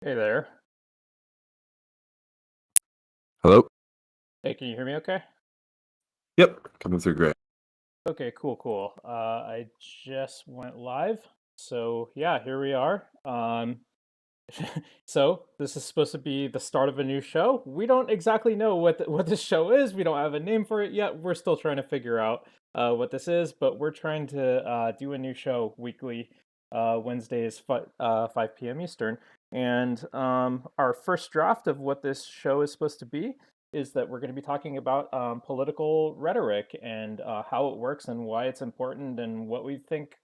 Hey there. Hello? Hey, can you hear me okay? Yep, coming through great. Okay, cool. I just went live. So yeah, here we are. So this is supposed to be the start of a new show. We don't exactly know what this show is. We don't have a name for it yet. We're still trying to figure out what this is, but we're trying to do a new show weekly, Wednesdays, 5 p.m. Eastern. And our first draft of what this show is supposed to be is that we're going to be talking about political rhetoric and how it works and why it's important and what we think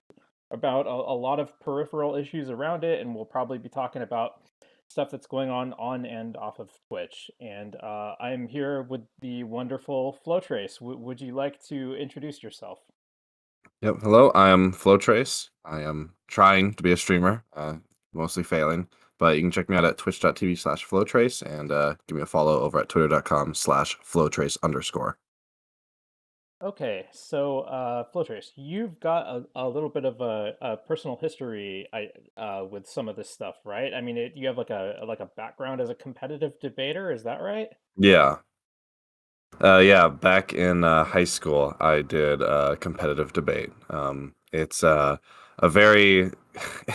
about a lot of peripheral issues around it. And we'll probably be talking about stuff that's going on and off of Twitch. And I'm here with the wonderful Flowtrace. Would you like to introduce yourself? Yep, hello, I am Flowtrace. I am trying to be a streamer, mostly failing, but you can check me out at twitch.tv/Flowtrace and give me a follow over at twitter.com/Flowtrace_. Okay, so Flowtrace, you've got a little bit of a personal history with some of this stuff, right? I mean, you have like a background as a competitive debater, is that right? Yeah. Yeah, back in high school, I did competitive debate. It's a very,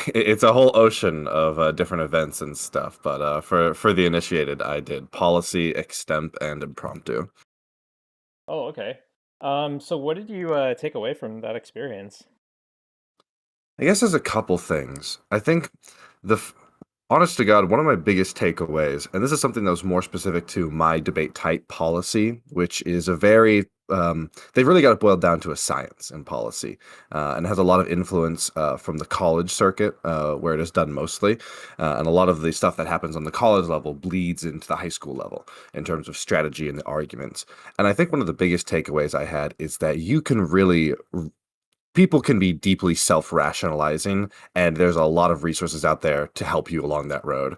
it's a whole ocean of different events and stuff. But for the initiated, I did policy, extemp, and impromptu. Oh, okay. So what did you take away from that experience? I guess there's a couple things. I think the honest to God, one of my biggest takeaways, and this is something that was more specific to my debate type policy, which is a very they've really got it boiled down to a science in policy, and has a lot of influence from the college circuit, where it is done mostly, and a lot of the stuff that happens on the college level bleeds into the high school level in terms of strategy and the arguments. And I think one of the biggest takeaways I had is that you can really people can be deeply self-rationalizing, and there's a lot of resources out there to help you along that road.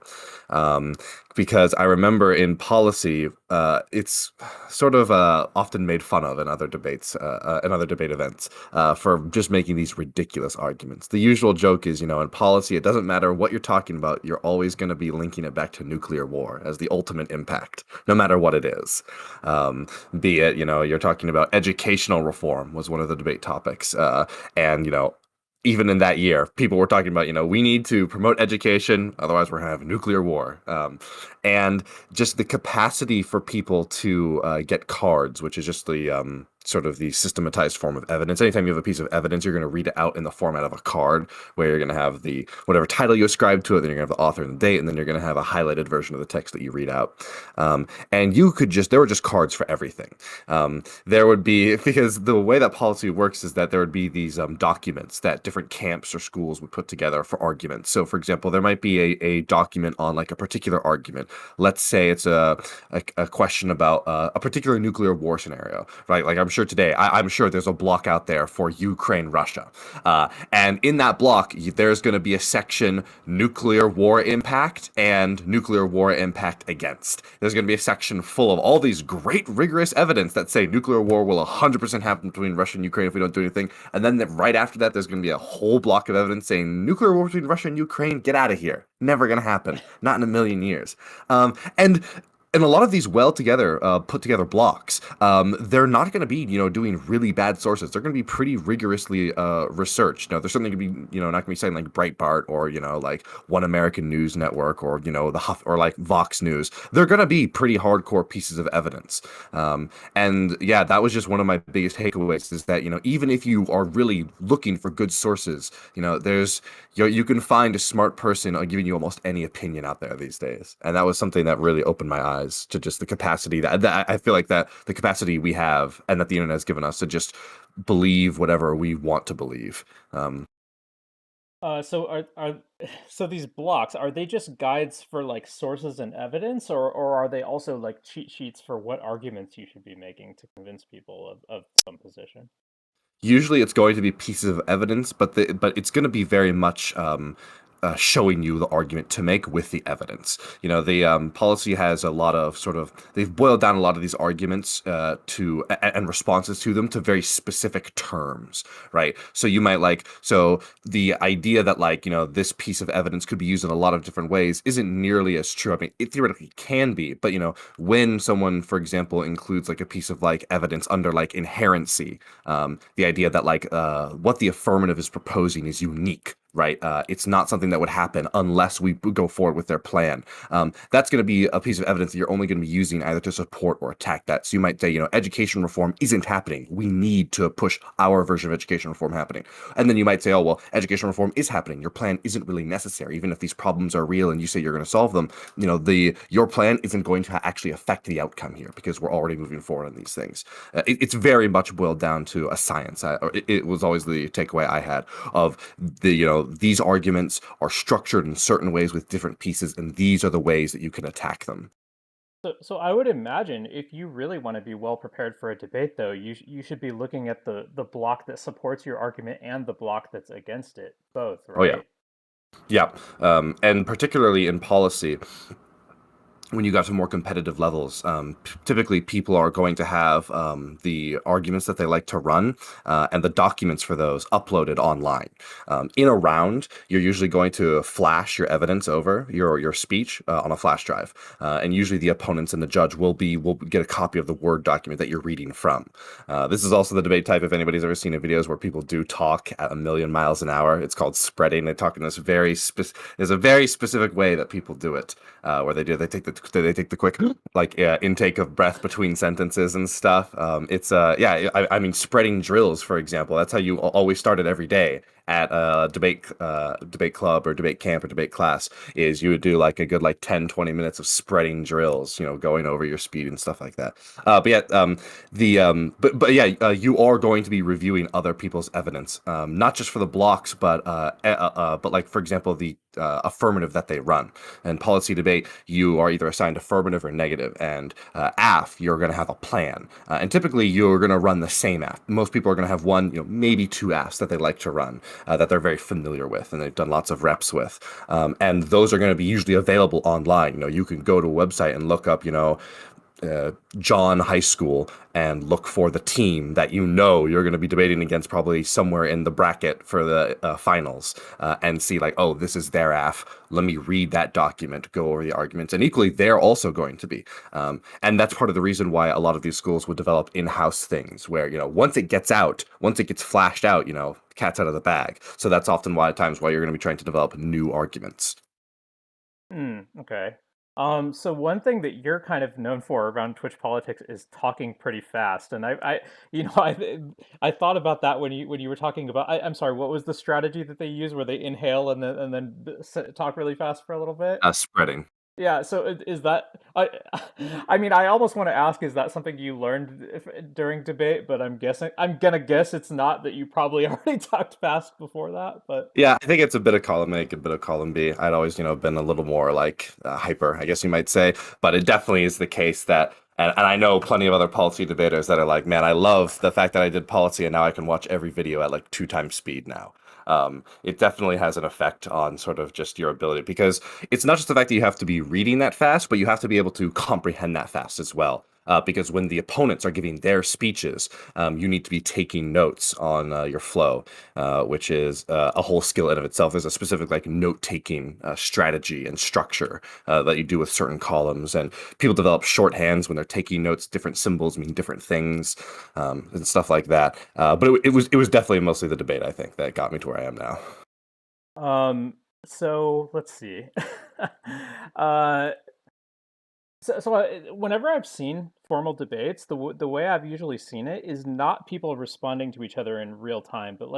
Um, because I remember in policy, it's sort of often made fun of in other debates, in other debate events, for just making these ridiculous arguments. The usual joke is, in policy, it doesn't matter what you're talking about, you're always going to be linking it back to nuclear war as the ultimate impact, no matter what it is. Um, be it, you're talking about educational reform was one of the debate topics. And, even in that year, people were talking about, we need to promote education, otherwise we're going to have a nuclear war. And just the capacity for people to get cards, which is just the sort of the systematized form of evidence. Anytime you have a piece of evidence, you're going to read it out in the format of a card, where you're going to have the whatever title you ascribe to it, then you're going to have the author and the date, and then you're going to have a highlighted version of the text that you read out. And there were just cards for everything. There would be, because the way that policy works is that there would be these documents that different camps or schools would put together for arguments. So, for example, there might be a document on like a particular argument. Let's say it's a question about a particular nuclear war scenario, right? Like I'm sure today, I'm sure there's a block out there for Ukraine, Russia. And in that block, there's going to be a section nuclear war impact and nuclear war impact against. There's going to be a section full of all these great rigorous evidence that say nuclear war will 100% happen between Russia and Ukraine if we don't do anything. And then right after that, there's going to be a whole block of evidence saying nuclear war between Russia and Ukraine, get out of here. Never going to happen. Not in a million years. And a lot of these put together blocks, they're not going to be, doing really bad sources. They're going to be pretty rigorously researched. Now, there's something to be, not going to be saying like Breitbart or, like One American News Network or, the Huff or like Vox News. They're going to be pretty hardcore pieces of evidence. And yeah, that was just one of my biggest takeaways is that, even if you are really looking for good sources, you can find a smart person giving you almost any opinion out there these days. And that was something that really opened my eyes to just the capacity that I feel like that the capacity we have and that the internet has given us to just believe whatever we want to believe. So are so these blocks, are they just guides for like sources and evidence, or are they also like cheat sheets for what arguments you should be making to convince people of some position? Usually it's going to be pieces of evidence, but it's going to be very much showing you the argument to make with the evidence. The policy has a lot of they've boiled down a lot of these arguments and responses to them to very specific terms, right? So you might so the idea that this piece of evidence could be used in a lot of different ways isn't nearly as true. I mean, it theoretically can be, but when someone, for example, includes a piece of evidence under inherency, the idea that what the affirmative is proposing is unique, right? It's not something that would happen unless we go forward with their plan. That's going to be a piece of evidence that you're only going to be using either to support or attack that. So you might say, education reform isn't happening. We need to push our version of education reform happening. And then you might say, oh, well, education reform is happening. Your plan isn't really necessary. Even if these problems are real and you say you're going to solve them, your plan isn't going to actually affect the outcome here because we're already moving forward on these things. It's very much boiled down to a science. It was always the takeaway I had of these arguments are structured in certain ways with different pieces, and these are the ways that you can attack them. So I would imagine if you really want to be well prepared for a debate, though, you should be looking at the block that supports your argument and the block that's against it, both, Oh yeah, right? yeah, and particularly in policy, when you got to more competitive levels, typically people are going to have the arguments that they like to run and the documents for those uploaded online. In a round, you're usually going to flash your evidence over your speech on a flash drive, and usually the opponents and the judge will get a copy of the Word document that you're reading from. This is also the debate type. If anybody's ever seen videos where people do talk at 1,000,000 miles an hour, it's called spreading. They talk in this there's a very specific way that people do it, where they take the quick intake of breath between sentences and stuff. I mean, spreading drills, for example, that's how you always start it every day at a debate club or debate camp or debate class. Is you would do a good 10-20 minutes of spreading drills, going over your speed and stuff like that. You are going to be reviewing other people's evidence, not just for the blocks, but for example, the affirmative that they run. And policy debate, you are either assigned affirmative or negative, and AF, you're going to have a plan. And typically, you're going to run the same AF. Most people are going to have one, maybe two AFs that they like to run, that they're very familiar with, and they've done lots of reps with. And those are going to be usually available online. You can go to a website and look up, John High School and look for the team that you're going to be debating against probably somewhere in the bracket for the finals, and see oh, this is their AF. Let me read that document, go over the arguments, and equally they're also going to be. And that's part of the reason why a lot of these schools would develop in-house things where once it gets flashed out, cat's out of the bag. So that's often why at times why you're going to be trying to develop new arguments. Okay. So one thing that you're kind of known for around Twitch politics is talking pretty fast, and I thought about that when you were talking about. I'm sorry, what was the strategy that they use where they inhale and then talk really fast for a little bit? Spreading. Yeah. So is that I mean, I almost want to ask, is that something you learned during debate? But I'm gonna guess it's not. That you probably already talked fast before that, but. Yeah, I think it's a bit of column A, a bit of column B. I'd always, been a little more hyper, I guess you might say. But it definitely is the case that, and I know plenty of other policy debaters that are like, man, I love the fact that I did policy and now I can watch every video at 2 times speed now. It definitely has an effect on sort of just your ability, because it's not just the fact that you have to be reading that fast, but you have to be able to comprehend that fast as well. Because when the opponents are giving their speeches, you need to be taking notes on your flow, which is a whole skill in of itself. There's a specific note-taking strategy and structure that you do with certain columns, and people develop shorthands when they're taking notes. Different symbols mean different things, and stuff like that. But it was definitely mostly the debate, I think, that got me to where I am now. So let's see. uh, whenever I've seen formal debates, the way I've usually seen it is not people responding to each other in real time, but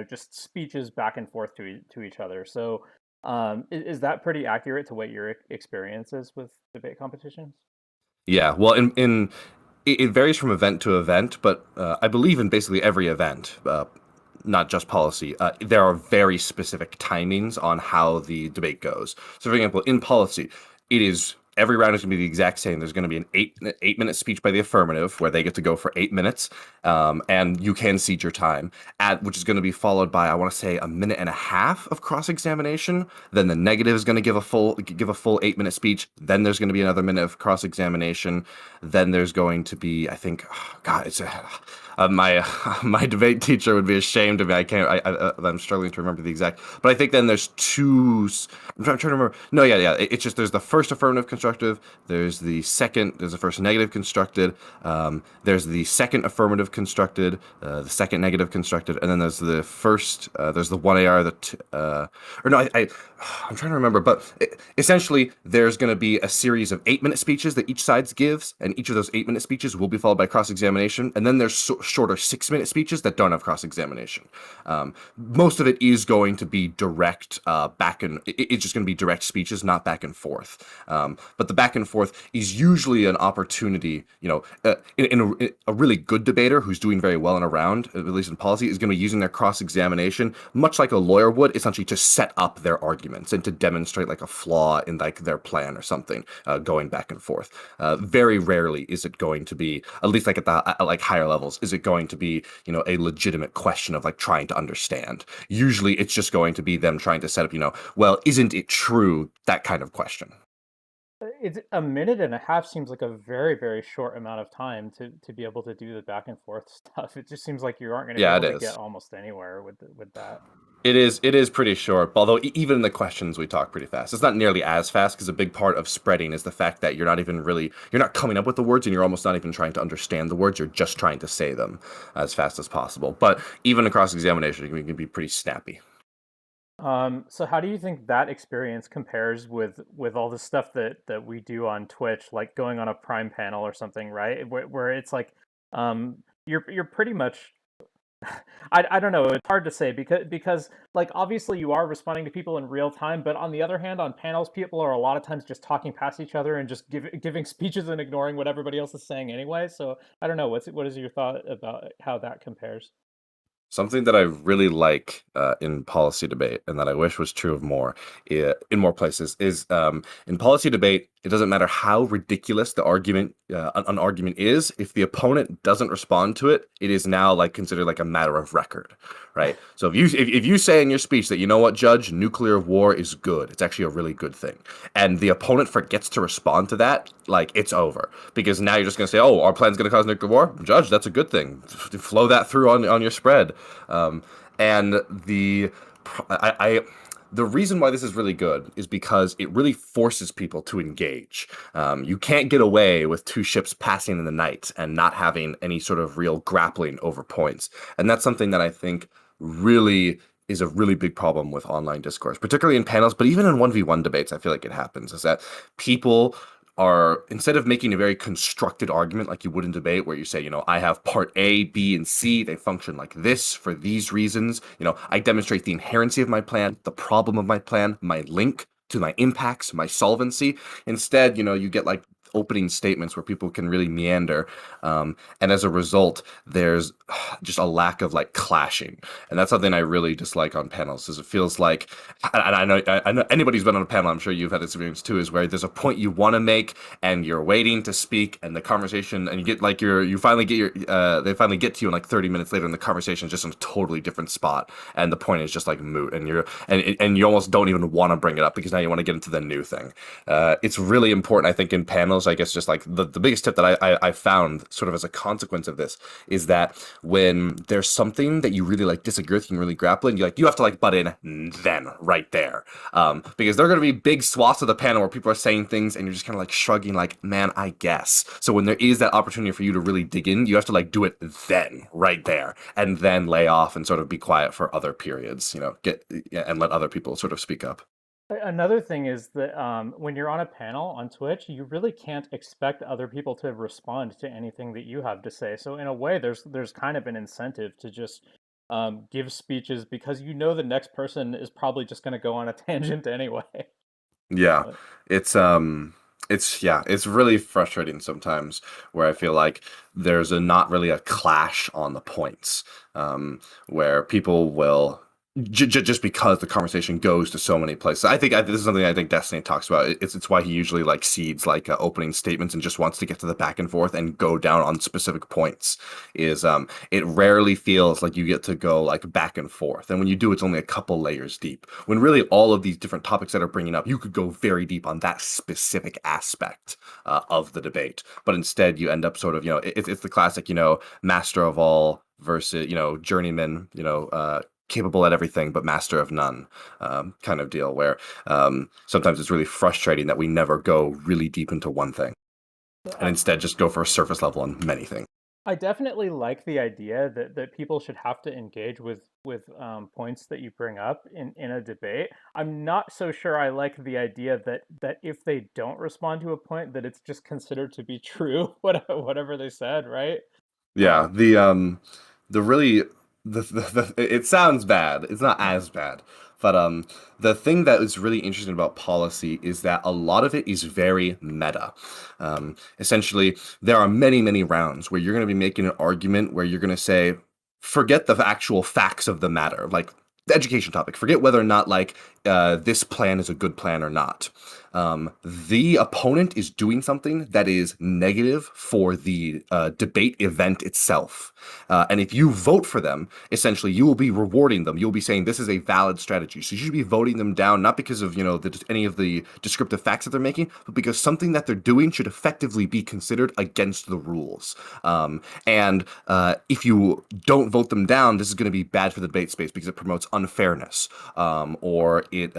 just speeches back and forth to each other. So, is that pretty accurate to what your experience is with debate competitions? Yeah, well, it varies from event to event, but I believe in basically every event, not just policy. There are very specific timings on how the debate goes. So, for example, in policy, it is every round is going to be the exact same. There's going to be an 8 minute speech by the affirmative where they get to go for 8 minutes, and you can cede your time, which is going to be followed by, I want to say, a minute and a half of cross examination. Then the negative is going to give a full 8 minute speech. Then there's going to be another minute of cross examination. Then there's going to be, I think, God, my my debate teacher would be ashamed of me. I can't. I'm struggling to remember the exact. But I think then there's two. I'm trying to remember. No, yeah. It's just there's the first affirmative constructive. There's the second. There's the first negative constructed. There's the second affirmative constructed. The second negative constructed, and then there's the first. There's the 1AR. Or no, I'm trying to remember. But essentially, there's going to be a series of 8 minute speeches that each side gives, and each of those 8 minute speeches will be followed by cross examination. And then there's shorter 6 minute speeches that don't have cross examination. Most of it is going to be direct it's just going to be direct speeches, not back and forth. But the back and forth is usually an opportunity, in a really good debater who's doing very well in a round, at least in policy, is going to be using their cross examination, much like a lawyer would, essentially to set up their arguments and to demonstrate like a flaw in like their plan or something, going back and forth. Very rarely is it going to be, at least like at like higher levels, is it going to be, a legitimate question of like trying to understand. Usually it's just going to be them trying to set up, well, isn't it true? That kind of question. It's a minute and a half seems like a very, very short amount of time to be able to do the back and forth stuff. It just seems like you aren't going to be Yeah, it able to get is. almost anywhere with that. It is pretty short, although even in the questions we talk pretty fast. It's not nearly as fast because a big part of spreading is the fact that you're not coming up with the words and you're almost not even trying to understand the words. You're just trying to say them as fast as possible. But even across examination, it can be pretty snappy. So how do you think that experience compares with all the stuff that we do on Twitch, like going on a Prime panel or something, right? Where it's like, you're pretty much, I don't know, it's hard to say because like obviously you are responding to people in real time, but on the other hand, on panels, people are a lot of times just talking past each other and just giving speeches and ignoring what everybody else is saying anyway. So I don't know, what is your thought about how that compares? Something that I really like in policy debate, and that I wish was true of more in more places, is in policy debate. It doesn't matter how ridiculous the argument, an argument is. If the opponent doesn't respond to it, it is now like considered like a matter of record, right? So if you say in your speech that, you know what, Judge, nuclear war is good, it's actually a really good thing, and the opponent forgets to respond to that, like it's over, because now you're just going to say, oh, our plan's going to cause nuclear war, Judge, that's a good thing. Flow that through on your spread. And the reason why this is really good is because it really forces people to engage. You can't get away with two ships passing in the night and not having any sort of real grappling over points. And that's something that I think really is a really big problem with online discourse, particularly in panels, but even in 1v1 debates. I feel like it happens, is that people are, instead of making a very constructed argument like you would in debate, where you say, I have part A, B, and C, they function like this for these reasons. I demonstrate the inherency of my plan, the problem of my plan, my link to my impacts, my solvency. Instead, you get like opening statements where people can really meander, and as a result, there's just a lack of like clashing, and that's something I really dislike on panels. Is it feels like, and I know anybody who's been on a panel, I'm sure you've had this experience too, is where there's a point you want to make and you're waiting to speak, and the conversation, and you get like you finally get they finally get to you, and like 30 minutes later, and the conversation is just in a totally different spot, and the point is just like moot, and you almost don't even want to bring it up because now you want to get into the new thing. It's really important, I think, in panels. I guess just like the biggest tip that I found sort of as a consequence of this is that when there's something that you really like disagree with, you can really grapple, and you have to like butt in then right there, because there are going to be big swaths of the panel where people are saying things and you're just kind of like shrugging, like, man, I guess. So when there is that opportunity for you to really dig in, you have to like do it then right there, and then lay off and sort of be quiet for other periods, and let other people sort of speak up. Another thing is that when you're on a panel on Twitch, you really can't expect other people to respond to anything that you have to say. So in a way, there's kind of an incentive to just give speeches because you know the next person is probably just going to go on a tangent anyway. Yeah, But it's it's really frustrating sometimes, where I feel like there's not really a clash on the points, where people will just because the conversation goes to so many places. This is something I think Destiny talks about. It's why he usually like seeds like opening statements and just wants to get to the back and forth and go down on specific points. Is It rarely feels like you get to go like back and forth, and when you do, it's only a couple layers deep. When really all of these different topics that are bringing up, you could go very deep on that specific aspect of the debate, but instead you end up sort of it's the classic master of all versus journeyman capable at everything but master of none kind of deal where sometimes it's really frustrating that we never go really deep into one thing and I, instead just go for a surface level on many things. I definitely like the idea that people should have to engage with points that you bring up in a debate. I'm not so sure I like the idea that if they don't respond to a point, that it's just considered to be true, whatever they said, right? Yeah, the really it sounds bad. It's not as bad. But the thing that is really interesting about policy is that a lot of it is very meta. Essentially, there are many, many rounds where you're going to be making an argument where you're going to say, forget the actual facts of the matter, like the education topic. Forget whether or not like this plan is a good plan or not. The opponent is doing something that is negative for the debate event itself. And if you vote for them, essentially you will be rewarding them. You'll be saying this is a valid strategy. So you should be voting them down, not because of, any of the descriptive facts that they're making, but because something that they're doing should effectively be considered against the rules. And if you don't vote them down, this is going to be bad for the debate space because it promotes unfairness, or it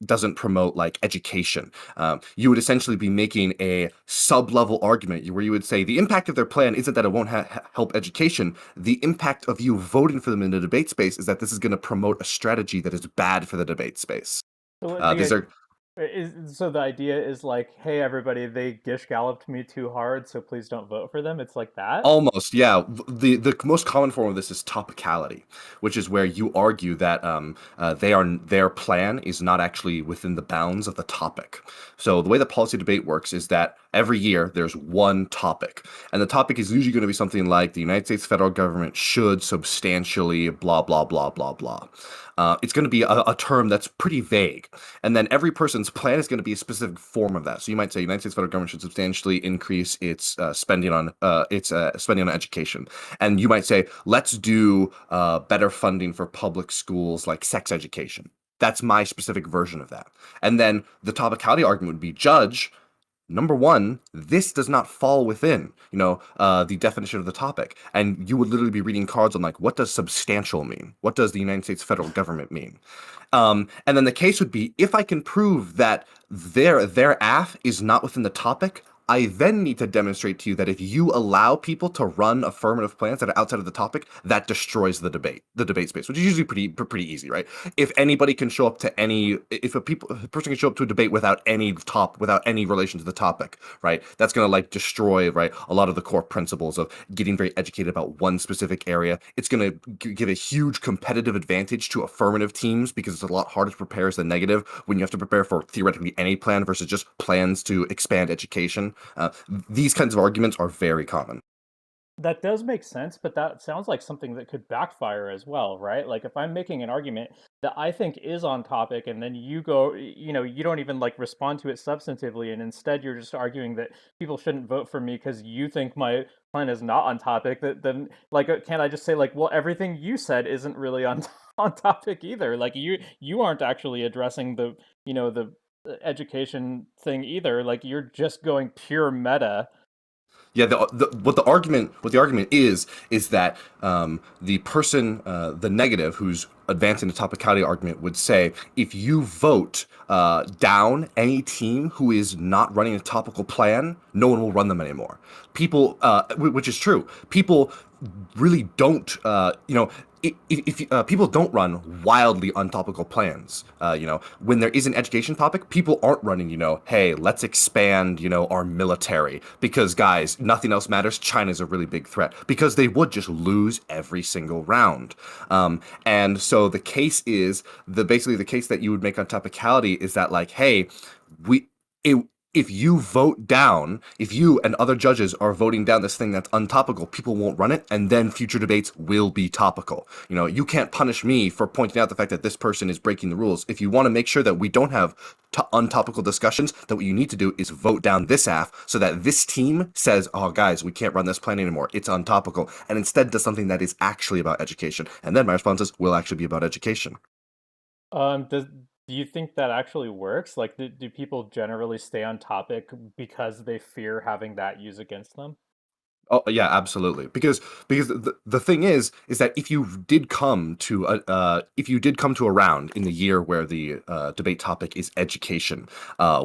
doesn't promote like education. You would essentially be making a sub-level argument where you would say the impact of their plan isn't that it won't help education. The impact of you voting for them in the debate space is that this is going to promote a strategy that is bad for the debate space. So These are the idea is like, hey everybody, they gish galloped me too hard, so please don't vote for them. It's like that. Almost, yeah. The most common form of this is topicality, which is where you argue that their plan is not actually within the bounds of the topic. So the way the policy debate works is that every year there's one topic, and the topic is usually going to be something like the United States federal government should substantially blah blah blah blah blah. It's going to be a term that's pretty vague, and then every person's plan is going to be a specific form of that. So you might say United States federal government should substantially increase its spending on education, and you might say let's do better funding for public schools like sex education. That's my specific version of that. And then the topicality argument would be, judge, number one, this does not fall within, the definition of the topic. And you would literally be reading cards on like, what does substantial mean? What does the United States federal government mean? And then the case would be, if I can prove that their AF is not within the topic, I then need to demonstrate to you that if you allow people to run affirmative plans that are outside of the topic, that destroys the debate space, which is usually pretty easy, right? If anybody can show up to any, if a person can show up to a debate without any relation to the topic, right? That's gonna like destroy, right, a lot of the core principles of getting very educated about one specific area. It's gonna give a huge competitive advantage to affirmative teams because it's a lot harder to prepare as the negative when you have to prepare for theoretically any plan versus just plans to expand education. These kinds of arguments are very common. That does make sense, but that sounds like something that could backfire as well, right? Like if I'm making an argument that I think is on topic and then you go, you don't even like respond to it substantively and instead you're just arguing that people shouldn't vote for me because you think my plan is not on topic, that then like can't I just say like, well, everything you said isn't really on on topic either. Like you aren't actually addressing the education thing either. Like you're just going pure meta. Yeah, what the argument is that the person, the negative, who's advancing the topicality argument, would say if you vote down any team who is not running a topical plan, no one will run them anymore. People, which is true. People really don't, if people don't run wildly untopical plans, when there is an education topic, people aren't running, hey, let's expand, our military because guys, nothing else matters. China's a really big threat because they would just lose every single round. And so the case is basically the case that you would make on topicality is that like, hey, we it if you vote down, if you and other judges are voting down this thing that's untopical, people won't run it, and then future debates will be topical. You can't punish me for pointing out the fact that this person is breaking the rules. If you want to make sure that we don't have untopical discussions, then what you need to do is vote down this AF so that this team says, oh, guys, we can't run this plan anymore. It's untopical. And instead does something that is actually about education. And then my response is, will actually be about education. Do you think that actually works? Like, do people generally stay on topic because they fear having that used against them? Oh yeah, absolutely. Because the thing is that if you did come to a round in the year where the debate topic is education,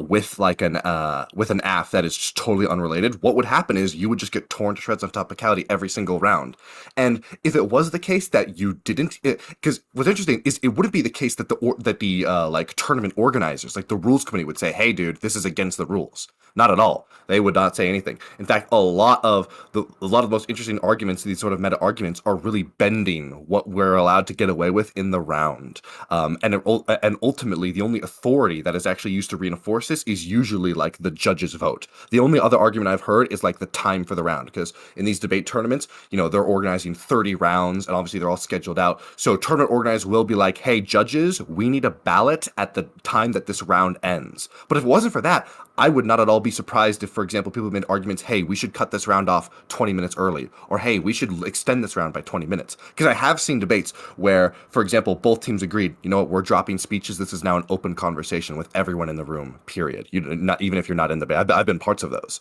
with with an AF that is just totally unrelated, what would happen is you would just get torn to shreds on topicality every single round. And if it was the case that you didn't, because what's interesting is it wouldn't be the case that the like tournament organizers, like the rules committee, would say, "Hey, dude, this is against the rules." Not at all. They would not say anything. In fact, a lot of the most interesting arguments, these sort of meta arguments, are really bending what we're allowed to get away with in the round. And ultimately, the only authority that is actually used to reinforce this is usually like the judge's vote. The only other argument I've heard is like the time for the round, because in these debate tournaments, they're organizing 30 rounds, and obviously they're all scheduled out. So tournament organizers will be like, "Hey, judges, we need a ballot at the time that this round ends." But if it wasn't for that, I would not at all be surprised if, for example, people made arguments, "Hey, we should cut this round off 20 minutes early," or "Hey, we should extend this round by 20 minutes." Because I have seen debates where, for example, both teams agreed, "You know what, we're dropping speeches. This is now an open conversation with everyone in the room, period." Not even if you're not in the debate. I've been parts of those.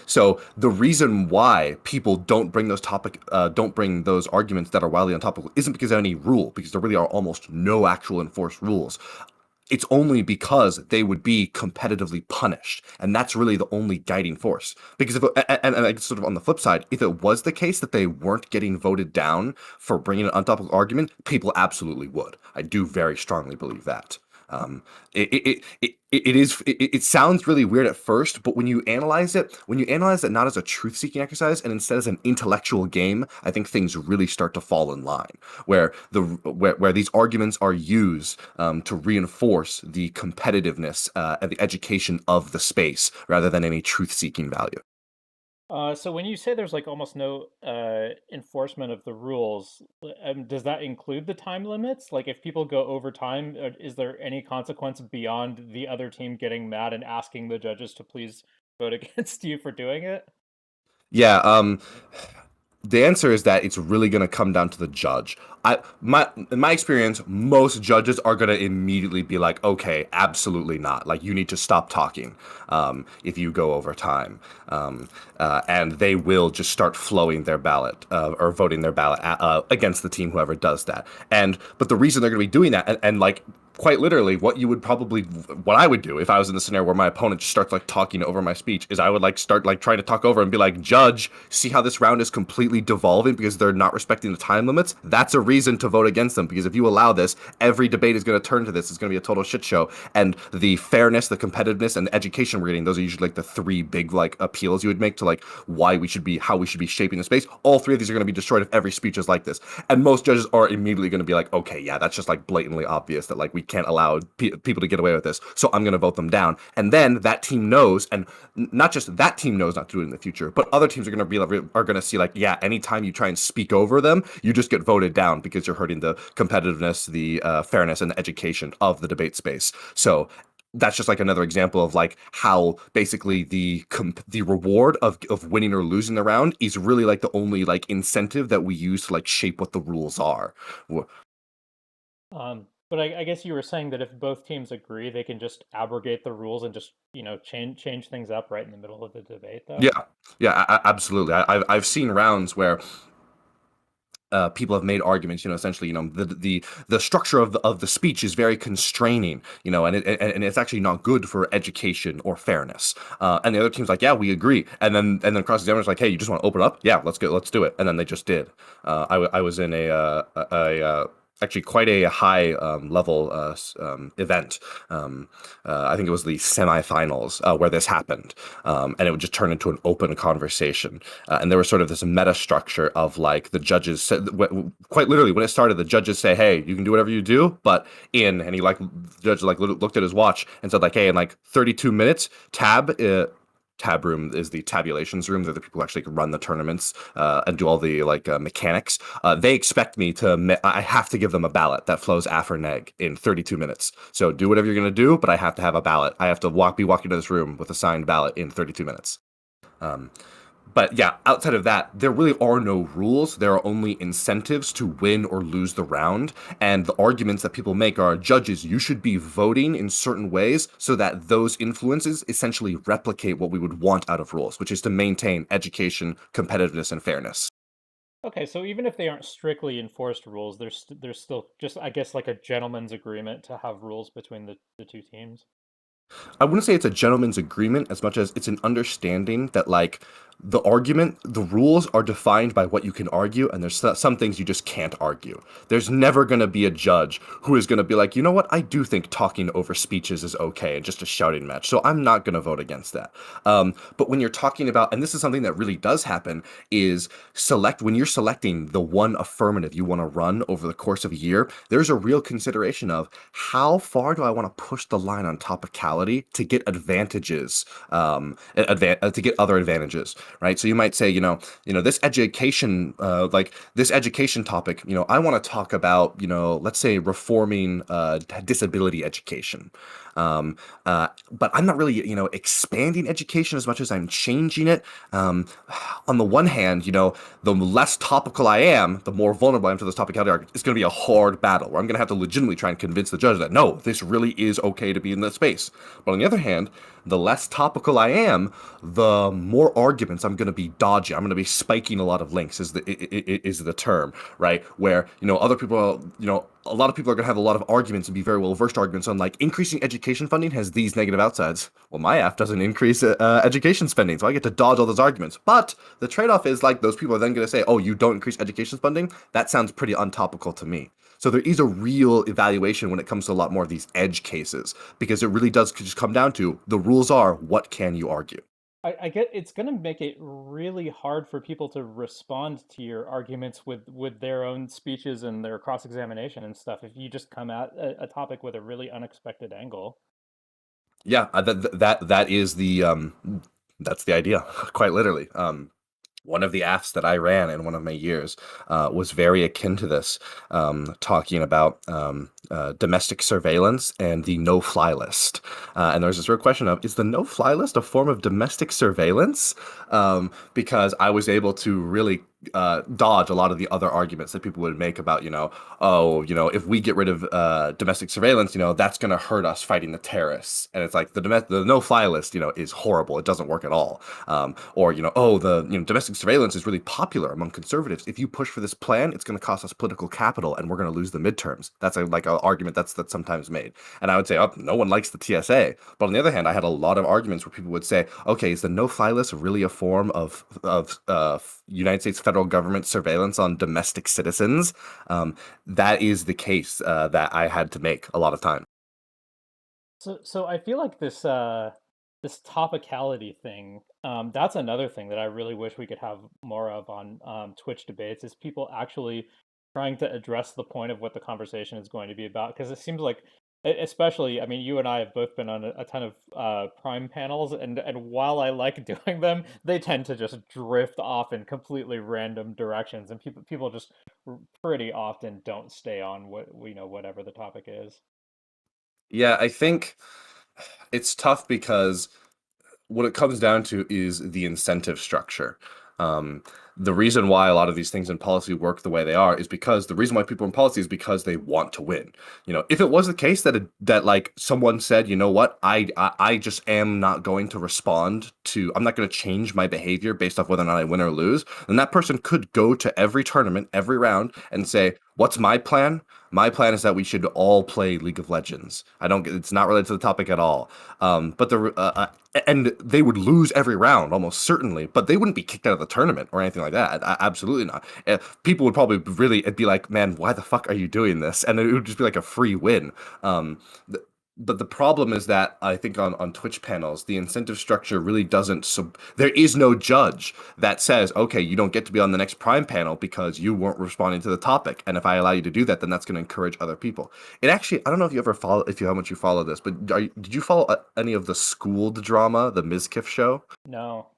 So the reason why people don't bring those arguments that are wildly untopical isn't because of any rule, because there really are almost no actual enforced rules. It's only because they would be competitively punished, and that's really the only guiding force. Because and like sort of on the flip side, if it was the case that they weren't getting voted down for bringing an untopical argument, people absolutely would. I do very strongly believe that. Um, it sounds really weird at first, but when you analyze it not as a truth-seeking exercise and instead as an intellectual game, I think things really start to fall in line. Where these arguments are used to reinforce the competitiveness and the education of the space rather than any truth-seeking value. So when you say there's like almost no enforcement of the rules, does that include the time limits? Like if people go over time, is there any consequence beyond the other team getting mad and asking the judges to please vote against you for doing it? Yeah, the answer is that it's really going to come down to the judge. In my experience, most judges are going to immediately be like, "Okay, absolutely not. Like, you need to stop talking if you go over time," and they will just start flowing their ballot or voting their ballot against the team, whoever does that. But the reason they're going to be doing that, and like quite literally, what I would do if I was in the scenario where my opponent just starts like talking over my speech is I would like start like trying to talk over and be like, "Judge, see how this round is completely devolving because they're not respecting the time limits? That's a reason to vote against them, because if you allow this, every debate is going to turn to this. It's going to be a total shit show." And the fairness, the competitiveness, and the education we're getting, those are usually like the three big like appeals you would make to like how we should be shaping the space. All three of these are going to be destroyed if every speech is like this. And most judges are immediately going to be like, "Okay, yeah, that's just like blatantly obvious that like we can't allow people to get away with this, so I'm going to vote them down." And then that team knows, and not just that team knows not to do it in the future, but other teams are going to see like, yeah, anytime you try and speak over them, you just get voted down because you're hurting the competitiveness, the fairness, and the education of the debate space. So that's just like another example of like how basically the reward of winning or losing the round is really like the only like incentive that we use to like shape what the rules are. But I guess you were saying that if both teams agree, they can just abrogate the rules and just, change things up right in the middle of the debate, though. Yeah, yeah, absolutely. I've seen rounds where people have made arguments, essentially, the structure of the speech is very constraining, and it's actually not good for education or fairness. And the other team's like, "Yeah, we agree," and then cross examiner's like, "Hey, you just want to open up? Yeah, let's do it." And then they just did. I was in actually quite a high level event. I think it was the semifinals where this happened, and it would just turn into an open conversation. And there was sort of this meta structure of like the judges said, quite literally, when it started, the judges say, "Hey, you can do whatever you do," but and he like the judge like looked at his watch and said like, "Hey, in like 32 minutes, tab room is the tabulations room. They're the people who actually run the tournaments and do all the like mechanics. They expect me to. I have to give them a ballot that flows af or neg in 32 minutes. So do whatever you're gonna do, but I have to have a ballot. I have to be walking to this room with a signed ballot in 32 minutes. Um, but yeah, outside of that, there really are no rules. There are only incentives to win or lose the round. And the arguments that people make are judges, you should be voting in certain ways so that those influences essentially replicate what we would want out of rules, which is to maintain education, competitiveness, and fairness. Okay, so even if they aren't strictly enforced rules, there's still just, I guess, like a gentleman's agreement to have rules between the two teams. I wouldn't say it's a gentleman's agreement as much as it's an understanding that like the rules are defined by what you can argue, and there's some things you just can't argue. There's never going to be a judge who is going to be like, you know what, I do think talking over speeches is okay and just a shouting match, so I'm not going to vote against that. But when you're talking about, and this is something that really does happen, is when you're selecting the one affirmative you want to run over the course of a year, there's a real consideration of how far do I want to push the line on topicality to get advantages, to get other advantages, right? So you might say, this education, this education topic, I want to talk about, let's say reforming disability education. But I'm not really, expanding education as much as I'm changing it. On the one hand, the less topical I am, the more vulnerable I am to this topicality argument. It's going to be a hard battle where I'm going to have to legitimately try and convince the judge that no, this really is okay to be in this space. But on the other hand, the less topical I am, the more arguments I'm going to be dodging. I'm going to be spiking a lot of links is the term, right? Where other people, a lot of people are going to have a lot of arguments and be very well versed arguments on like increasing education funding has these negative outsides. Well, my app doesn't increase education spending, so I get to dodge all those arguments. But the trade-off is like those people are then going to say, "Oh, you don't increase education funding." That sounds pretty untopical to me. So there is a real evaluation when it comes to a lot more of these edge cases because it really does just come down to the rules are what can you argue. I get it's going to make it really hard for people to respond to your arguments with their own speeches and their cross examination and stuff if you just come at a topic with a really unexpected angle. Yeah, that is the that's the idea, quite literally. One of the apps that I ran in one of my years was very akin to this, talking about domestic surveillance and the no-fly list. And there's this real question of, is the no-fly list a form of domestic surveillance? Because I was able to really dodge a lot of the other arguments that people would make about, oh, if we get rid of domestic surveillance, that's going to hurt us fighting the terrorists. And it's like the no-fly list, is horrible. It doesn't work at all. Or, oh, the domestic surveillance is really popular among conservatives. If you push for this plan, it's going to cost us political capital, and we're going to lose the midterms. That's like an argument that's sometimes made. And I would say, oh, no one likes the TSA. But on the other hand, I had a lot of arguments where people would say, okay, is the no-fly list really a form of United States federal government surveillance on domestic citizens? That is the case that I had to make a lot of time. So I feel like this topicality thing, that's another thing that I really wish we could have more of on Twitch debates is people actually trying to address the point of what the conversation is going to be about. Because it seems like, especially, I mean, you and I have both been on a ton of Prime panels, and while I like doing them, they tend to just drift off in completely random directions, and people just pretty often don't stay on whatever the topic is. Yeah, I think it's tough because what it comes down to is the incentive structure. Um, the reason why a lot of these things in policy work the way they are is because the reason why people in policy is because they want to win. If it was the case that like someone said, you know what, I just am not going to respond to, I'm not going to change my behavior based off whether or not I win or lose, then that person could go to every tournament, every round, and say, What's my plan? My plan is that we should all play League of Legends. I don't. It's not related to the topic at all. But and they would lose every round almost certainly, but they wouldn't be kicked out of the tournament or anything like that. Absolutely not. People would probably really it'd be like, man, why the fuck are you doing this? And it would just be like a free win. Um, but the problem is that I think on Twitch panels, the incentive structure really doesn't. There is no judge that says, okay, you don't get to be on the next Prime panel because you weren't responding to the topic. And if I allow you to do that, then that's going to encourage other people. It actually, I don't know if you ever follow, if you how much you follow this, but did you follow any of the schooled drama, the Mizkif show? No.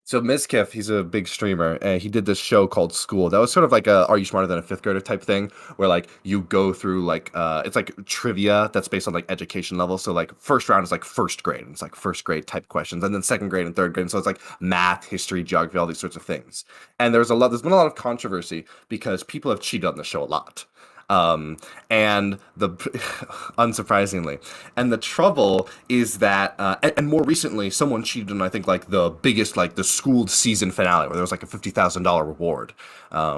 So Mizkif, he's a big streamer, and he did this show called School. That was sort of like a "Are you smarter than a fifth grader?" type thing, where like you go through like it's like trivia that's based on like education level. So like first round is like first grade, and it's like first grade type questions, and then second grade and third grade. And so it's like math, history, geography, all these sorts of things. And there's been a lot of controversy because people have cheated on the show a lot. Um, and the unsurprisingly, and the trouble is that, and more recently, someone cheated on I think like the biggest like the schooled season finale where there was like a $50,000 reward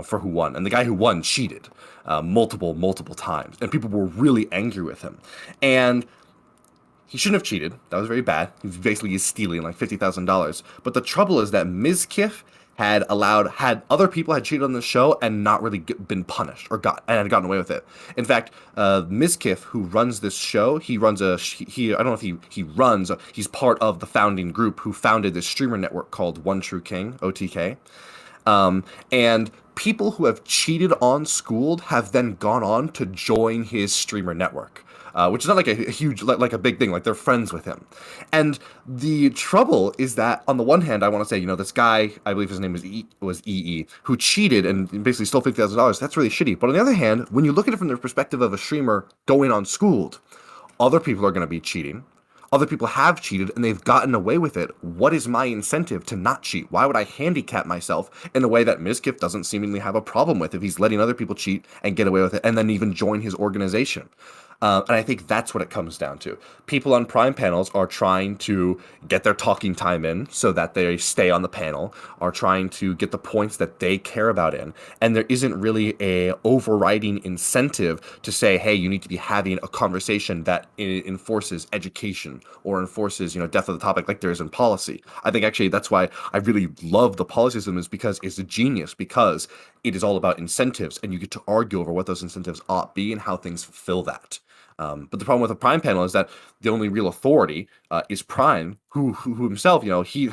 for who won, and the guy who won cheated multiple times, and people were really angry with him, and he shouldn't have cheated. That was very bad. He was basically stealing like $50,000. But the trouble is that Ms. Kiff had other people had cheated on the show and not really been punished or had gotten away with it. In fact, Ms. Kiff, who runs this show, he runs I don't know if he runs. He's part of the founding group who founded this streamer network called One True King (OTK). And people who have cheated on Schooled have then gone on to join his streamer network, which is not like a huge, like a big thing. Like they're friends with him. And the trouble is that on the one hand, I want to say, this guy, I believe his name was EE, who cheated and basically stole $50,000. That's really shitty. But on the other hand, when you look at it from the perspective of a streamer going on Schooled, other people are going to be cheating. Other people have cheated and they've gotten away with it. What is my incentive to not cheat? Why would I handicap myself in a way that Mizkif doesn't seemingly have a problem with if he's letting other people cheat and get away with it and then even join his organization? And I think that's what it comes down to. People on Prime panels are trying to get their talking time in so that they stay on the panel, are trying to get the points that they care about in. And there isn't really a overriding incentive to say, hey, you need to be having a conversation that enforces education or enforces, death of the topic like there is in policy. I think actually that's why I really love the policy system is because it's a genius because it is all about incentives and you get to argue over what those incentives ought be and how things fulfill that. But the problem with a Prime panel is that the only real authority is Prime, who himself, he,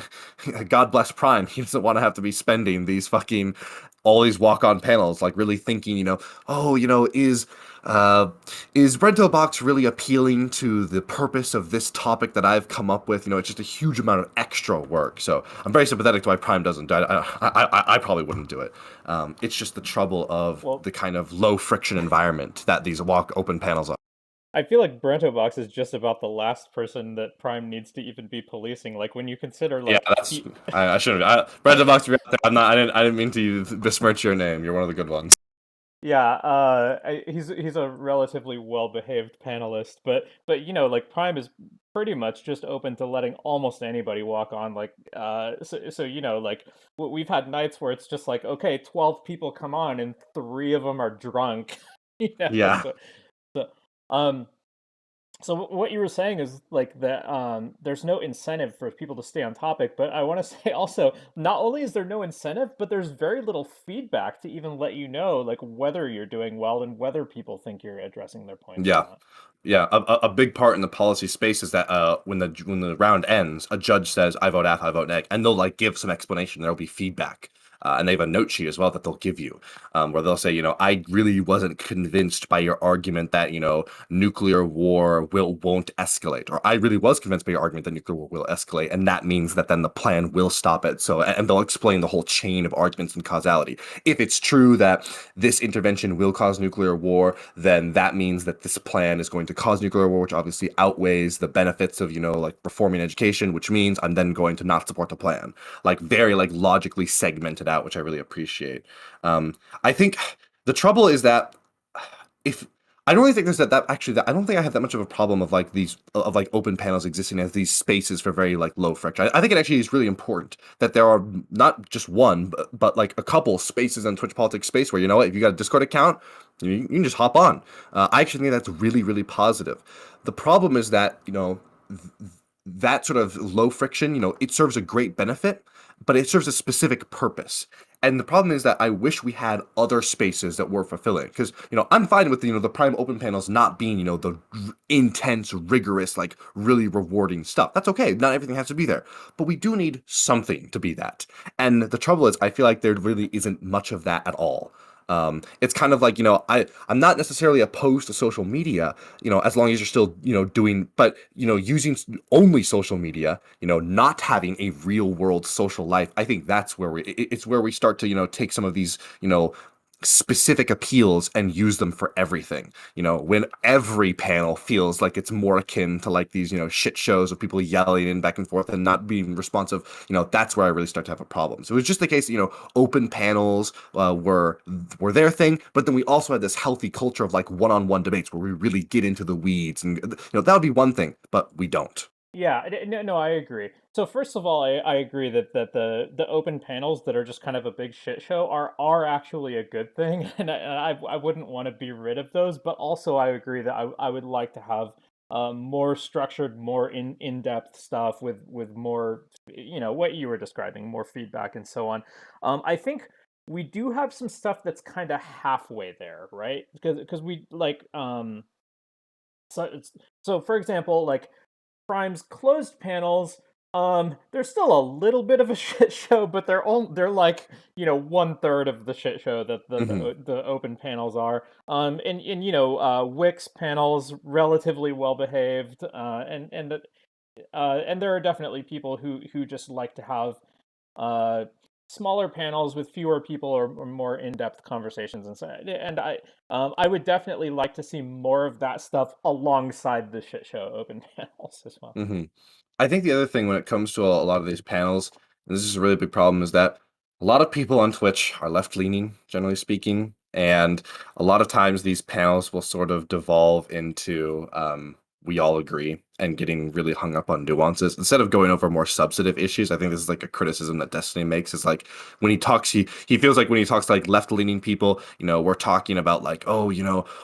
God bless Prime, he doesn't want to have to be spending these fucking all these walk-on panels, like really thinking, oh, is Brento Box really appealing to the purpose of this topic that I've come up with? It's just a huge amount of extra work. So I'm very sympathetic to why Prime doesn't do it. I probably wouldn't do it. It's just the trouble of Well, the kind of low friction environment that these open panels are. I feel like Brento Box is just about the last person that Prime needs to even be policing. Like when you consider Yeah, like that's I shouldn't. Brandon Box, I didn't mean to besmirch your name. You're one of the good ones. yeah, he's a relatively well-behaved panelist, but like Prime is pretty much just open to letting almost anybody walk on. Like so like we've had nights where it's just like okay, 12 people come on and three of them are drunk, Yeah, so um. So what you were saying is like that there's no incentive for people to stay on topic, but I want to say also not only is there no incentive, but there's very little feedback to even let you know like whether you're doing well and whether people think you're addressing their points or yeah. not. Yeah, a big part in the policy space is that when the round ends, a judge says I vote F, I vote neg, and they'll like give some explanation. There'll be feedback, and they have a note sheet as well that they'll give you, where they'll say, I really wasn't convinced by your argument that nuclear war won't escalate, or I really was convinced by your argument that nuclear war will escalate, and that means that then the plan will stop it. So, and they'll explain the whole chain of arguments and causality. If it's true that this intervention will cause nuclear war, then that means that this plan is going to cause nuclear war, which obviously outweighs the benefits of, like reforming education, which means I'm then going to not support the plan. Like very like logically segmented out, which I really appreciate. I think the trouble is that if I don't really think there's that actually that I don't think I have that much of a problem of like these of like open panels existing as these spaces for very like low friction. I think it actually is really important that there are not just one but like a couple spaces on Twitch Politics space where you know what, if you got a Discord account, you can just hop on. I actually think that's really really positive. The problem is that that sort of low friction, it serves a great benefit, but it serves a specific purpose. And the problem is that I wish we had other spaces that were fulfilling. Because, I'm fine with, the prime open panels not being, the intense, rigorous, like really rewarding stuff. That's okay. Not everything has to be there. But we do need something to be that. And the trouble is, I feel like there really isn't much of that at all. It's kind of like, I'm not necessarily opposed to social media, as long as you're still, doing, but, using only social media, not having a real world social life. I think that's where it's where we start to, take some of these, specific appeals and use them for everything. When every panel feels like it's more akin to like these, shit shows of people yelling and back and forth and not being responsive, that's where I really start to have a problem. So it was just the case, open panels were their thing, but then we also had this healthy culture of like one-on-one debates where we really get into the weeds, and that would be one thing, but we don't. Yeah, no, I agree. So first of all, I agree that the open panels that are just kind of a big shit show are actually a good thing, and I wouldn't want to be rid of those. But also, I agree that I would like to have more structured, more in depth stuff with more, what you were describing, more feedback and so on. I think we do have some stuff that's kind of halfway there, right? Because we like so so for example, like Prime's closed panels, they're still a little bit of a shit show, but they're like, one third of the shit show that Hmm. the open panels are. And Wix panels relatively well behaved, and there are definitely people who just like to have uh smaller panels with fewer people or more in-depth conversations and so and I would definitely like to see more of that stuff alongside the shit show open panels as well. Hmm. I think the other thing when it comes to a lot of these panels, and this is a really big problem, is that a lot of people on Twitch are left leaning, generally speaking, and a lot of times these panels will sort of devolve into we all agree and getting really hung up on nuances instead of going over more substantive issues. I think this is like a criticism that Destiny makes. Is like when he talks, he feels like when he talks to like left leaning people, we're talking about like, oh,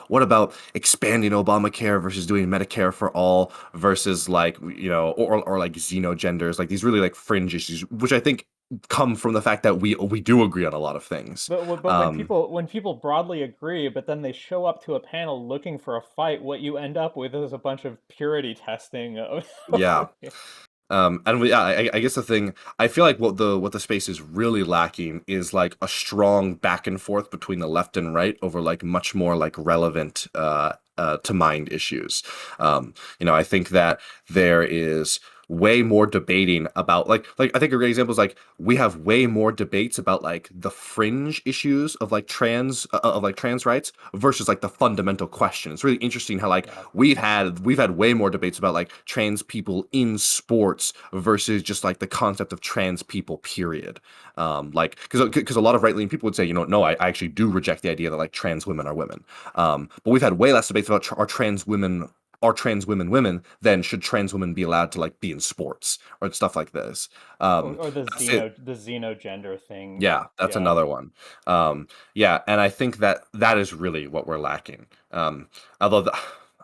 what about expanding Obamacare versus doing Medicare for all versus like or like xenogenders, like these really like fringe issues, which I think come from the fact that we do agree on a lot of things. But when people broadly agree, but then they show up to a panel looking for a fight, what you end up with is a bunch of purity testing. Yeah. And yeah, I guess the thing I feel like what the space is really lacking is like a strong back and forth between the left and right over like much more like relevant to mind issues. I think that there is way more debating about like I think a great example is like we have way more debates about like the fringe issues of like trans rights versus like the fundamental question. It's really interesting how like Yeah. we've had way more debates about like trans people in sports versus just like the concept of trans people period. Like because a lot of right-leaning people would say, no, I actually do reject the idea that like trans women are women. But we've had way less debates about are trans women women than should trans women be allowed to like be in sports or stuff like this. Or the That's it. xenogender thing. Yeah, that's Yeah. another one. Yeah, and I think that that is really what we're lacking. Although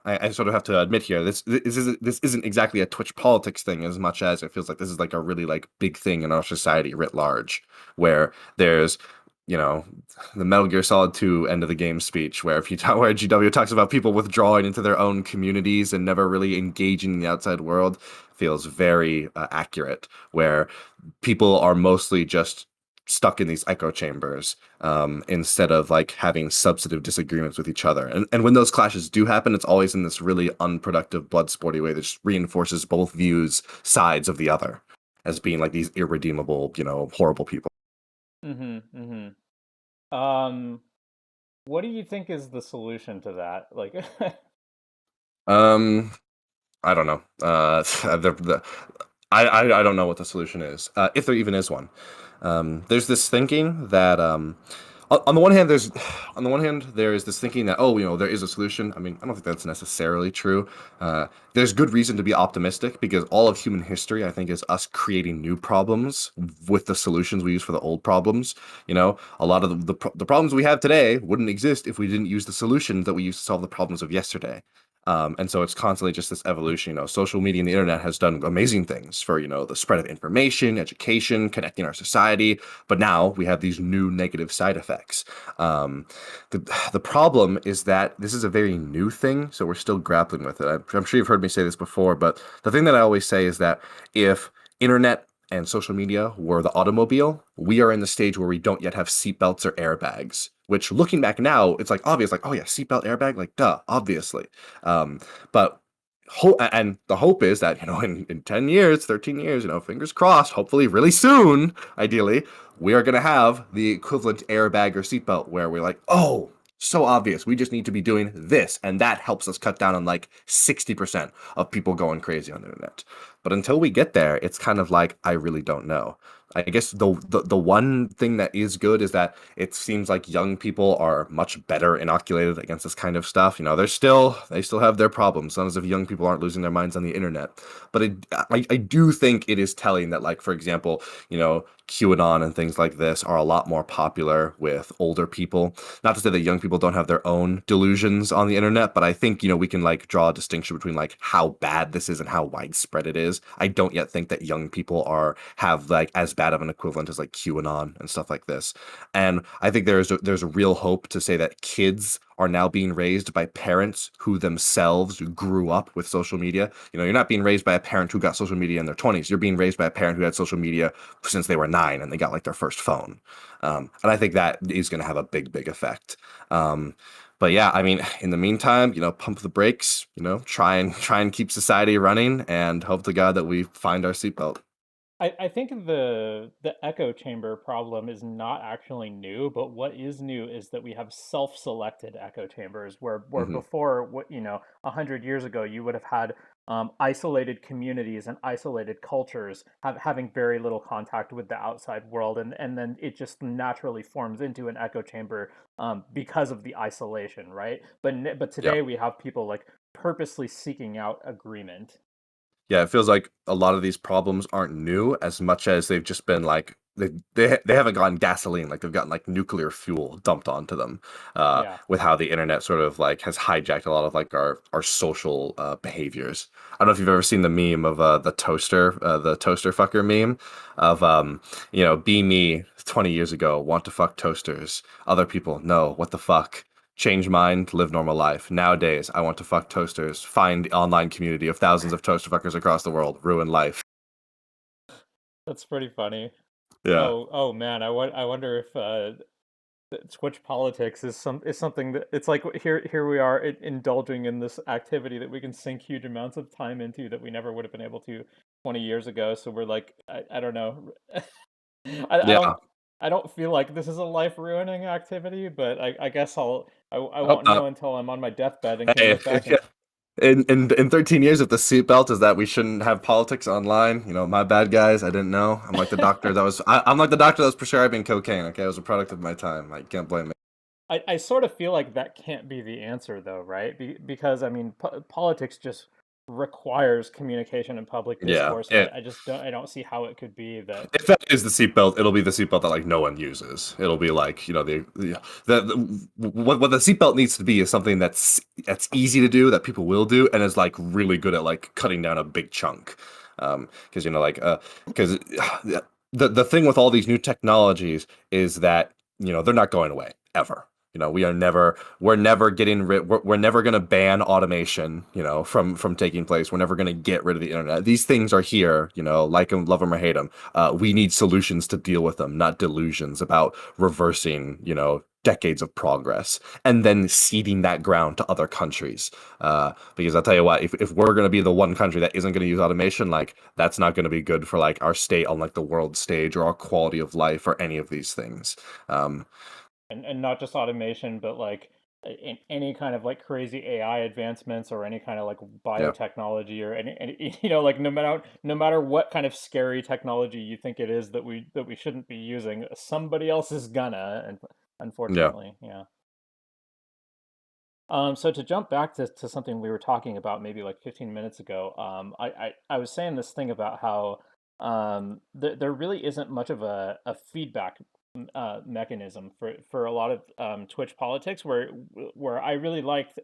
I sort of have to admit here, this isn't exactly a Twitch politics thing as much as it feels like this is like a really like big thing in our society writ large, where there's you know the Metal Gear Solid 2 end of the game speech, where if you talk, where GW talks about people withdrawing into their own communities and never really engaging in the outside world, feels very accurate. Where people are mostly just stuck in these echo chambers instead of like having substantive disagreements with each other. And when those clashes do happen, it's always in this really unproductive, blood sporty way that just reinforces both views, sides of the other, as being like these irredeemable, horrible people. Mm-hmm. Mm-hmm. Um, what do you think is the solution to that? Like, Um, I don't know. I don't know what the solution is, if there even is one. There's this thinking that On the one hand, there's on the one hand there is this thinking that, oh, there is a solution. I mean, I don't think that's necessarily true. There's good reason to be optimistic because all of human history, I think, is us creating new problems with the solutions we use for the old problems. A lot of the problems we have today wouldn't exist if we didn't use the solutions that we used to solve the problems of yesterday. And so it's constantly just this evolution. Social media and the internet has done amazing things for, the spread of information, education, connecting our society. But now we have these new negative side effects. Um, the problem is that this is a very new thing, so we're still grappling with it. I'm sure you've heard me say this before, but the thing that I always say is that if internet and social media were the automobile, we are in the stage where we don't yet have seatbelts or airbags. Which, looking back now, it's like obvious, like, oh yeah, seatbelt, airbag, like duh, obviously. But and the hope is that in 10 years, 13 years, fingers crossed, hopefully really soon, ideally, we are going to have the equivalent airbag or seatbelt where we're like, oh, so obvious, we just need to be doing this, and that helps us cut down on like 60% of people going crazy on the internet. But until we get there, it's kind of like, I really don't know. I guess the one thing that is good is that it seems like young people are much better inoculated against this kind of stuff. They still have their problems. Not as if young people aren't losing their minds on the internet. But I do think it is telling that, like, for example, QAnon and things like this are a lot more popular with older people. Not to say that young people don't have their own delusions on the internet, but I think, we can like draw a distinction between like how bad this is and how widespread it is. I don't yet think that young people have like as bad of an equivalent as like QAnon and stuff like this. And I think there's a real hope to say that kids are now being raised by parents who themselves grew up with social media. You're not being raised by a parent who got social media in their 20s. You're being raised by a parent who had social media since they were 9 and they got like their first phone. And I think that is going to have a big, big effect. But yeah, I mean, in the meantime, pump the brakes, try and keep society running and hope to God that we find our seatbelt. I think the echo chamber problem is not actually new, but what is new is that we have self-selected echo chambers where Hmm. before, 100 years ago, you would have had isolated communities and isolated cultures having very little contact with the outside world, and then it just naturally forms into an echo chamber because of the isolation, right? But Yeah. today we have people like purposely seeking out agreement. Yeah, it feels like a lot of these problems aren't new as much as they've just been like they haven't gotten gasoline, like they've gotten like nuclear fuel dumped onto them, Yeah. with how the internet sort of like has hijacked a lot of like our social behaviors. I don't know if you've ever seen the meme of the toaster fucker meme of be me 20 years ago, want to fuck toasters. Other people, no, what the fuck? Change mind, live normal life. Nowadays, I want to fuck toasters, find online community of thousands of toaster fuckers across the world, ruin life. That's pretty funny. Yeah. Oh man, I wonder if Twitch politics is something that it's like here we are indulging in this activity that we can sink huge amounts of time into that we never would have been able to 20 years ago. So we're like, I don't know. I Yeah. don't I don't feel like this is a life ruining activity, but I guess I I hope won't know not. until I'm on my deathbed and can Hey, look back and in 13 years, if the seatbelt is that we shouldn't have politics online, my bad guys, I didn't know. I'm like the doctor that was prescribing cocaine. Okay, it was a product of my time. I can't blame me. I sort of feel like that can't be the answer though, right? Because I mean, politics just requires communication and public Yeah. discourse, and I just don't see how it could be that. If that is the seatbelt, it'll be the seatbelt that like no one uses. It'll be like what the seatbelt needs to be is something that's easy to do that people will do and is like really good at like cutting down a big chunk. Because because the thing with all these new technologies is that they're not going away ever. We're never getting rid we're never going to ban automation, from taking place. We're never going to get rid of the internet. These things are here, like them, love them or hate them. We need solutions to deal with them, not delusions about reversing, decades of progress and then ceding that ground to other countries. Because I'll tell you what, if we're going to be the one country that isn't going to use automation, like that's not going to be good for like our state on like the world stage or our quality of life or any of these things. Um, And not just automation, but like in any kind of like crazy AI advancements or any kind of like yeah. biotechnology or any like no matter what kind of scary technology you think it is that we shouldn't be using, somebody else is gonna. Yeah. unfortunately. Yeah. So to jump back to something we were talking about maybe like 15 minutes ago, I was saying this thing about how there really isn't much of a feedback mechanism for a lot of Twitch politics, where I really liked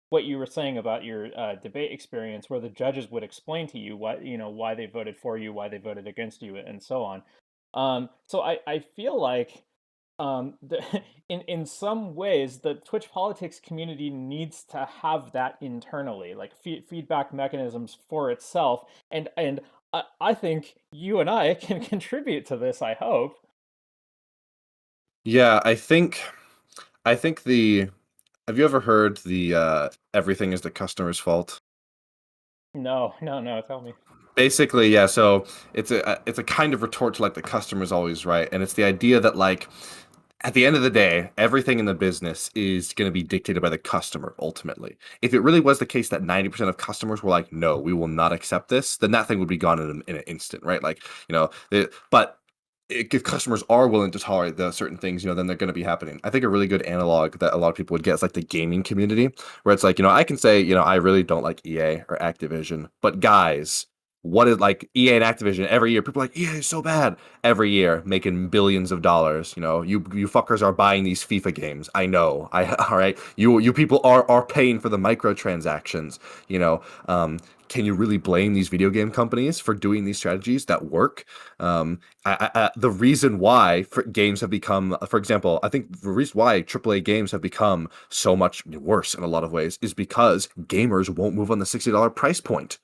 what you were saying about your debate experience, where the judges would explain to you what why they voted for you, why they voted against you, and so on. So I feel like in some ways the Twitch politics community needs to have that internally, like feedback mechanisms for itself, and I think you and I can contribute to this, I hope. Yeah, I think the have you ever heard the everything is the customer's fault? No, no, no, tell me. Basically, yeah, so it's a kind of retort to like the customer's always right, and it's the idea that like at the end of the day, everything in the business is going to be dictated by the customer ultimately. If it really was the case that 90% of customers were like, no, we will not accept this, then that thing would be gone in an instant, right? Like, but if customers are willing to tolerate the certain things, then they're going to be happening. I think a really good analog that a lot of people would get is like the gaming community, where it's like, I can say, I really don't like EA or Activision, but guys, what is like EA and Activision every year? People are like, EA is so bad every year, making billions of dollars. You fuckers are buying these FIFA games. I know. All right. You people are paying for the microtransactions. You know, can you really blame these video game companies for doing these strategies that work? The reason why games have become, for example, I think the reason why AAA games have become so much worse in a lot of ways is because gamers won't move on the $60 price point.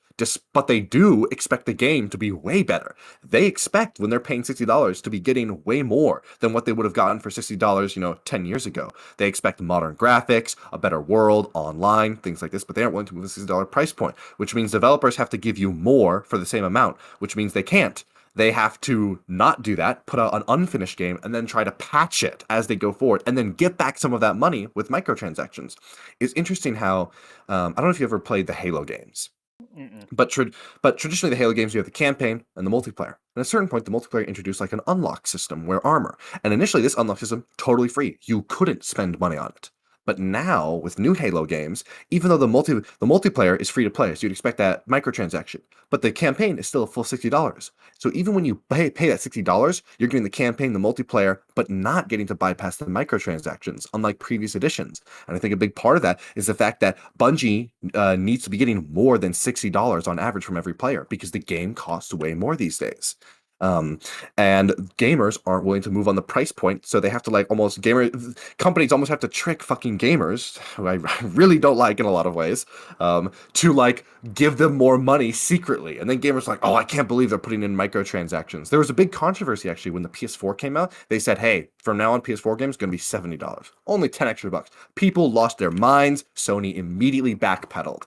But they do expect the game to be way better. They expect when they're paying $60 to be getting way more than what they would have gotten for $60, 10 years ago. They expect modern graphics, a better world, online, things like this, but they aren't willing to move the $60 price point, which means developers have to give you more for the same amount, which means they can't. They have to not do that, put out an unfinished game, and then try to patch it as they go forward, and then get back some of that money with microtransactions. It's interesting how I don't know if you ever played the Halo games. Mm-mm. But traditionally, the Halo games, you have the campaign and the multiplayer. At a certain point, the multiplayer introduced like an unlock system where armor. And initially, this unlock system totally free. You couldn't spend money on it. But now, with new Halo games, even though the multiplayer is free to play, so you'd expect that microtransaction, but the campaign is still a full $60. So even when you pay that $60, you're getting the campaign, the multiplayer, but not getting to bypass the microtransactions, unlike previous editions. And I think a big part of that is the fact that Bungie needs to be getting more than $60 on average from every player because the game costs way more these days. Um, and gamers aren't willing to move on the price point, so they have to like almost gamer companies almost have to trick fucking gamers, who I really don't like in a lot of ways, to like give them more money secretly. And then gamers are like, oh, I can't believe they're putting in microtransactions. There was a big controversy actually when the PS4 came out. They said, hey, from now on, PS4 games going to be $70, only 10 extra bucks. People lost their minds. Sony immediately backpedaled.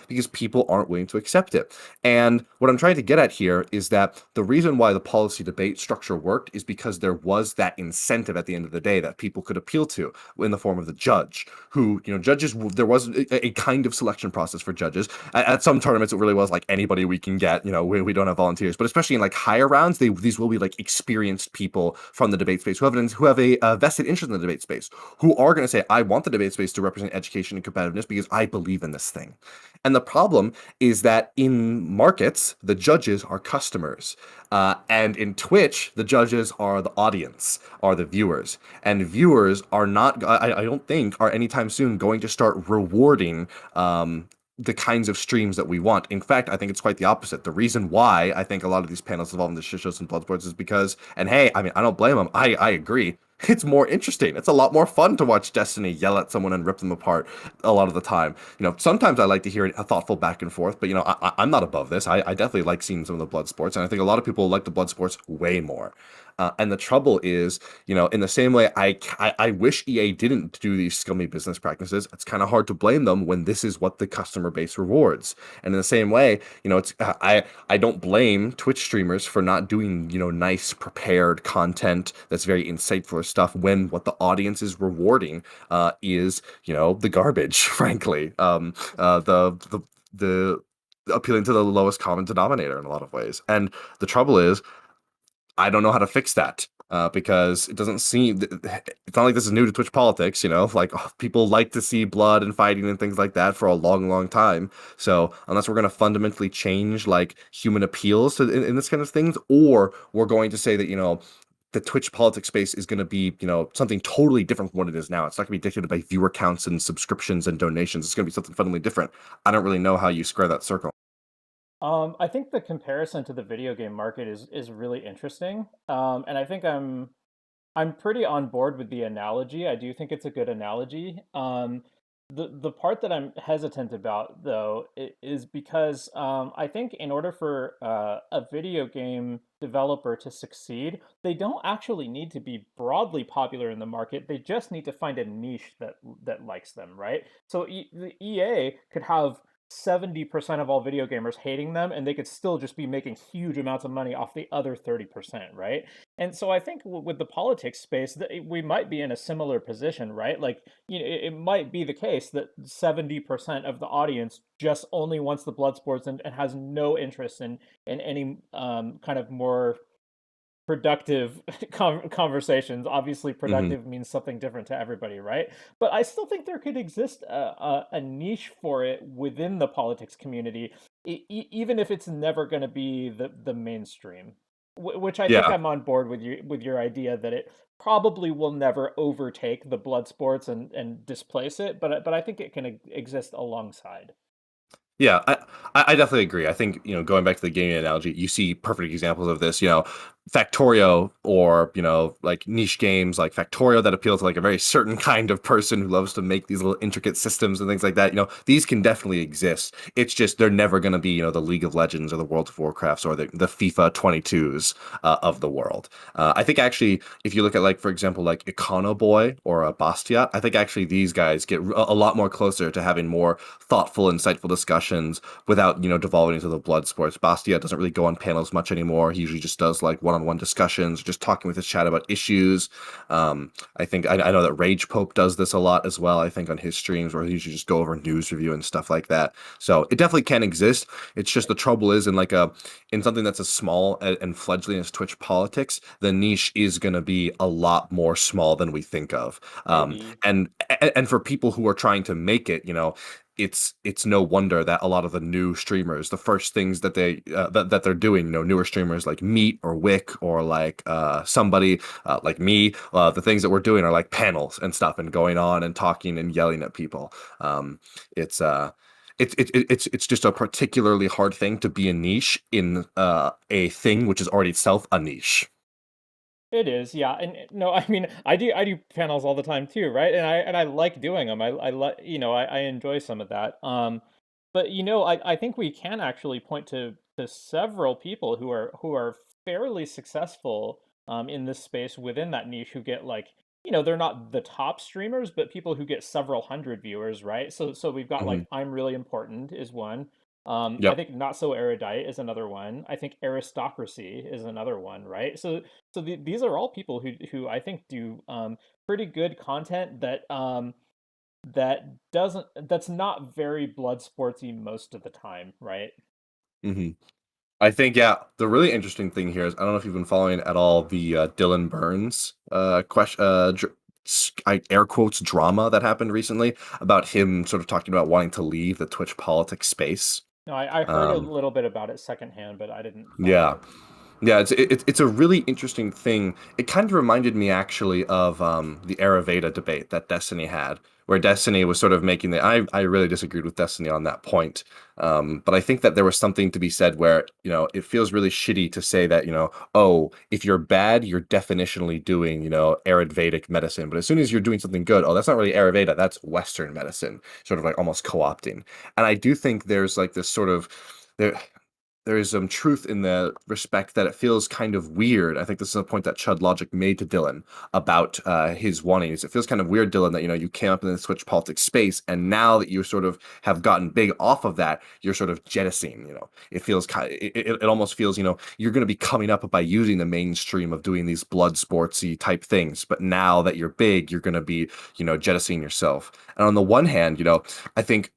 Because people aren't willing to accept it. And what I'm trying to get at here is that the reason why the policy debate structure worked is because there was that incentive at the end of the day that people could appeal to in the form of the judge, who, judges, there was a kind of selection process for judges. At some tournaments, it really was like anybody we can get, we don't have volunteers, but especially in like higher rounds, these will be like experienced people from the debate space who have a vested interest in the debate space, who are going to say, I want the debate space to represent education and competitiveness because I believe in this thing. And the problem is that in markets, the judges are customers. And in Twitch, the judges are the audience, are the viewers. And viewers are not, I don't think, are anytime soon going to start rewarding the kinds of streams that we want. In fact, I think it's quite the opposite. The reason why I think a lot of these panels involving the shit shows and blood sports is because, and hey, I mean, I don't blame them. I agree. It's more interesting. It's a lot more fun to watch Destiny yell at someone and rip them apart a lot of the time. Sometimes I like to hear a thoughtful back and forth, but I'm not above this. I definitely like seeing some of the blood sports, and I think a lot of people like the blood sports way more. And the trouble is, in the same way, I wish EA didn't do these scummy business practices. It's kind of hard to blame them when this is what the customer base rewards. And in the same way, it's I don't blame Twitch streamers for not doing nice prepared content that's very insightful stuff when what the audience is rewarding is the garbage, frankly. The appealing to the lowest common denominator in a lot of ways. And the trouble is, I don't know how to fix that. because it doesn't seem it's not like this is new to Twitch politics, like people like to see blood and fighting and things like that for a long, long time. So unless we're going to fundamentally change like human appeals in this kind of things, or we're going to say that the Twitch politics space is going to be, something totally different from what it is now. It's not going to be dictated by viewer counts and subscriptions and donations. It's going to be something fundamentally different. I don't really know how you square that circle. I think the comparison to the video game market is really interesting. And I think I'm pretty on board with the analogy. I do think it's a good analogy. The part that I'm hesitant about though is because I think in order for a video game developer to succeed, they don't actually need to be broadly popular in the market. They just need to find a niche that likes them, right? So the EA could have 70% of all video gamers hating them, and they could still just be making huge amounts of money off the other 30%, right? And so I think with the politics space, that we might be in a similar position, right? Like, it might be the case that 70% of the audience just only wants the blood sports and has no interest in any kind of more productive conversations. Obviously, Hmm. productive means something different to everybody, right? But I still think there could exist a niche for it within the politics community, even if it's never going to be the mainstream. Which I think Yeah. I'm on board with your idea that it probably will never overtake the blood sports and displace it, but I think it can exist alongside. Yeah, I definitely agree. I think, going back to the gaming analogy, you see perfect examples of this, Factorio, or, like niche games like Factorio that appeal to like a very certain kind of person who loves to make these little intricate systems and things like that. These can definitely exist. It's just they're never going to be, the League of Legends or the World of Warcrafts or the FIFA 22s of the world. I think actually, if you look at like, for example, like Econoboy or a Bastia, I think actually these guys get a lot more closer to having more thoughtful, insightful discussions without, devolving into the blood sports. Bastia doesn't really go on panels much anymore. He usually just does like one-on-one discussions, just talking with his chat about issues. I know that Rage Pope does this a lot as well. I think on his streams where he usually just go over news review and stuff like that. So it definitely can exist. It's just the trouble is in something that's as small and fledgling as Twitch politics, the niche is going to be a lot more small than we think of. Maybe. And for people who are trying to make it, it's no wonder that a lot of the new streamers, the first things that that they're doing, newer streamers like Meat or Wick or like somebody like me, the things that we're doing are like panels and stuff and going on and talking and yelling at people. It's it's just a particularly hard thing to be a niche in a thing which is already itself a niche. It is, yeah, and no, I mean, I do panels all the time too, right? And I like doing them. I like, I enjoy some of that. But I think we can actually point to several people who are fairly successful in this space within that niche who get like, they're not the top streamers, but people who get several hundred viewers, right? So we've got Hmm. like I'm Really Important is one. I Yep. think Not So Erudite is another one. I think Aristocracy is another one, right? So these are all people who I think do pretty good content that's not very blood sportsy most of the time, right? Hmm. I think, yeah, the really interesting thing here is I don't know if you've been following at all the Dylan Burns question, air quotes drama that happened recently about him sort of talking about wanting to leave the Twitch politics space. No, I heard a Um, little bit about it secondhand, but I didn't follow yeah, it. yeah, it's a really interesting thing. It kind of reminded me actually of the Ayurveda debate that Destiny had, where Destiny was sort of making I really disagreed with Destiny on that point. But I think that there was something to be said where, it feels really shitty to say that, oh, if you're bad, you're definitionally doing, Ayurvedic medicine. But as soon as you're doing something good, oh, that's not really Ayurveda, that's Western medicine, sort of like almost co-opting. And I do think there's like this sort of there is some truth in the respect that it feels kind of weird. I think this is a point that Chud Logic made to Dylan about his wantings. It feels kind of weird, Dylan, that you came up in the Switch politics space, and now that you sort of have gotten big off of that, you're sort of jettisoning. It feels it almost feels you're going to be coming up by using the mainstream of doing these blood sportsy type things, but now that you're big, you're going to be jettisoning yourself. And on the one hand, I think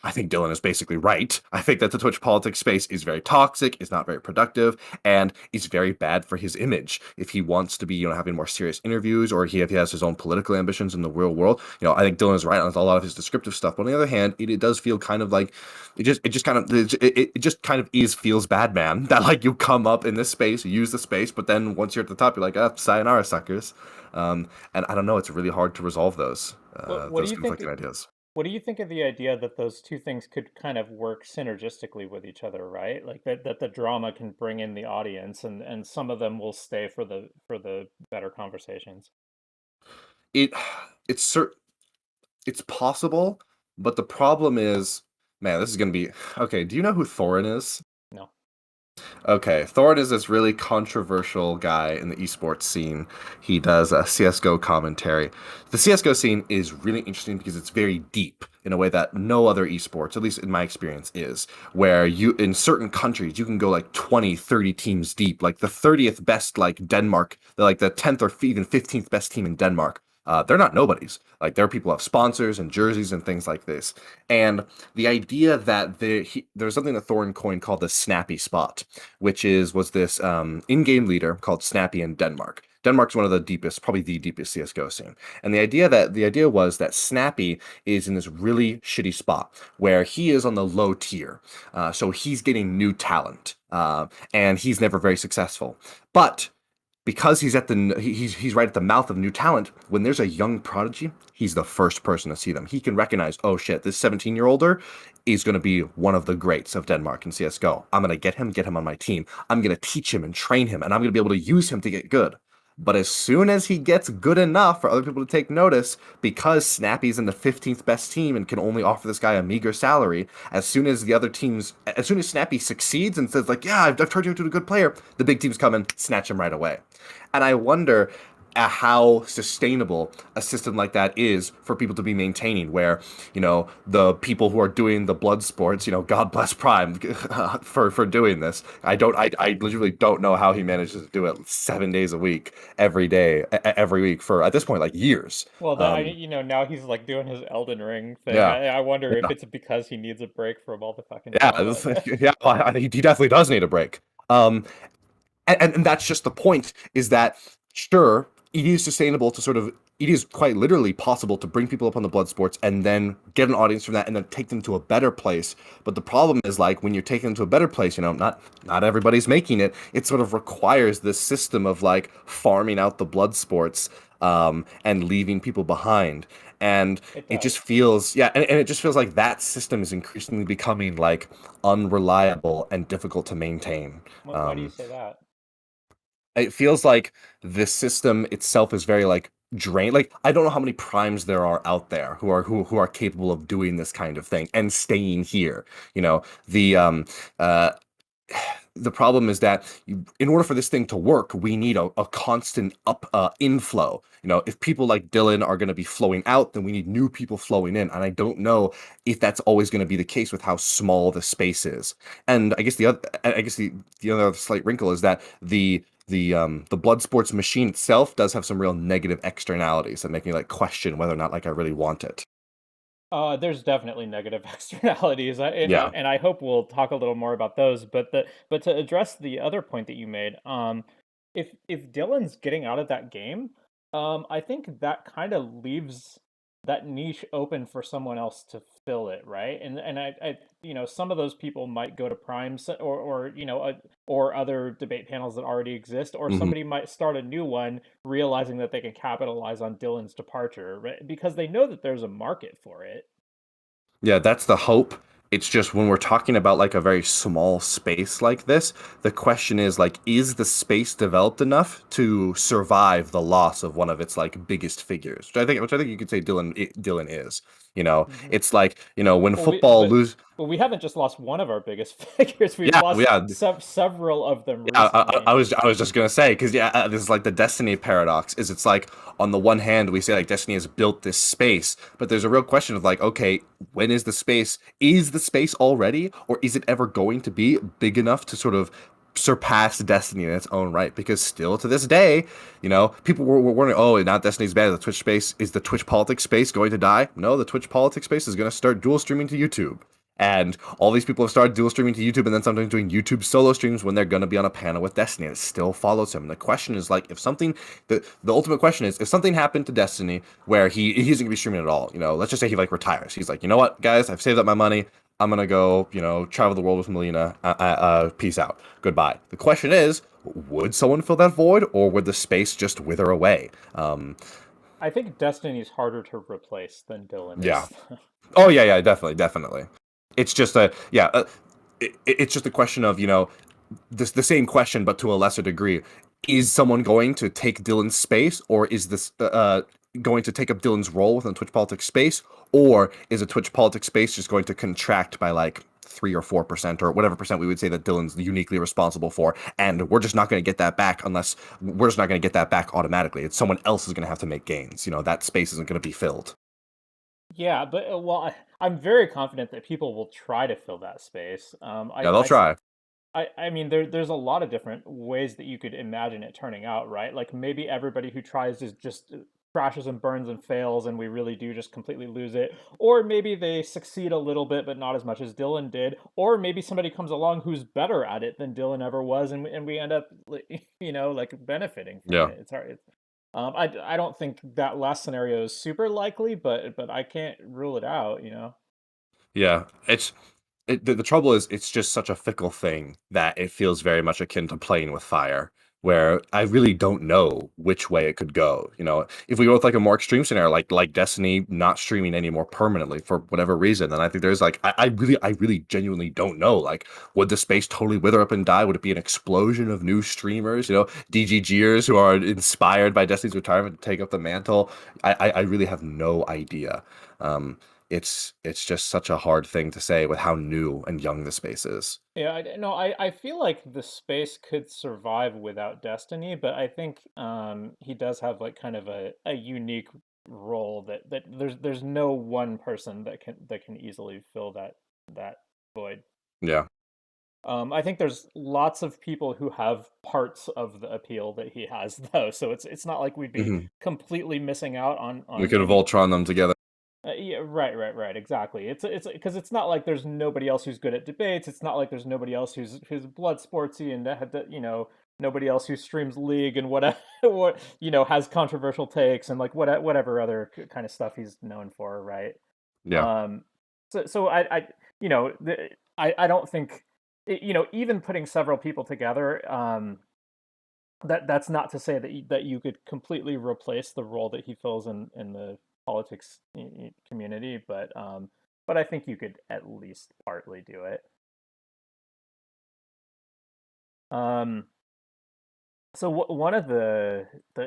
I think Dylan is basically right. I think that the Twitch politics space is very toxic, is not very productive, and is very bad for his image. If he wants to be, having more serious interviews, or if he has his own political ambitions in the real world, I think Dylan is right on a lot of his descriptive stuff. But on the other hand, it does feel kind of like it just kind of feels bad, man. That like you come up in this space, you use the space, but then once you're at the top, you're like, sayonara, suckers. And I don't know, it's really hard to resolve What do those you think? conflicting ideas. What do you think of the idea that those two things could kind of work synergistically with each other, right? Like that the drama can bring in the audience, and some of them will stay for the better conversations. It it's cert it's possible, but the problem is, man, this is gonna be okay. Do you know who Thorin is? No. Okay, Thorin is this really controversial guy in the esports scene. He does a CS:GO commentary. The CS:GO scene is really interesting because it's very deep in a way that no other esports, at least in my experience, is. Where you, in certain countries, you can go like 20, 30 teams deep. Like the 30th best, like Denmark, they're like the 10th or even 15th best team in Denmark. They're not nobodies. Like there are people who have sponsors and jerseys and things like this. And the idea that there's something that Thorin coined called the snappy spot, which was this in-game leader called Snappy in Denmark. Denmark's one of the deepest, probably the deepest CS:GO scene. And the idea was that Snappy is in this really shitty spot where he is on the low tier. So he's getting new talent. And he's never very successful. But because he's right at the mouth of new talent, when there's a young prodigy, he's the first person to see them. He can recognize, oh shit, this 17-year-older is going to be one of the greats of Denmark in CS:GO. I'm going to get him on my team. I'm going to teach him and train him, and I'm going to be able to use him to get good. But as soon as he gets good enough for other people to take notice, because Snappy's in the 15th best team and can only offer this guy a meager salary, as soon as Snappy succeeds and says like, yeah, I've turned you into a good player, the big teams come and snatch him right away. And I wonder how sustainable a system like that is for people to be maintaining, where the people who are doing the blood sports, God bless Prime for doing this. I literally don't know how he manages to do it 7 days a week, every day, every week for at this point like years. Well, now he's like doing his Elden Ring thing. Yeah, I wonder if yeah, it's because he needs a break from all the fucking yeah, drama. yeah. He definitely does need a break. Um, and that's just the point, is that sure, it is sustainable to it is quite literally possible to bring people up on the blood sports and then get an audience from that and then take them to a better place. But the problem is, like, when you're taking them to a better place, not everybody's making it. It sort of requires this system of like farming out the blood sports, and leaving people behind. And It it just does. feels, yeah, and it just feels like that system is increasingly becoming like unreliable and difficult to maintain. Why do you Um, say that? it feels like the system itself is very like drained. Like I don't know how many primes there are out there who are capable of doing this kind of thing and staying here. You know, uh the problem is that in order for this thing to work, we need a constant inflow. If people like Dylan are going to be flowing out, then we need new people flowing in. And I don't know if that's always going to be the case with how small the space is. And the other slight wrinkle is that the blood sports machine itself does have some real negative externalities that make me like question whether or not like I really want it. There's definitely negative externalities, Yeah. and I hope we'll talk a little more about those. But to address the other point that you made, if Dylan's getting out of that game, I think that kind of leaves that niche open for someone else to fill it, right? And some of those people might go to Prime, or other debate panels that already exist, or Mhm. somebody might start a new one, realizing that they can capitalize on Dylan's departure, right? Because they know that there's a market for it. Yeah, that's the hope. It's just when we're talking about like a very small space like this, the question is like, is the space developed enough to survive the loss of one of its like biggest figures? Which I think you could say Dylan is. Mhm. It's like, when Well, we football but lose. but we haven't just lost one of our biggest figures. We've Yeah, lost yeah. several of them Yeah, I recently. was just gonna say, because yeah, this is like the Destiny paradox. Is it's like on the one hand we say like Destiny has built this space, but there's a real question of like, okay, when is the space? Is the space already, or is it ever going to be big enough to sort of surpassed Destiny in its own right, because still to this day, people were wondering, oh, now Destiny's bad. The Twitch space, is the Twitch politics space going to die? No, the Twitch politics space is going to start dual streaming to YouTube. And all these people have started dual streaming to YouTube and then sometimes doing YouTube solo streams when they're going to be on a panel with Destiny. And it still follows him. And the question is like, the ultimate question is, if something happened to Destiny where he isn't going to be streaming at all, let's just say he like retires. He's like, you know what, guys, I've saved up my money. I'm going to go, travel the world with Melina. Peace out. Goodbye. The question is, would someone fill that void or would the space just wither away? I think Destiny's harder to replace than Dylan Yeah. is. Oh, yeah, definitely. It's just it's just a question of, the same question, but to a lesser degree. Is someone going to take Dylan's space, or is this going to take up Dylan's role within the Twitch politics space, or is a Twitch politics space just going to contract by like 3 or 4% or whatever percent we would say that Dylan's uniquely responsible for, and we're just not going to get that back unless we're just not going to get that back automatically. It's someone else is going to have to make gains. That space isn't going to be filled. Yeah, but I'm very confident that people will try to fill that space. Yeah, they'll try. I mean, there's a lot of different ways that you could imagine it turning out, right? Like maybe everybody who tries is just crashes and burns and fails, and we really do just completely lose it. Or maybe they succeed a little bit, but not as much as Dylan did. Or maybe somebody comes along who's better at it than Dylan ever was, and we end up, like benefiting from Yeah. it. It's hard. I don't think that last scenario is super likely, but I can't rule it out. Yeah, the trouble is it's just such a fickle thing that it feels very much akin to playing with fire, where I really don't know which way it could go. If we go with like a more extreme scenario, like Destiny not streaming anymore permanently for whatever reason, then I think there's like I really genuinely don't know. Like, would the space totally wither up and die? Would it be an explosion of new streamers? DGGers who are inspired by Destiny's retirement to take up the mantle? I really have no idea. It's just such a hard thing to say with how new and young the space is. Yeah, no, I feel like the space could survive without Destiny, but I think he does have like kind of a unique role that there's no one person that can easily fill that void. Yeah. I think there's lots of people who have parts of the appeal that he has though, so it's not like we'd be Hmm. completely missing out on We on could any. Voltron them together. Yeah, right, exactly. It's because it's not like there's nobody else who's good at debates. It's not like there's nobody else who's blood sportsy and nobody else who streams League and whatever what has controversial takes and like whatever other kind of stuff he's known for, right? Yeah. Um, so I don't think even putting several people together, that's not to say that you could completely replace the role that he fills in the politics community, but I think you could at least partly do it. Um, so one of the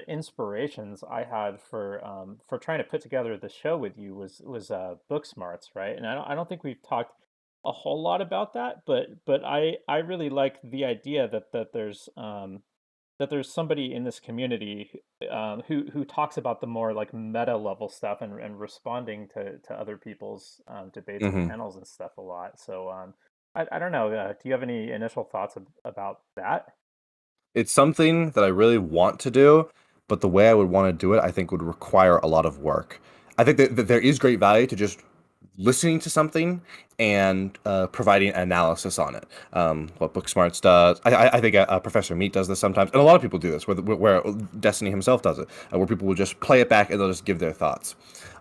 inspirations I had for trying to put together the show with you was book smarts, right? And I don't think we've talked a whole lot about that, but I really like the idea that there's somebody in this community who talks about the more like meta level stuff and responding to other people's debates and Hmm. panels and stuff a lot. So I don't know. Do you have any initial thoughts about that? It's something that I really want to do, but the way I would want to do it, I think would require a lot of work. I think that there is great value to just listening to something and providing analysis on it. What Booksmarts does, I think Professor Meat does this sometimes, and a lot of people do this, where Destiny himself does it, where people will just play it back and they'll just give their thoughts.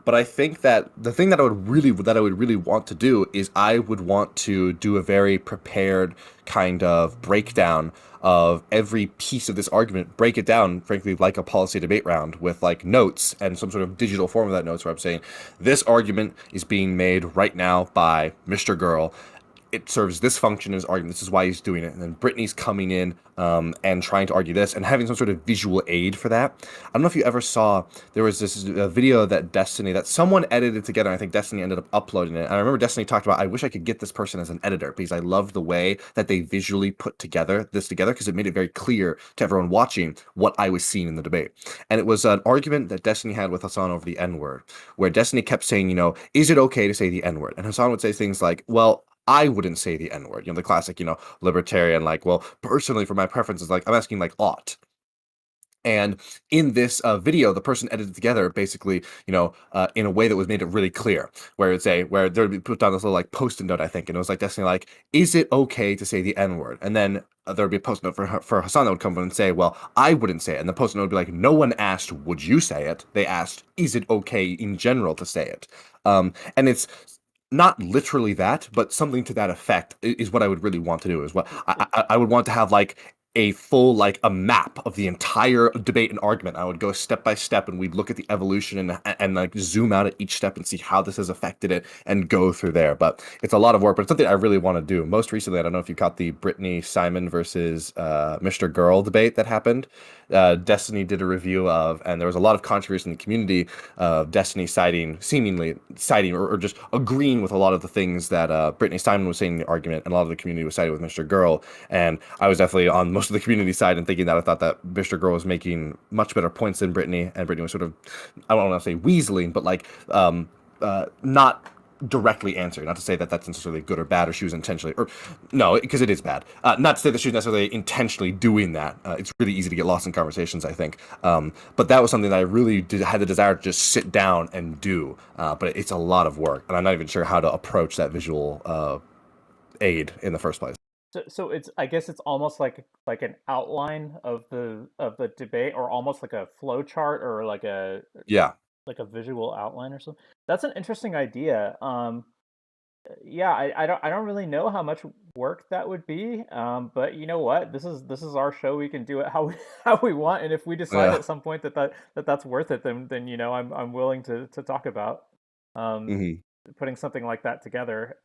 But I think that the thing that I would really want to do is I would want to do a very prepared kind of breakdown of every piece of this argument, break it down, frankly, like a policy debate round with like notes and some sort of digital form of that notes where I'm saying this argument is being made right now by Mr. Girl. It serves this function as argument. This is why he's doing it. And then Brittany's coming in and trying to argue this and having some sort of visual aid for that. I don't know if you ever saw, there was this video that someone edited together. And I think Destiny ended up uploading it. And I remember Destiny talked about, I wish I could get this person as an editor because I love the way that they visually put this together because it made it very clear to everyone watching what I was seeing in the debate. And it was an argument that Destiny had with Hassan over the N word, where Destiny kept saying, is it okay to say the N word? And Hassan would say things like, well, I wouldn't say the N word. The classic, libertarian, like, well, personally, for my preferences, like, I'm asking, like, ought. And in this video, the person edited together basically, in a way that was made it really clear, where there would be put down this little like post-it note, I think, and it was like definitely like, is it okay to say the N-word? And then there would be a post note for Hassan that would come in and say, well, I wouldn't say it. And the post note would be like, no one asked, would you say it? They asked, is it okay in general to say it? And it's not literally that, but something to that effect is what I would really want to do. Is what I would want to have like a full like a map of the entire debate and argument. I would go step by step, and we'd look at the evolution and like zoom out at each step and see how this has affected it and go through there. But it's a lot of work, but it's something I really want to do. Most recently, I don't know if you caught the Brittany Simon versus Mr. Girl debate that happened. Destiny did a review of, and there was a lot of controversy in the community of Destiny seemingly citing or just agreeing with a lot of the things that Brittany Simon was saying in the argument, and a lot of the community was siding with Mr. Girl. And I was definitely on most of the community side and thinking that I thought that Mr. Girl was making much better points than Brittany, and Brittany was sort of, I don't want to say weaseling, but like not directly answering. Not to say that that's necessarily good or bad, or she was intentionally, or no, because it is bad. Not to say that she was necessarily intentionally doing that. It's really easy to get lost in conversations, I think. But that was something that I really had the desire to just sit down and do. But it's a lot of work, and I'm not even sure how to approach that visual aid in the first place. So it's, I guess it's almost like an outline of the debate, or almost like a flow chart, or Yeah. like a visual outline or something. That's an interesting idea. Yeah, I don't really know how much work that would be. But you know what? This is our show. We can do it how we, how we want, and if we decide Yeah. at some point that's worth it, then I'm willing to talk about um Hmm. putting something like that together.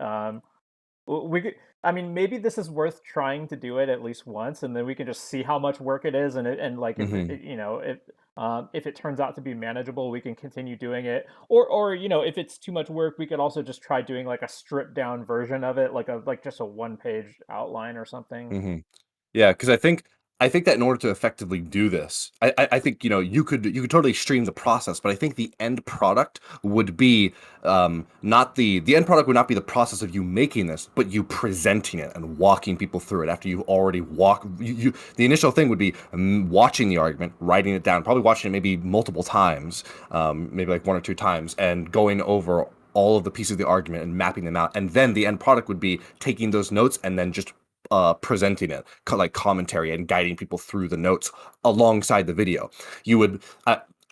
We could, I mean, maybe this is worth trying to do it at least once, and then we can just see how much work it is, and like if Hmm. if it turns out to be manageable, we can continue doing it. Or if it's too much work, we could also just try doing like a stripped down version of it, like just a one page outline or something. Hmm. Yeah, because I think that in order to effectively do this, I think you could totally stream the process, but I think the end product would be not the end product would not be the process of you making this, but you presenting it and walking people through it after you already the initial thing would be watching the argument, writing it down, probably watching it maybe multiple times, maybe like one or two times, and going over all of the pieces of the argument and mapping them out, and then the end product would be taking those notes and then just presenting it like commentary and guiding people through the notes alongside the video. You would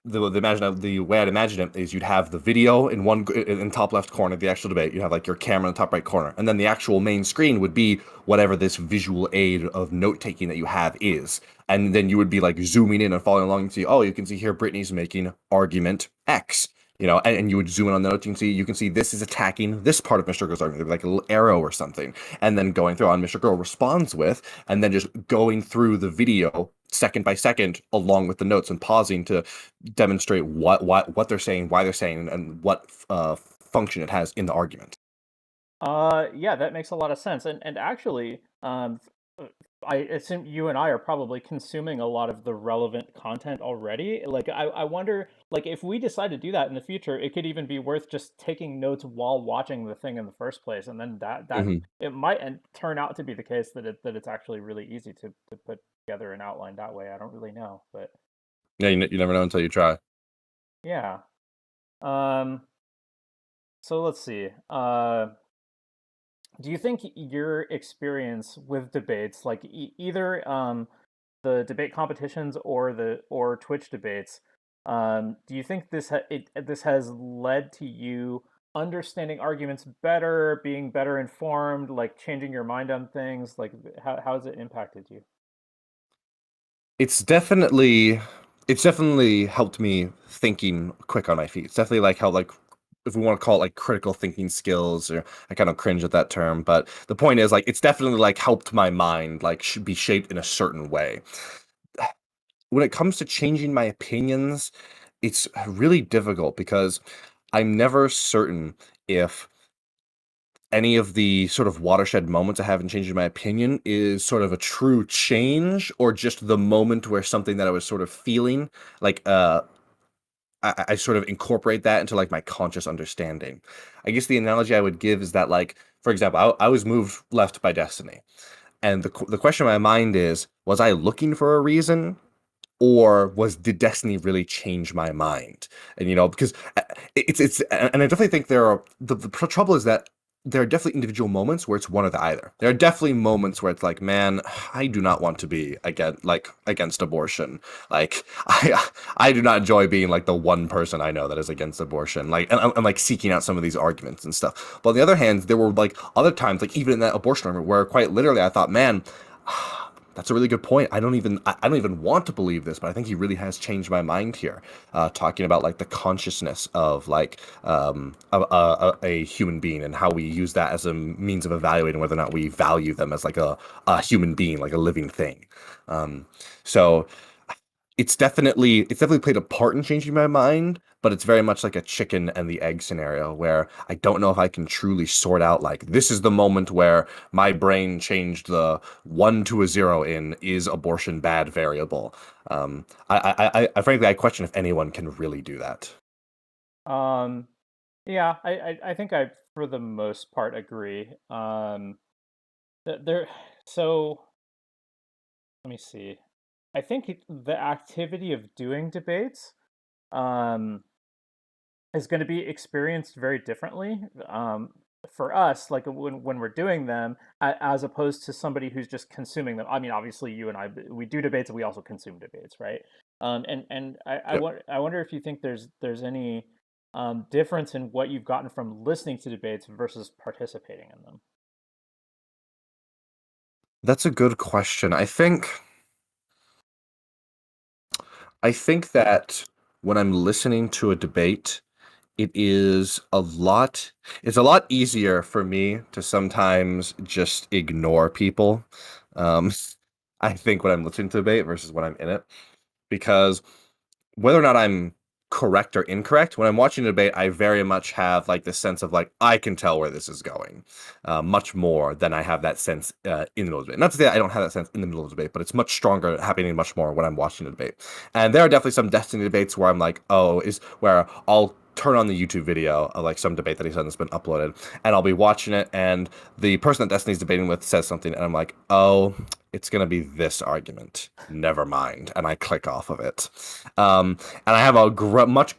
the way I'd imagine it is you'd have the video in top left corner of the actual debate. You'd have like your camera in the top right corner, and then the actual main screen would be whatever this visual aid of note taking that you have is. And then you would be like zooming in and following along and see, oh, you can see here Brittany's making argument X. And you would zoom in on the notes. You can see this is attacking this part of Mr. Girl's argument. There'd be like a little arrow or something, and then going through on Mr. Girl responds with, and then just going through the video second by second along with the notes and pausing to demonstrate what they're saying, why they're saying, and what function it has in the argument. Yeah, that makes a lot of sense. And actually, I assume you and I are probably consuming a lot of the relevant content already. Like, I wonder, like, if we decide to do that in the future, it could even be worth just taking notes while watching the thing in the first place, and then that Hmm. it might turn out to be the case that it's actually really easy to put together an outline that way. I don't really know, but Yeah, you never know until you try. yeah. Um, so let's see. Do you think your experience with debates, like either the debate competitions or the or Twitch debates, do you think this has led to you understanding arguments better, being better informed, like changing your mind on things? Like how has it impacted you? It's definitely it's definitely helped me thinking quick on my feet. It's definitely like how like if we want to call it like critical thinking skills, or I kind of cringe at that term, but the point is like it's definitely like helped my mind like should be shaped in a certain way. When it comes to changing my opinions, it's really difficult because I'm never certain if any of the sort of watershed moments I have in changing my opinion is sort of a true change, or just the moment where something that I was sort of feeling like I sort of incorporate that into like my conscious understanding. I guess the analogy I would give is that like for example, I was moved left by destiny. And the question in my mind is, was I looking for a reason, or did destiny really change my mind? And because it's and I definitely think there are the trouble is that there are definitely individual moments where it's one or the either. There are definitely moments where it's like, man, I do not want to be against abortion. Like I do not enjoy being like the one person I know that is against abortion. Like and like seeking out some of these arguments and stuff. But on the other hand, there were like other times, like even in that abortion argument, where quite literally I thought, man, that's a really good point. I don't even want to believe this, but I think he really has changed my mind here. Talking about like the consciousness of like a human being and how we use that as a means of evaluating whether or not we value them as like a human being, like a living thing. Um, so it's definitely played a part in changing my mind, but it's very much like a chicken and the egg scenario where I don't know if I can truly sort out like this is the moment where my brain changed the 1 to a 0 in is abortion bad variable. I frankly I question if anyone can really do that. Um, yeah, I think I for the most part agree. There, so let me see. I think the activity of doing debates um, is going to be experienced very differently for us, like when we're doing them, as opposed to somebody who's just consuming them. I mean, obviously, you and I we do debates, and we also consume debates, right? And Yep. I wonder if you think there's any difference in what you've gotten from listening to debates versus participating in them. That's a good question. I think that when I'm listening to a debate, it is it's a lot easier for me to sometimes just ignore people. Um, I think when I'm listening to debate versus when I'm in it, because whether or not I'm correct or incorrect, when I'm watching a debate, I very much have like this sense of like I can tell where this is going, much more than I have that sense in the middle of the debate. Not to say I don't have that sense in the middle of the debate, but it's much stronger, happening much more when I'm watching a debate. And there are definitely some Destiny debates where I'm like, oh, is where I'll turn on the YouTube video of like some debate that he's done that's been uploaded, and I'll be watching it, and the person that Destiny's debating with says something, and I'm like, oh, it's gonna be this argument. Never mind, and I click off of it. And I have a much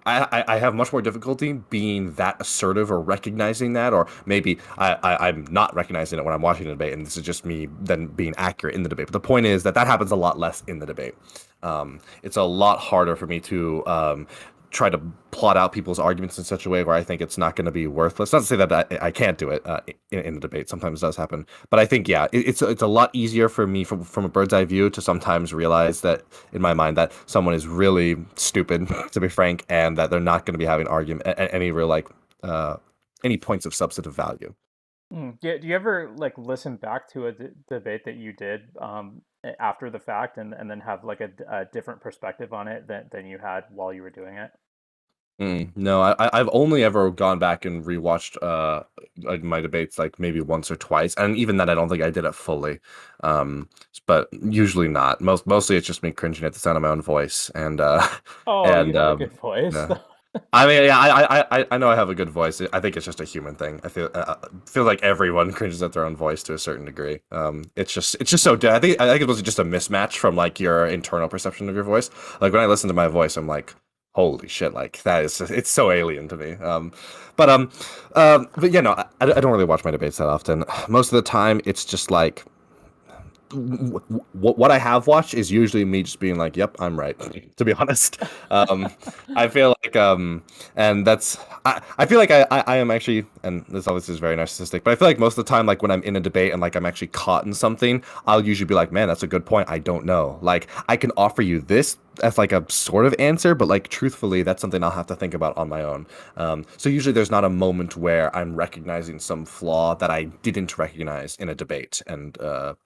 I have much more difficulty being that assertive or recognizing that, or maybe I'm not recognizing it when I'm watching the debate, and this is just me then being accurate in the debate. But the point is that that happens a lot less in the debate. It's a lot harder for me to try to plot out people's arguments in such a way where I think it's not going to be worthless. Not to say that I can't do it in a debate. Sometimes it does happen, but I think yeah, it's a lot easier for me from a bird's eye view to sometimes realize that in my mind that someone is really stupid, to be frank, and that they're not going to be having argument any real like uh, any points of substantive value. Do you ever like listen back to a debate that you did after the fact, and then have like a different perspective on it than you had while you were doing it? No, I've only ever gone back and rewatched like my debates like maybe once or twice, and even then I don't think I did it fully. Um, but usually not. Mostly it's just me cringing at the sound of my own voice, and Oh, you and have a good voice. yeah. I mean, yeah, I know I have a good voice. I think it's just a human thing. I feel like everyone cringes at their own voice to a certain degree. It's just so dead. I think it was just a mismatch from like your internal perception of your voice. Like when I listen to my voice, I'm like, holy shit, like that is it's so alien to me. But yeah, no, I don't really watch my debates that often. Most of the time, it's just like what I have watched is usually me just being like, "Yep, I'm right." To be honest, um, I feel like, and I feel like I am actually, and this obviously is very narcissistic, but I feel like most of the time, like when I'm in a debate and like I'm actually caught in something, I'll usually be like, "Man, that's a good point. I don't know. Like I can offer you this as like a sort of answer, but like truthfully, that's something I'll have to think about on my own." So usually there's not a moment where I'm recognizing some flaw that I didn't recognize in a debate and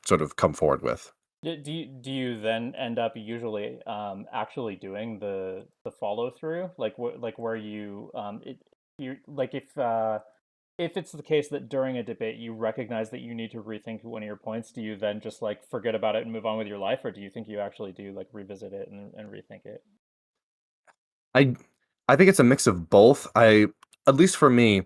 sort of come forward with. Do you then end up usually actually doing the follow through, like like where you you like if it's the case that during a debate you recognize that you need to rethink one of your points, do you then just like forget about it and move on with your life, or do you think you actually do like revisit it and rethink it? I I think it's a mix of both. At least for me,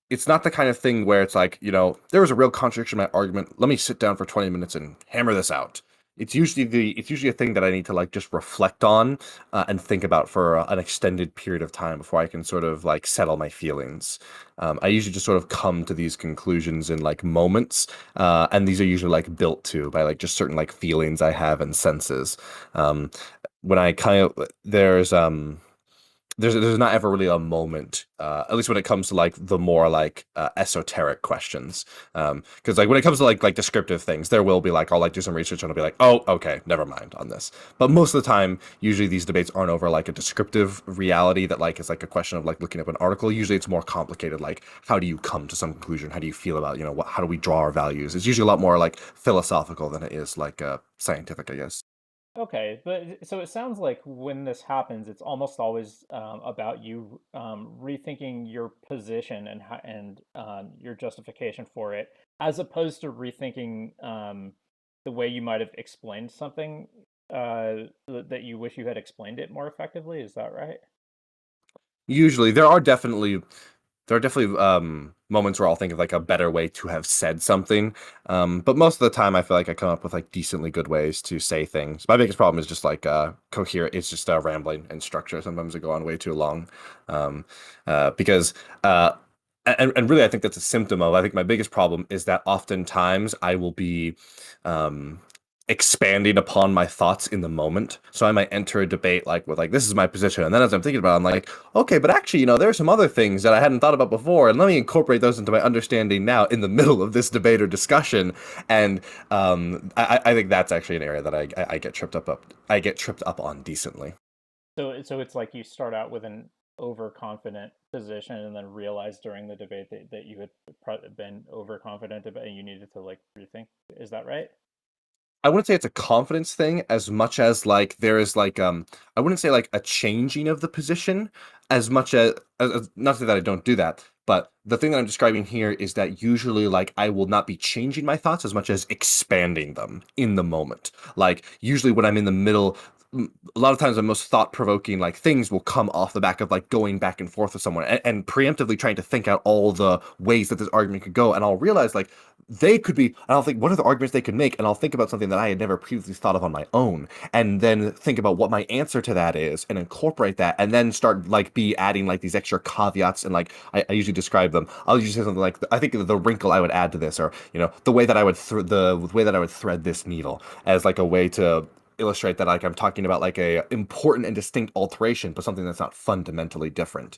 it's not the kind of thing where it's like, there was a real contradiction in my argument. Let me sit down for 20 minutes and hammer this out. It's usually a thing that I need to like just reflect on and think about for an extended period of time before I can sort of like settle my feelings. I usually just sort of come to these conclusions in like moments, and these are usually like built to by like just certain like feelings I have and senses. Um, when I kind of there's not ever really a moment, at least when it comes to like the more like esoteric questions, because like when it comes to like descriptive things, there will be like I'll like do some research and I'll be like, oh, okay, never mind on this. But most of the time, usually these debates aren't over like a descriptive reality that like is like a question of like looking up an article. Usually it's more complicated, like how do you come to some conclusion, how do you feel about how do we draw our values. It's usually a lot more like philosophical than it is like scientific, I guess. Okay, but so it sounds like when this happens, it's almost always about you rethinking your position and your justification for it, as opposed to rethinking the way you might have explained something that you wish you had explained it more effectively. Is that right? Usually there are definitely moments where I'll think of like a better way to have said something. But most of the time I feel like I come up with like decently good ways to say things. My biggest problem is just like coherent, it's just rambling and structure. Sometimes I go on way too long. Um, because and really I think that's a symptom of, I think my biggest problem is that oftentimes I will be um expanding upon my thoughts in the moment. So I might enter a debate like with like this is my position, and then as I'm thinking about it, I'm like, okay, but actually, there are some other things that I hadn't thought about before, and let me incorporate those into my understanding now in the middle of this debate or discussion. And I think that's actually an area that I get tripped up on decently. So it's like you start out with an overconfident position and then realize during the debate that you had been overconfident about and you needed to like rethink. Is that right? I wouldn't say it's a confidence thing as much as like there is like I wouldn't say like a changing of the position as much as not to say that I don't do that, but the thing that I'm describing here is that usually like I will not be changing my thoughts as much as expanding them in the moment. Like usually when I'm in the middle, a lot of times the most thought-provoking like things will come off the back of like going back and forth with someone and preemptively trying to think out all the ways that this argument could go, and I'll realize like they could be, and I'll think, what are the arguments they could make? And I'll think about something that I had never previously thought of on my own, and then think about what my answer to that is, and incorporate that, and then start like be adding like these extra caveats, and like I usually describe them. I'll usually say something like, I think the wrinkle I would add to this, or the way that I would the way that I would thread this needle as like a way to illustrate that like I'm talking about like a important and distinct alteration, but something that's not fundamentally different.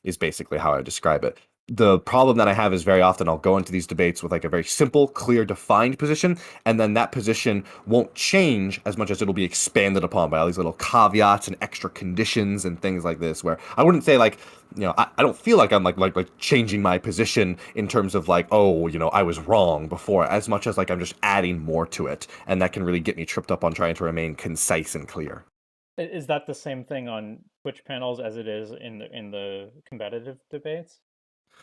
Is basically how I describe it. The problem that I have is very often I'll go into these debates with like a very simple, clear, defined position, and then that position won't change as much as it'll be expanded upon by all these little caveats and extra conditions and things like this. Where I wouldn't say like, I don't feel like I'm like changing my position in terms of like, oh, I was wrong before, as much as like I'm just adding more to it, and that can really get me tripped up on trying to remain concise and clear. Is that the same thing on Twitch panels as it is in the competitive debates?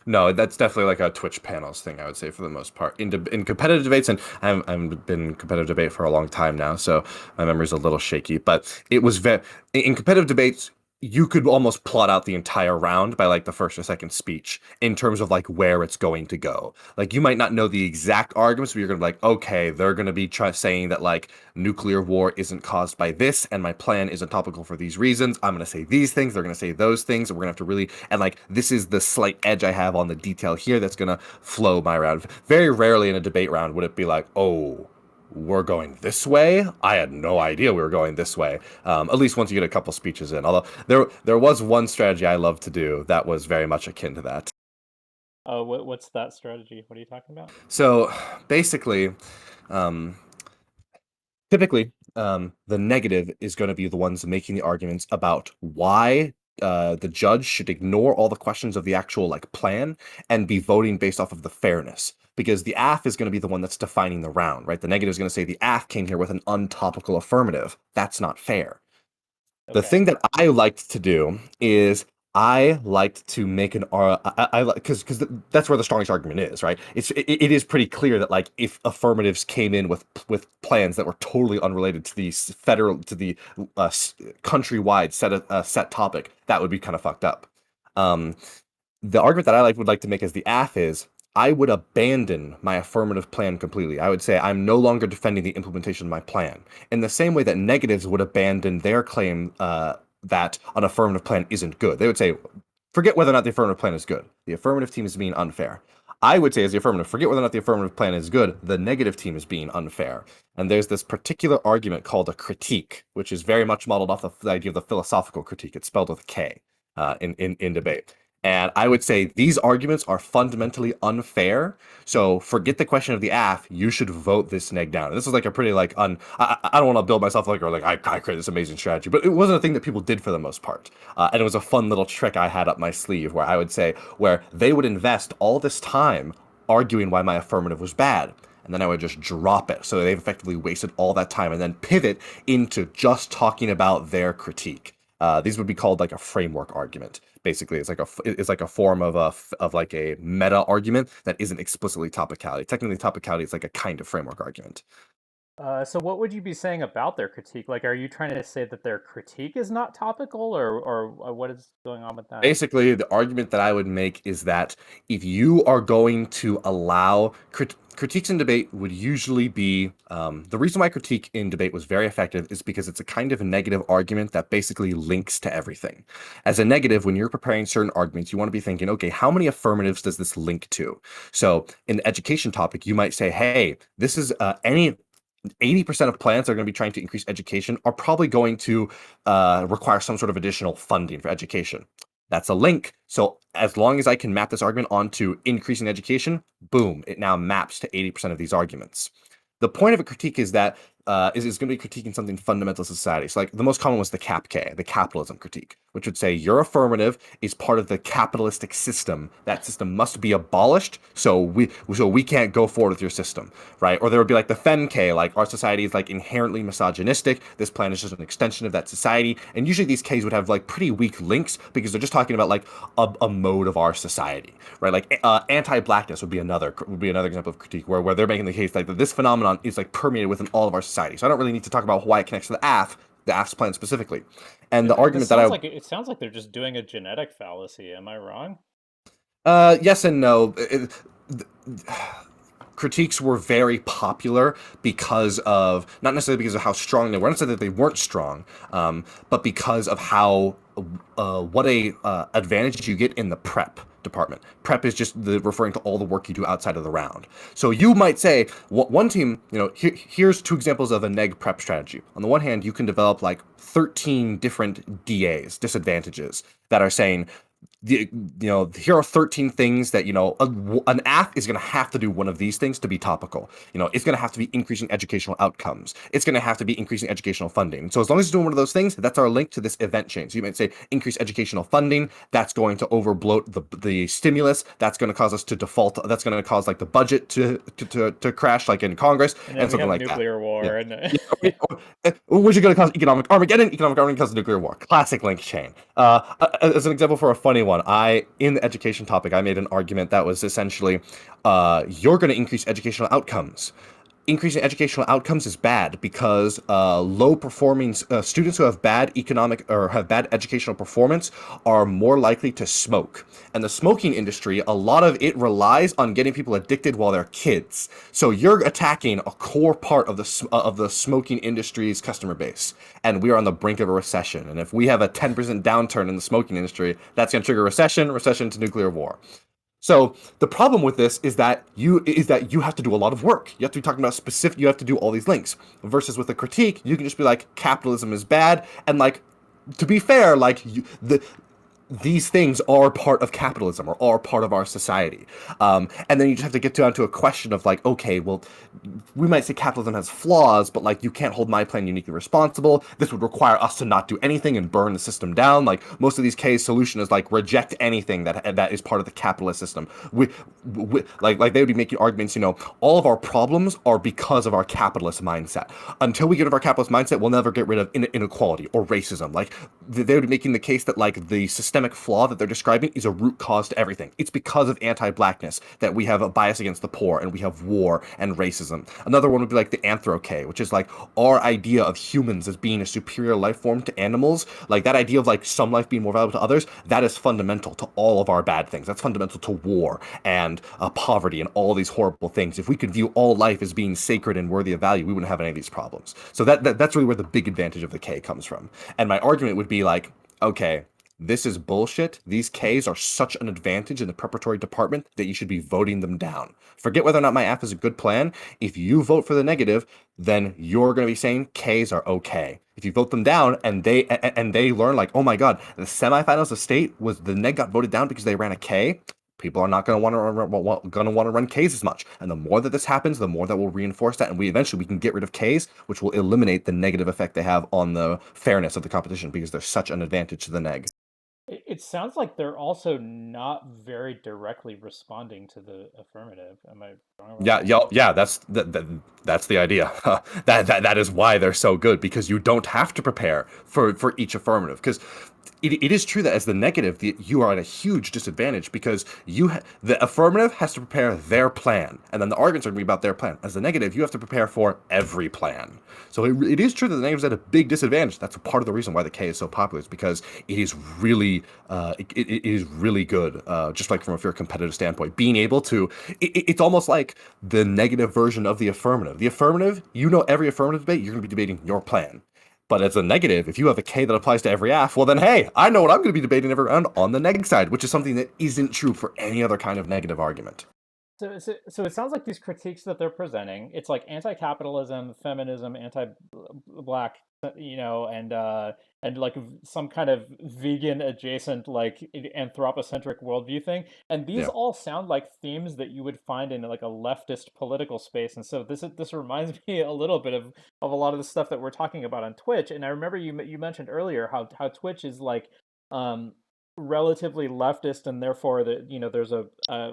No, that's definitely like a Twitch panels thing, I would say, for the most part. In competitive debates, and I've been in competitive debate for a long time now, so my memory's a little shaky. But it was very in competitive debates, you could almost plot out the entire round by like the first or second speech in terms of like where it's going to go. Like you might not know the exact arguments, but you're gonna be like, okay, they're gonna be saying that like nuclear war isn't caused by this, and my plan isn't topical for these reasons. I'm gonna say these things, they're gonna say those things, and we're gonna have to really, and like this is the slight edge I have on the detail here that's gonna flow my round. Very rarely in a debate round would it be like, oh, we're going this way. I had no idea we were going this way. At least once you get a couple speeches in. Although there was one strategy I love to do that was very much akin to that. What's that strategy? What are you talking about? So basically, um, typically, the negative is going to be the ones making the arguments about why the judge should ignore all the questions of the actual like plan and be voting based off of the fairness. Because the AF is going to be the one that's defining the round, right? The negative is going to say the AF came here with an untopical affirmative. That's not fair. The Okay. thing that I liked to do is I liked to make an I like because that's where the strongest argument is, right? It is pretty clear that like if affirmatives came in with plans that were totally unrelated to the federal to the countrywide set topic, that would be kind of fucked up. Um, The argument that I would like to make as the AF is I would abandon my affirmative plan completely. I would say I'm no longer defending the implementation of my plan. In the same way that negatives would abandon their claim that an affirmative plan isn't good. They would say, forget whether or not the affirmative plan is good. The affirmative team is being unfair. I would say, as the affirmative, forget whether or not the affirmative plan is good. The negative team is being unfair. And there's this particular argument called a critique, which is very much modeled off the idea of the philosophical critique. It's spelled with a K in debate. And I would say these arguments are fundamentally unfair. So forget the question of the AF. You should vote this neg down. And this is like a pretty like I don't want to build myself like or like I created this amazing strategy, but it wasn't a thing that people did for the most part. And it was a fun little trick I had up my sleeve where I would say where they would invest all this time arguing why my affirmative was bad. And then I would just drop it. So they've effectively wasted all that time and then pivot into just talking about their critique. These would be called like a framework argument. Basically, it's like a form of like a meta argument that isn't explicitly topicality. Technically, topicality is like a kind of framework argument. So what would you be saying about their critique? Like, are you trying to say that their critique is not topical, or what is going on with that? Basically, the argument that I would make is that if you are going to allow critiques in debate would usually be the reason why critique in debate was very effective is because it's a kind of a negative argument that basically links to everything. As a negative, when you're preparing certain arguments, you want to be thinking, okay, how many affirmatives does this link to? So in the education topic, you might say, hey, this is any 80% of plans that are going to be trying to increase education are probably going to require some sort of additional funding for education. That's a link. So as long as I can map this argument onto increasing education, boom, it now maps to 80% of these arguments. The point of a critique is that is going to be critiquing something fundamental to society. So like the most common was the CapK, the capitalism critique, which would say your affirmative is part of the capitalistic system. That system must be abolished, so we can't go forward with your system, right? Or there would be like the FemK, like our society is like inherently misogynistic. This plan is just an extension of that society. And usually these Ks would have like pretty weak links because they're just talking about like a mode of our society, right? Like anti-blackness would be another example of critique where they're making the case like that this phenomenon is like permeated within all of our society. So I don't really need to talk about why it connects to the AF's plan specifically. And the This argument that sounds like it sounds like they're just doing a genetic fallacy. Am I wrong? yes and no. Critiques were very popular because of not necessarily because of how strong they were, not necessarily that they weren't strong, but because of how what a advantage you get in the prep department. Prep is just referring to all the work you do outside of the round. So you might say one team, here's two examples of a neg prep strategy. On the one hand, you can develop like 13 different DAs, disadvantages, that are saying here are 13 things that an app is going to have to do one of these things to be topical. It's going to have to be increasing educational outcomes. It's going to have to be increasing educational funding. And so as long as it's doing one of those things, that's our link to this event chain. So you might say increase educational funding. That's going to overbloat the stimulus. That's going to cause us to default. That's going to cause like the budget to crash like in Congress And then and we something have like that. nuclear war, Yeah. and Which is going to cause economic Armageddon. Economic Armageddon causes nuclear war. Classic link chain. As an example for a funny one, in the education topic, I made an argument that was essentially, you're going to increase educational outcomes. Increasing educational outcomes is bad because low performing students who have bad economic or have bad educational performance are more likely to smoke. And the smoking industry, a lot of it relies on getting people addicted while they're kids. So you're attacking a core part of the smoking industry's customer base. And we are on the brink of a recession. And if we have a 10% downturn in the smoking industry, that's going to trigger recession to nuclear war. So the problem with this is that you have to do a lot of work. You have to be talking about specific. You have to do all these links. Versus with a critique, you can just be like, capitalism is bad, and like, to be fair, like these things are part of capitalism or are part of our society. And then you just have to get down to a question of like, okay, well, we might say capitalism has flaws, but like you can't hold my plan uniquely responsible. This would require us to not do anything and burn the system down. Like most of these cases, solution is like reject anything that is part of the capitalist system. Like they would be making arguments, all of our problems are because of our capitalist mindset. Until we get rid of our capitalist mindset, we'll never get rid of inequality or racism. Like they would be making the case that like the systemic systemic flaw that they're describing is a root cause to everything. It's because of anti-blackness that we have a bias against the poor and we have war and racism. Another one would be like the anthroche, which is like our idea of humans as being a superior life form to animals. Like that idea of like some life being more valuable to others, that is fundamental to all of our bad things. That's fundamental to war and poverty and all these horrible things. If we could view all life as being sacred and worthy of value, we wouldn't have any of these problems. So that's really where the big advantage of the K comes from. And my argument would be like, okay, this is bullshit. These Ks are such an advantage in the preparatory department that you should be voting them down. Forget whether or not my app is a good plan. If you vote for the negative, then you're going to be saying Ks are okay. If you vote them down and they learn like, oh my god, the semifinals of state was the neg got voted down because they ran a K. People are not going to want to run Ks as much, and the more that this happens, the more that will reinforce that, and we can get rid of Ks, which will eliminate the negative effect they have on the fairness of the competition because they're such an advantage to the neg. It sounds like they're also not very directly responding to the affirmative. Am I wrong about Yeah, that? yeah. That's the idea. That is why they're so good because you don't have to prepare for each affirmative. Because it is true that as the negative, you are at a huge disadvantage because the affirmative has to prepare their plan, and then the arguments are going to be about their plan. As the negative, you have to prepare for every plan. So it is true that the negative's at a big disadvantage. That's a part of the reason why the K is so popular. Is because it is really it is really good. Just like from a pure competitive standpoint, being able to it's almost like the negative version of the affirmative. The affirmative, every affirmative debate, you're going to be debating your plan. But as a negative, if you have a K that applies to every F, well then, hey, I know what I'm going to be debating every round on the neg side, which is something that isn't true for any other kind of negative argument. So it sounds like these critiques that they're presenting, it's like anti-capitalism, feminism, anti-black, and like some kind of vegan adjacent like anthropocentric worldview thing. And these Yeah, all sound like themes that you would find in like a leftist political space. And so this reminds me a little bit of a lot of the stuff that we're talking about on Twitch. And I remember you mentioned earlier how Twitch is like um relatively leftist, and therefore there's a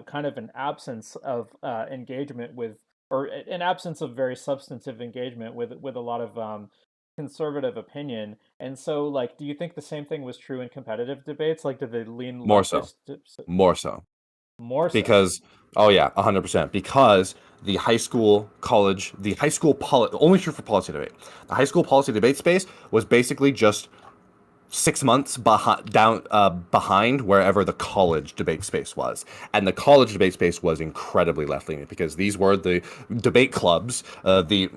kind of an absence of engagement with, or an absence of very substantive engagement with a lot of conservative opinion. And so like, do you think the same thing was true in competitive debates? Like, did they lean more so, leftist more so. more so? Because, oh yeah, 100%. Because the high school only true for policy debate. The high school policy debate space was basically just 6 months behind wherever the college debate space was, and the college debate space was incredibly left leaning because these were the debate clubs, the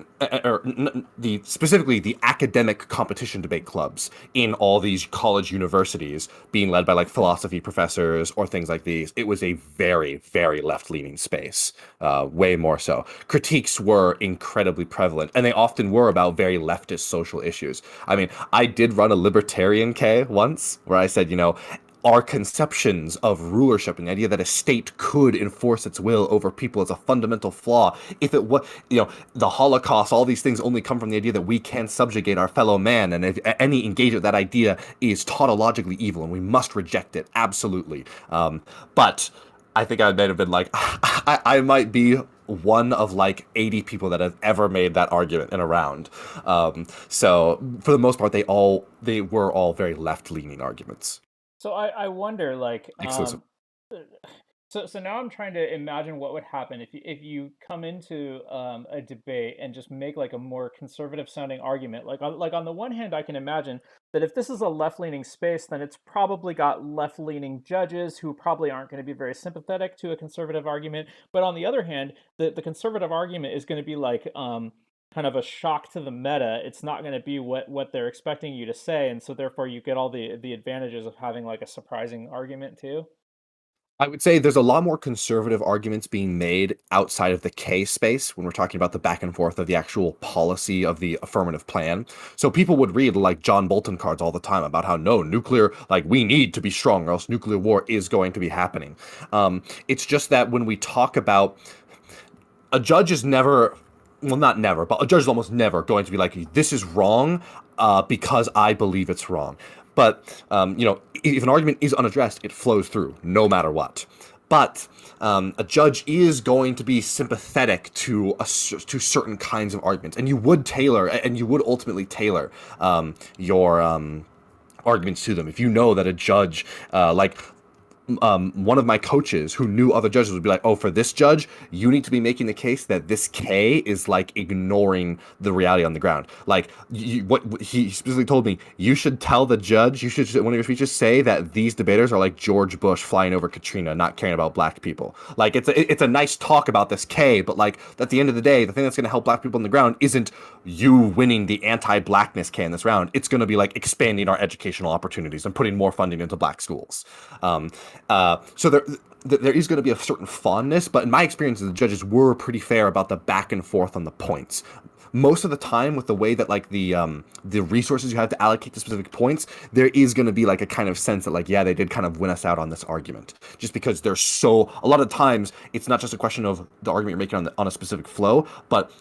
specifically the academic competition debate clubs in all these college universities being led by like philosophy professors or things like these. It was a very very left leaning space, way more so. Critiques were incredibly prevalent, and they often were about very leftist social issues. I mean, I did run a libertarian K once where I said, our conceptions of rulership and the idea that a state could enforce its will over people is a fundamental flaw. If it was, the Holocaust, all these things only come from the idea that we can subjugate our fellow man, and if any engagement with that idea is tautologically evil, and we must reject it absolutely. But I think I might have been like, I might be one of like 80 people that have ever made that argument in a round. So for the most part, they were all very left leaning arguments. So I wonder like Exclusive. so now I'm trying to imagine what would happen if you come into a debate and just make like a more conservative sounding argument. Like on the one hand, I can imagine that if this is a left leaning space, then it's probably got left leaning judges who probably aren't going to be very sympathetic to a conservative argument. But on the other hand, the conservative argument is going to be like kind of a shock to the meta. It's not going to be what they're expecting you to say, and so therefore you get all the advantages of having like a surprising argument too. I would say there's a lot more conservative arguments being made outside of the K space when we're talking about the back and forth of the actual policy of the affirmative plan. So people would read like John Bolton cards all the time about how no nuclear, like we need to be strong or else nuclear war is going to be happening. It's just that when we talk about a judge is never, well, not never, but a judge is almost never going to be like, this is wrong because I believe it's wrong. But, if an argument is unaddressed, it flows through no matter what. But a judge is going to be sympathetic to certain kinds of arguments, and you would ultimately tailor your arguments to them. If you know that a judge, one of my coaches who knew other judges would be like, oh, for this judge, you need to be making the case that this K is like ignoring the reality on the ground. Like what he specifically told me, you should tell the judge, you should, one of your speeches, say that these debaters are like George Bush flying over Katrina, not caring about black people. Like it's a nice talk about this K, but like at the end of the day, the thing that's going to help black people on the ground isn't you winning the anti-blackness K in this round. It's going to be like expanding our educational opportunities and putting more funding into black schools. Um, so there is going to be a certain fondness, but in my experience, the judges were pretty fair about the back and forth on the points. Most of the time, with the way that like the resources you have to allocate to specific points, there is going to be like a kind of sense that like, yeah, they did kind of win us out on this argument, just because there's so a lot of times it's not just a question of the argument you're making on a specific flow, but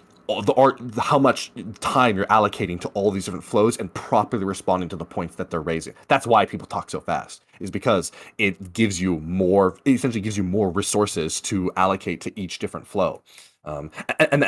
the art, how much time you're allocating to all these different flows and properly responding to the points that they're raising. That's why people talk so fast, is because it essentially gives you more resources to allocate to each different flow. And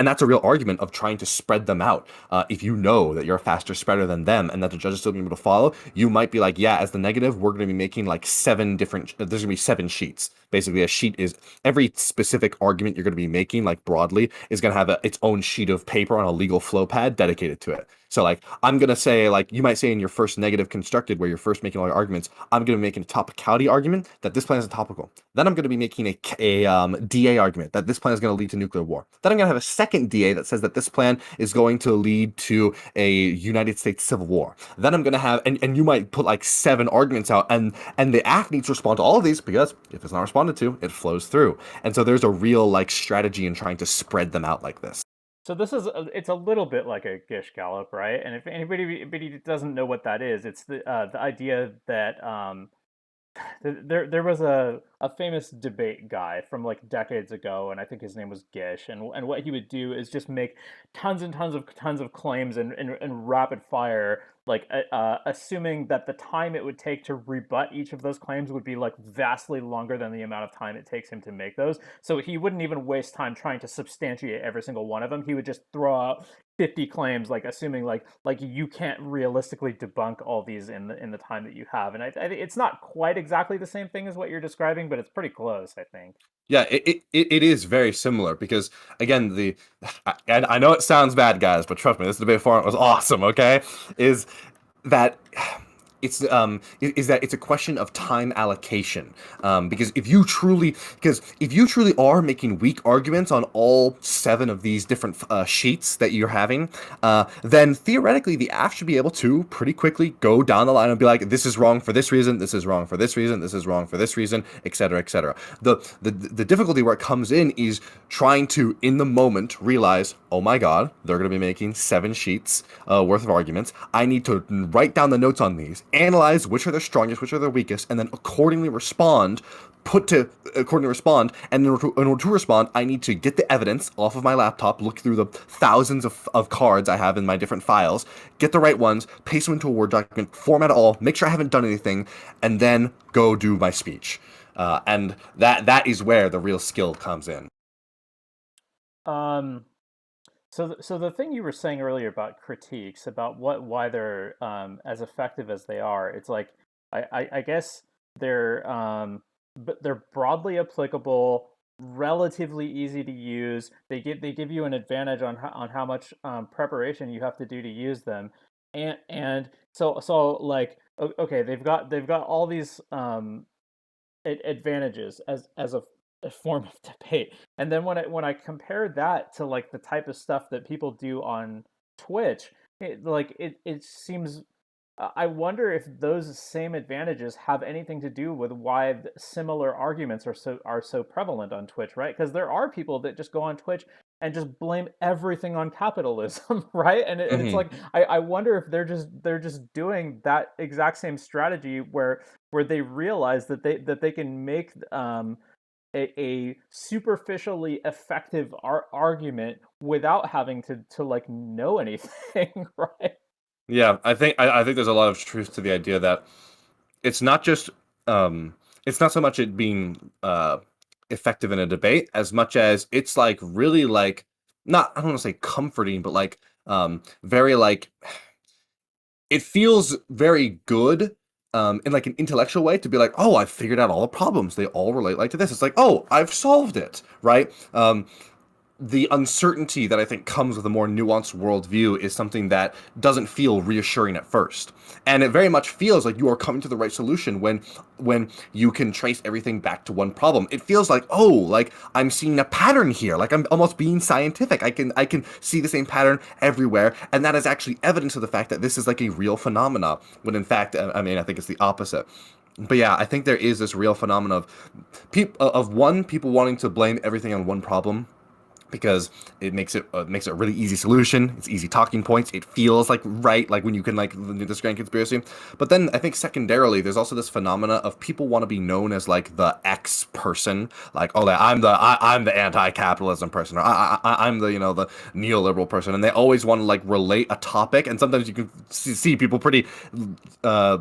that's a real argument of trying to spread them out. If you know that you're a faster spreader than them and that the judge is still being able to follow, you might be like, yeah, as the negative, we're going to be making like there's going to be 7 sheets. Basically, a sheet is every specific argument you're going to be making, like broadly, is going to have its own sheet of paper on a legal flow pad dedicated to it. So like I'm gonna say, like you might say in your first negative constructed where you're first making all your arguments, I'm gonna be making a topicality argument that this plan is topical. Then I'm gonna be making a DA argument that this plan is gonna lead to nuclear war. Then I'm gonna have a second DA that says that this plan is going to lead to a United States civil war. Then I'm gonna have and you might put like 7 arguments out, and the act needs to respond to all of these because if it's not responded to, it flows through. And so there's a real like strategy in trying to spread them out like this. So this is it's a little bit like a Gish Gallop, right? And if anybody doesn't know what that is, it's the idea that there was a famous debate guy from like decades ago, and I think his name was Gish, and what he would do is just make tons and tons of claims and rapid fire, like assuming that the time it would take to rebut each of those claims would be like vastly longer than the amount of time it takes him to make those. So he wouldn't even waste time trying to substantiate every single one of them. He would just throw out 50 claims, like assuming like you can't realistically debunk all these in the time that you have. And I it's not quite exactly the same thing as what you're describing, but it's pretty close, I think. Yeah, it is very similar because again, I know it sounds bad, guys, but trust me, this debate forum was awesome. Okay, is that is that it's a question of time allocation, because if you truly are making weak arguments on all 7 of these different sheets that you're having, then theoretically the app should be able to pretty quickly go down the line and be like, this is wrong for this reason, this is wrong for this reason, this is wrong for this reason, etc., etc. The difficulty where it comes in is trying to in the moment realize, oh my god, they're going to be making 7 sheets worth of arguments. I need to write down the notes on these, analyze which are their strongest, which are their weakest, and then accordingly respond. And in order to respond, I need to get the evidence off of my laptop, look through the thousands of cards I have in my different files, get the right ones, paste them into a Word document, format it all, make sure I haven't done anything, and then go do my speech. And that is where the real skill comes in. Um, so the thing you were saying earlier about critiques, about why they're as effective as they are, it's like I guess they're but they're broadly applicable, relatively easy to use. They give you an advantage on how much preparation you have to do to use them, and so like okay, they've got all these advantages as a form of debate. And then when I compare that to like the type of stuff that people do on Twitch, it seems I wonder if those same advantages have anything to do with why similar arguments are so prevalent on Twitch, right? Because there are people that just go on Twitch and just blame everything on capitalism, right? And it's Hmm. like I wonder if they're just doing that exact same strategy where they realize that they can make a superficially effective argument without having to like know anything, right? Yeah, I think there's a lot of truth to the idea that it's not just it's not so much it being effective in a debate as much as it's like really like not I don't want to say comforting, but like very like it feels very good in like an intellectual way to be like, oh, I've figured out all the problems. They all relate like to this. It's like, oh, I've solved it, right? The uncertainty that I think comes with a more nuanced worldview is something that doesn't feel reassuring at first. And it very much feels like you are coming to the right solution when you can trace everything back to one problem. It feels like, oh, like I'm seeing a pattern here. Like I'm almost being scientific. I can see the same pattern everywhere. And that is actually evidence of the fact that this is like a real phenomena. When in fact, I mean, I think it's the opposite. But yeah, I think there is this real phenomenon of people wanting to blame everything on one problem because it makes it a really easy solution. It's easy talking points. It feels like right, like when you can like do this grand conspiracy. But then I think secondarily, there's also this phenomena of people want to be known as like the X person, like oh, I'm the anti-capitalism person, or I'm the the neoliberal person, and they always want to like relate a topic. And sometimes you can see people pretty uh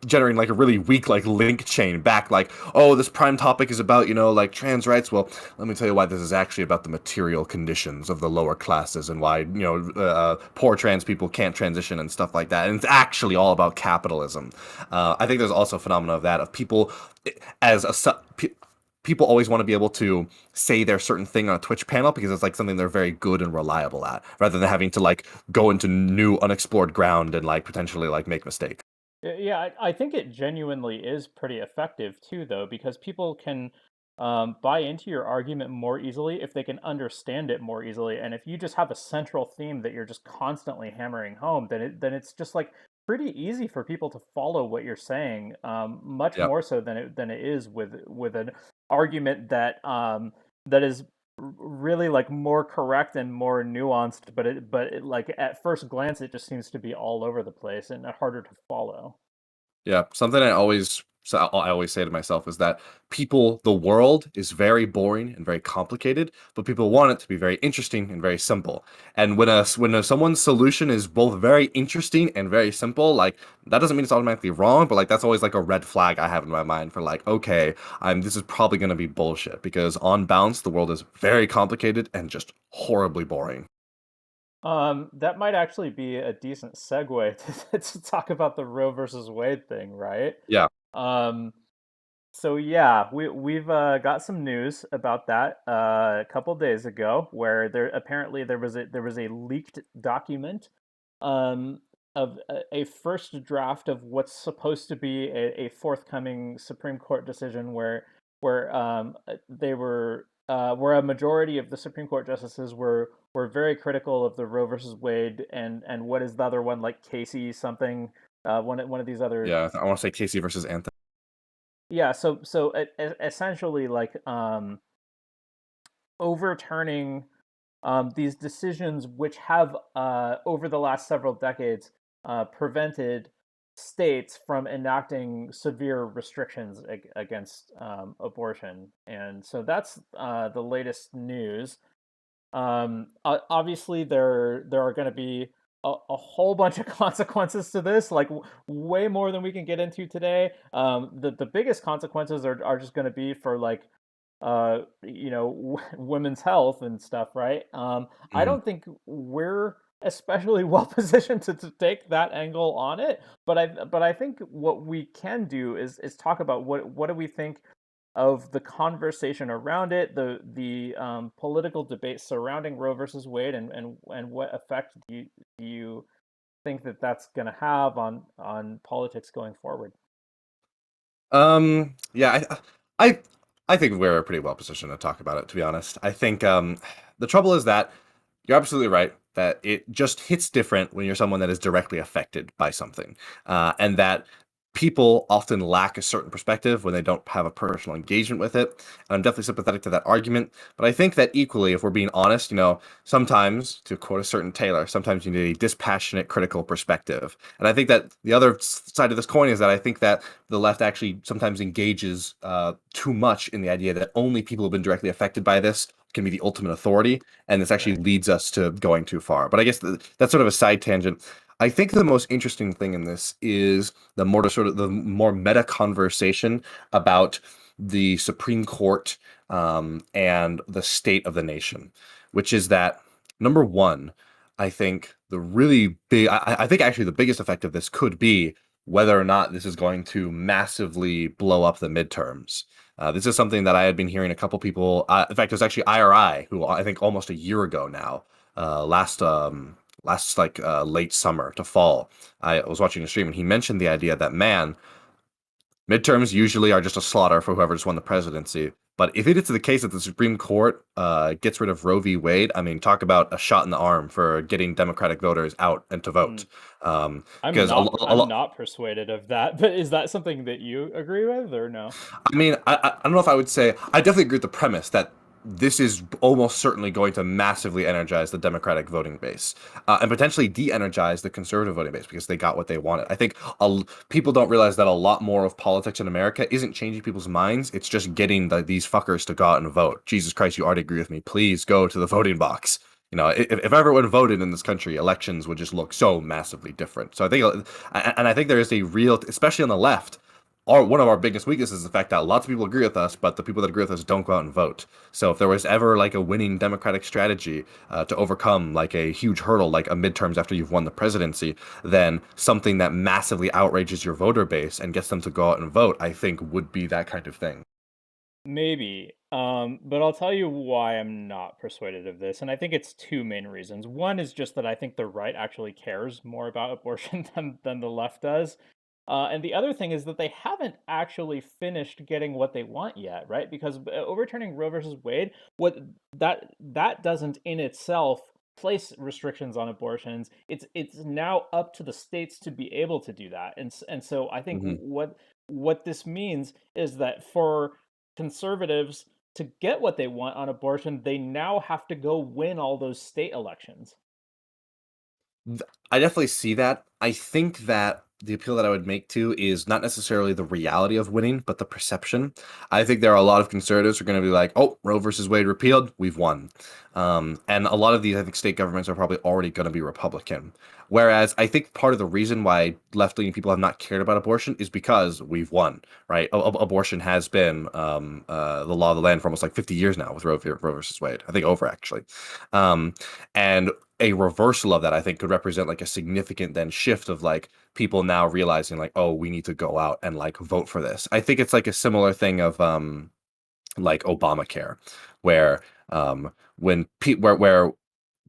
generating like a really weak like link chain back like, oh, this prime topic is about like trans rights. Well, let me tell you why this is actually about the material conditions of the lower classes and why poor trans people can't transition and stuff like that, and it's actually all about capitalism. I think there's also a phenomenon of that, of people as a people always want to be able to say their certain thing on a Twitch panel because it's like something they're very good and reliable at, rather than having to like go into new unexplored ground and like potentially like make mistakes. Yeah, I think it genuinely is pretty effective too, though, because people can buy into your argument more easily if they can understand it more easily. And if you just have a central theme that you're just constantly hammering home, then it's just like pretty easy for people to follow what you're saying, much Yep. more so than it is with an argument that is really like more correct and more nuanced, but like at first glance it just seems to be all over the place and harder to follow. Yeah, something I always say to myself is that the world is very boring and very complicated, but people want it to be very interesting and very simple. And someone's solution is both very interesting and very simple, like that doesn't mean it's automatically wrong, but like that's always like a red flag I have in my mind for like, okay, this is probably going to be bullshit because on balance, the world is very complicated and just horribly boring. That might actually be a decent segue to talk about the Roe versus Wade thing, right? Yeah, Um, so yeah, we've got some news about that a couple days ago, where there was a leaked document um, of a first draft of what's supposed to be a forthcoming Supreme Court decision, where a majority of the Supreme Court justices were very critical of the Roe versus Wade and what is the other one, like Casey something, one of these other. yeah. I want to say Casey versus Anthony. Yeah, essentially like overturning these decisions which have over the last several decades prevented states from enacting severe restrictions against abortion. And so that's the latest news. Obviously, there are going to be a whole bunch of consequences to this, like way more than we can get into today. The biggest consequences are just going to be for like women's health and stuff, right? I Mhm. don't think we're especially well positioned to take that angle on it, but I think what we can do is talk about what do we think of the conversation around it, the political debate surrounding Roe versus Wade, and what effect do you think that that's going to have on politics going forward? Yeah, I, I think we're pretty well positioned to talk about it, to be honest. I think the trouble is that you're absolutely right that it just hits different when you're someone that is directly affected by something, and that people often lack a certain perspective when they don't have a personal engagement with it. And I'm definitely sympathetic to that argument. But I think that equally, if we're being honest, sometimes, to quote a certain Taylor, sometimes you need a dispassionate, critical perspective. And I think that the other side of this coin is that I think that the left actually sometimes engages too much in the idea that only people who've been directly affected by this can be the ultimate authority, and this actually Right. leads us to going too far. But I guess that's sort of a side tangent. I think the most interesting thing in this is the more meta conversation about the Supreme Court and the state of the nation, which is that number one, I think the really big, I think actually the biggest effect of this could be whether or not this is going to massively blow up the midterms. This is something that I had been hearing a couple people. In fact, it was actually IRI, who I think almost a year ago now, last like late summer to fall. I was watching a stream and he mentioned the idea that man, midterms usually are just a slaughter for whoever just won the presidency. But if it is the case that the Supreme Court gets rid of Roe v. Wade, I mean, talk about a shot in the arm for getting Democratic voters out and to Hmm. vote. Because a I'm lot, not persuaded of that, but is that something that you agree with or no? I mean, I don't know if I would say I definitely agree with the premise that this is almost certainly going to massively energize the Democratic voting base and potentially de-energize the conservative voting base because they got what they wanted. I think people don't realize that a lot more of politics in America isn't changing people's minds; it's just getting these fuckers to go out and vote. Jesus Christ, you already agree with me. Please go to the voting box. You know, if everyone voted in this country, elections would just look so massively different. So I think, and I think there is a real, especially on the left, one of our biggest weaknesses is the fact that lots of people agree with us, but the people that agree with us don't go out and vote. So if there was ever like a winning Democratic strategy to overcome like a huge hurdle, like a midterms after you've won the presidency, then something that massively outrages your voter base and gets them to go out and vote, I think would be that kind of thing. Maybe. But I'll tell you why I'm not persuaded of this. And I think it's two main reasons. One is just that I think the right actually cares more about abortion than the left does. And the other thing is that they haven't actually finished getting what they want yet, right? Because overturning Roe versus Wade, what that doesn't in itself place restrictions on abortions. It's now up to the states to be able to do that. And so I think Hmm. what this means is that for conservatives to get what they want on abortion, they now have to go win all those state elections. I definitely see that. I think that the appeal that I would make to is not necessarily the reality of winning, but the perception. I think there are a lot of conservatives who are going to be like, "Oh, Roe versus Wade repealed, we've won," and a lot of these, I think, state governments are probably already going to be Republican. Whereas I think part of the reason why left-leaning people have not cared about abortion is because we've won, right? Abortion has been the law of the land for almost like 50 years now with Roe versus Wade. I think over actually, um, and a reversal of that, I think, could represent like a significant then shift of like people now realizing like, oh, we need to go out and like vote for this. I think it's like a similar thing of like Obamacare, where where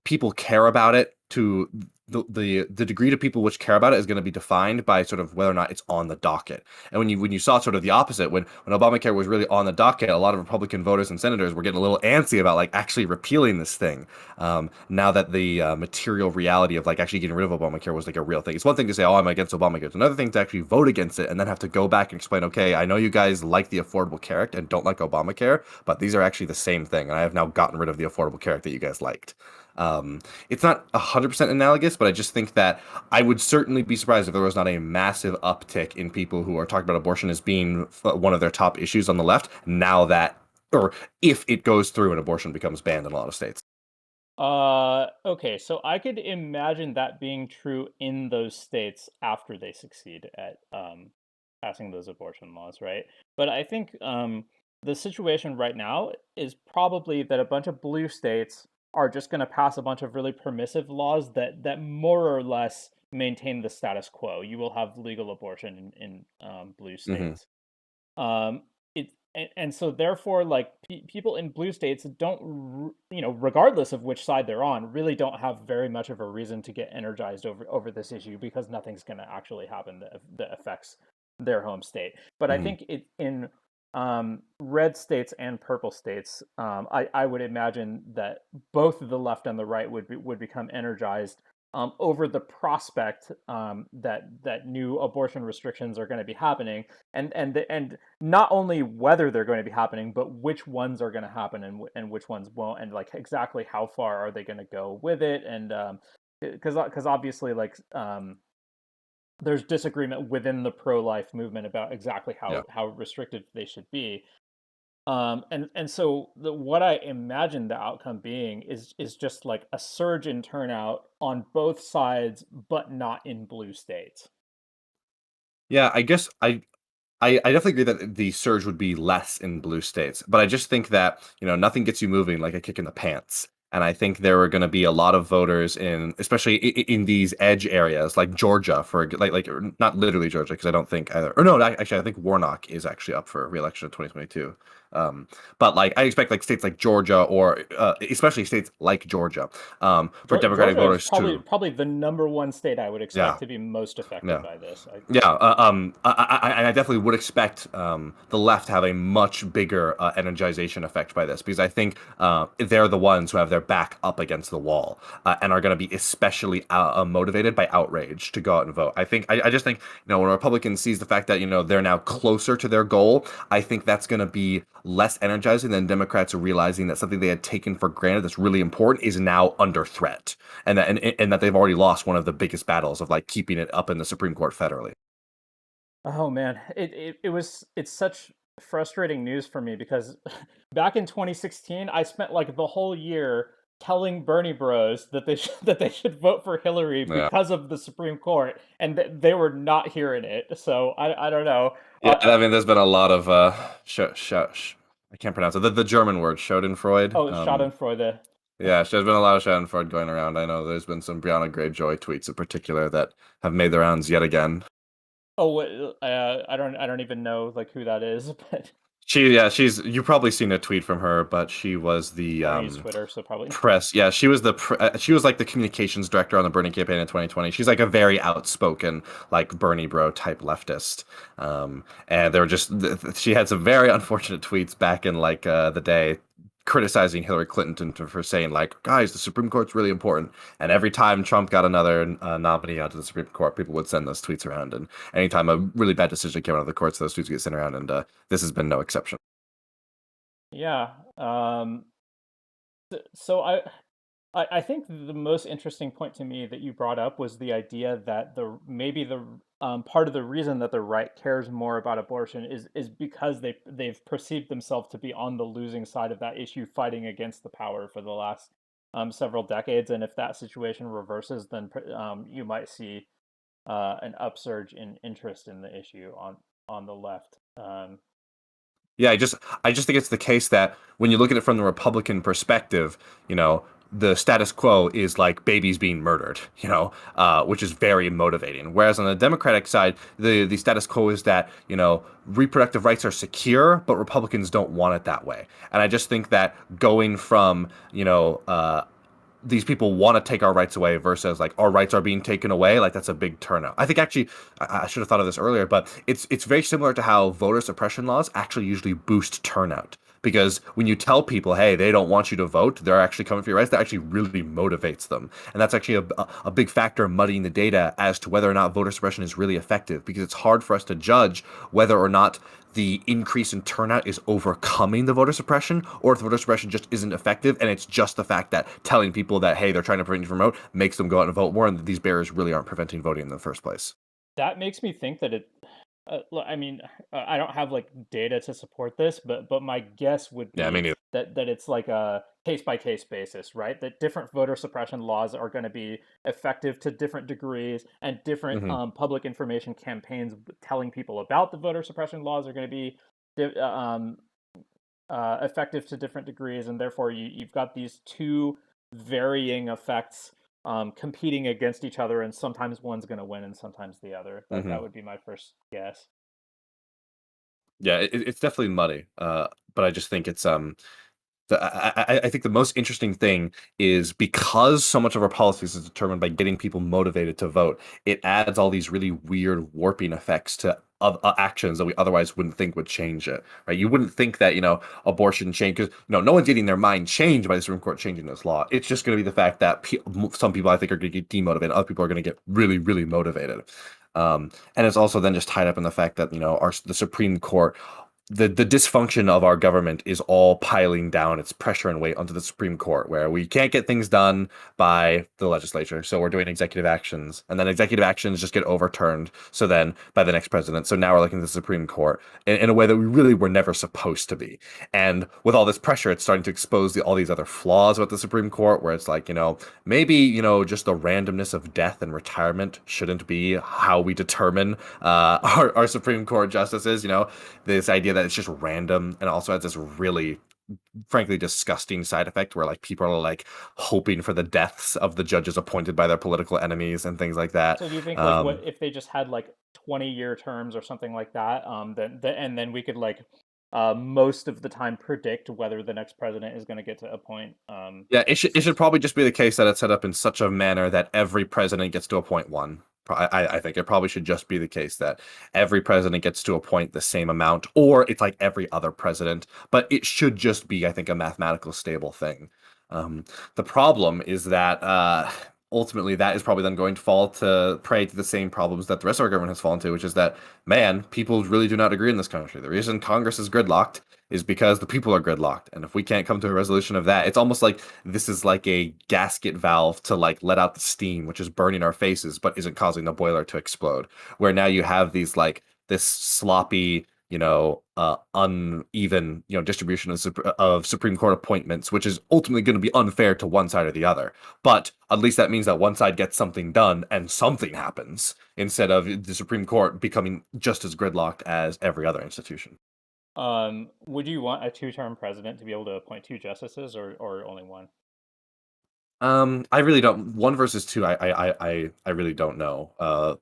people care about it to the degree to people which care about it is going to be defined by sort of whether or not it's on the docket. And when you saw sort of the opposite, when Obamacare was really on the docket, a lot of Republican voters and senators were getting a little antsy about like actually repealing this thing. Now that the material reality of like actually getting rid of Obamacare was like a real thing. It's one thing to say, oh, I'm against Obamacare. It's another thing to actually vote against it and then have to go back and explain, okay, I know you guys like the Affordable Care Act and don't like Obamacare, but these are actually the same thing. And I have now gotten rid of the Affordable Care Act that you guys liked. It's not 100% analogous, but I just think that I would certainly be surprised if there was not a massive uptick in people who are talking about abortion as being one of their top issues on the left now that, or if it goes through and abortion becomes banned in a lot of states. Okay, so I could imagine that being true in those states after they succeed at passing those abortion laws, right? But I think the situation right now is probably that a bunch of blue states are just going to pass a bunch of really permissive laws that more or less maintain the status quo. You will have legal abortion in blue Hmm. states. It and so therefore, like people in blue states don't, regardless of which side they're on, really don't have very much of a reason to get energized over this issue because nothing's going to actually happen that affects their home state. But I Hmm. think it in red states and purple states, I would imagine that both the left and the right would become energized over the prospect that new abortion restrictions are going to be happening, and not only whether they're going to be happening, but which ones are going to happen and which ones won't, and like exactly how far are they going to go with it, and because obviously like there's disagreement within the pro-life movement about exactly Yeah. how restrictive they should be. And so what I imagine the outcome being is just like a surge in turnout on both sides, but not in blue states. Yeah, I guess I definitely agree that the surge would be less in blue states, but I just think that, you know, nothing gets you moving like a kick in the pants. And I think there were going to be a lot of voters in, especially in these edge areas like Georgia, for or not literally Georgia, because I don't think either. Or no, actually, I think Warnock is actually up for re-election in 2022. But like, I expect like states like Georgia, or especially states like Georgia, for Democratic Georgia is voters probably to, probably the number one state I would expect yeah, to be most affected yeah. by this. Yeah, I definitely would expect the left to have a much bigger energization effect by this, because I think they're the ones who have their back up against the wall, and are going to be especially motivated by outrage to go out and vote. I just think, when a Republican sees the fact that they're now closer to their goal, I think that's going to be less energizing than Democrats realizing that something they had taken for granted that's really important is now under threat, and that they've already lost one of the biggest battles of like keeping it up in the Supreme Court federally. Oh man, it's such frustrating news for me because back in 2016, I spent like the whole year telling Bernie Bros that that they should vote for Hillary Yeah. because of the Supreme Court, and they were not hearing it. So I don't know. Yeah, I mean, there's been a lot of I can't pronounce it. The German word Schadenfreude. Oh, Schadenfreude. Yeah, there's been a lot of Schadenfreude going around. I know there's been some Brianna Greyjoy tweets in particular that have made the rounds yet again. Oh, I don't even know like who that is, but She's you've probably seen a tweet from her, but she was the I don't use Twitter, so probably. press. Yeah, she was like the communications director on the Bernie campaign in 2020. She's like a very outspoken, like Bernie bro type leftist. And there were just she had some very unfortunate tweets back in like the day, criticizing Hillary Clinton for saying like, guys, the Supreme Court's really important. And every time Trump got another nominee onto the Supreme Court, people would send those tweets around. And anytime a really bad decision came out of the courts, those tweets get sent around. And this has been no exception. Yeah. So I think the most interesting point to me that you brought up was the idea that the maybe the part of the reason that the right cares more about abortion is because they've perceived themselves to be on the losing side of that issue, fighting against the power for the last several decades. And if that situation reverses, then you might see an upsurge in interest in the issue on the left. Yeah, I just think it's the case that when you look at it from the Republican perspective, the status quo is like babies being murdered, which is very motivating. Whereas on the Democratic side, the status quo is that, reproductive rights are secure, but Republicans don't want it that way. And I just think that going from, these people want to take our rights away versus like our rights are being taken away, like that's a big turnout. I think actually I should have thought of this earlier, but it's very similar to how voter suppression laws actually usually boost turnout, because when you tell people, hey, they don't want you to vote, they're actually coming for your rights, that actually really motivates them. And that's actually a big factor in muddying the data as to whether or not voter suppression is really effective, because it's hard for us to judge whether or not the increase in turnout is overcoming the voter suppression, or if the voter suppression just isn't effective, and it's just the fact that telling people that, hey, they're trying to prevent you from vote makes them go out and vote more, and that these barriers really aren't preventing voting in the first place. That makes me think that I mean, I don't have like data to support this, but my guess would Yeah, I be mean, that it's like a case by case basis, right? That different voter suppression laws are going to be effective to different degrees, and different mm-hmm, public information campaigns telling people about the voter suppression laws are going to be effective to different degrees, and therefore you've got these two varying effects competing against each other, and sometimes one's going to win and sometimes the other. That mm-hmm. would be my first guess. Yeah, it's definitely muddy. But I just think it's I think the most interesting thing is, because so much of our policies is determined by getting people motivated to vote, it adds all these really weird warping effects to actions that we otherwise wouldn't think would change it, right? You wouldn't think that, abortion change, because, no one's getting their mind changed by the Supreme Court changing this law. It's just going to be the fact that some people, I think, are going to get demotivated. Other people are going to get really, really motivated. And it's also then just tied up in the fact that, the Supreme Court, the dysfunction of our government is all piling down its pressure and weight onto the Supreme Court, where we can't get things done by the legislature, so we're doing executive actions, and then executive actions just get overturned, so then by the next president. So now we're looking at the Supreme Court in a way that we really were never supposed to be. And with all this pressure, it's starting to expose all these other flaws about the Supreme Court, where it's like, maybe, just the randomness of death and retirement shouldn't be how we determine our Supreme Court justices. This idea that it's just random, and also has this really frankly disgusting side effect where like people are like hoping for the deaths of the judges appointed by their political enemies and things like that. So do you think like what Um, if they just had like 20-year terms or something like that? And then we could like most of the time predict whether the next president is going to get to appoint Yeah, it should justices. probably just be the case that it's set up in such a manner that every president gets to appoint one. I think it probably should just be the case that every president gets to appoint the same amount, or it's like every other president. But it should just be, I think, a mathematical stable thing. Um, the problem is that ultimately that is probably then going to fall to prey to the same problems that the rest of our government has fallen to, which is that, man, people really do not agree in this country. The reason Congress is gridlocked is because the people are gridlocked. And if we can't come to a resolution of that, it's almost like this is like a gasket valve to like let out the steam, which is burning our faces, but isn't causing the boiler to explode. Where now you have these like this sloppy, uneven, distribution of Supreme Court appointments, which is ultimately going to be unfair to one side or the other. But at least that means that one side gets something done and something happens instead of the Supreme Court becoming just as gridlocked as every other institution. Would you want a two-term president to be able to appoint two justices or only one? I really don't. One versus two, I really don't know.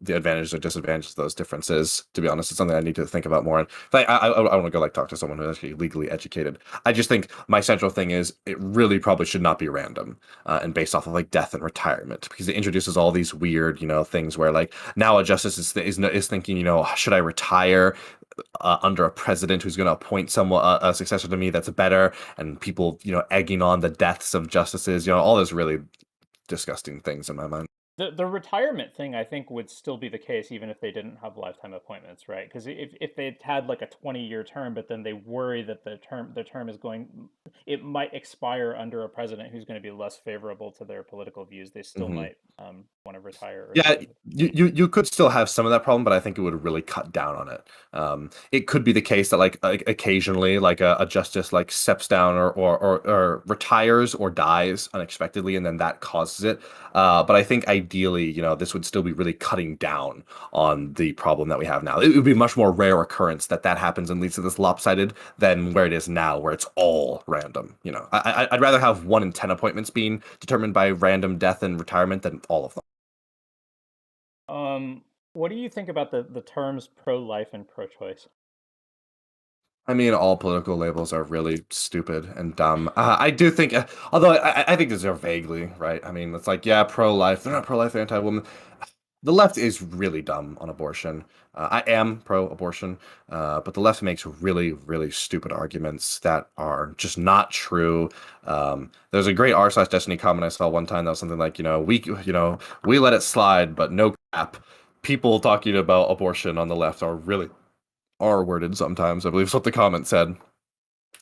The advantages or disadvantages of those differences. To be honest, it's something I need to think about more. And I want to go like talk to someone who's actually legally educated. I just think my central thing is it really probably should not be random and based off of like death and retirement because it introduces all these weird, things where like now a justice is thinking, should I retire under a president who's going to appoint someone a successor to me that's better, and people egging on the deaths of justices, all those really disgusting things in my mind. The retirement thing, I think, would still be the case even if they didn't have lifetime appointments, right? Because if they had like a 20-year term, but then they worry that the term is going, it might expire under a president who's going to be less favorable to their political views, they still Hmm. might want to retire Yeah, early. you could still have some of that problem, but I think it would really cut down on it. It could be the case that like occasionally like a justice like steps down or retires or dies unexpectedly, and then that causes it. But I think ideally, this would still be really cutting down on the problem that we have now. It would be a much more rare occurrence that that happens and leads to this lopsided than where it is now, where it's all random. I'd rather have 1 in 10 appointments being determined by random death and retirement than all of them. Um, what do you think about the terms pro-life and pro-choice? I mean, all political labels are really stupid and dumb. I do think, although I think these are vaguely right. I mean, it's like, yeah, pro-life. They're not pro-life, they're anti-woman. The left is really dumb on abortion. I am pro-abortion, but the left makes really, really stupid arguments that are just not true. There's a great r/destiny comment I saw one time that was something like, we let it slide, but no cap. People talking about abortion on the left are really R-worded sometimes. I believe is what the comment said.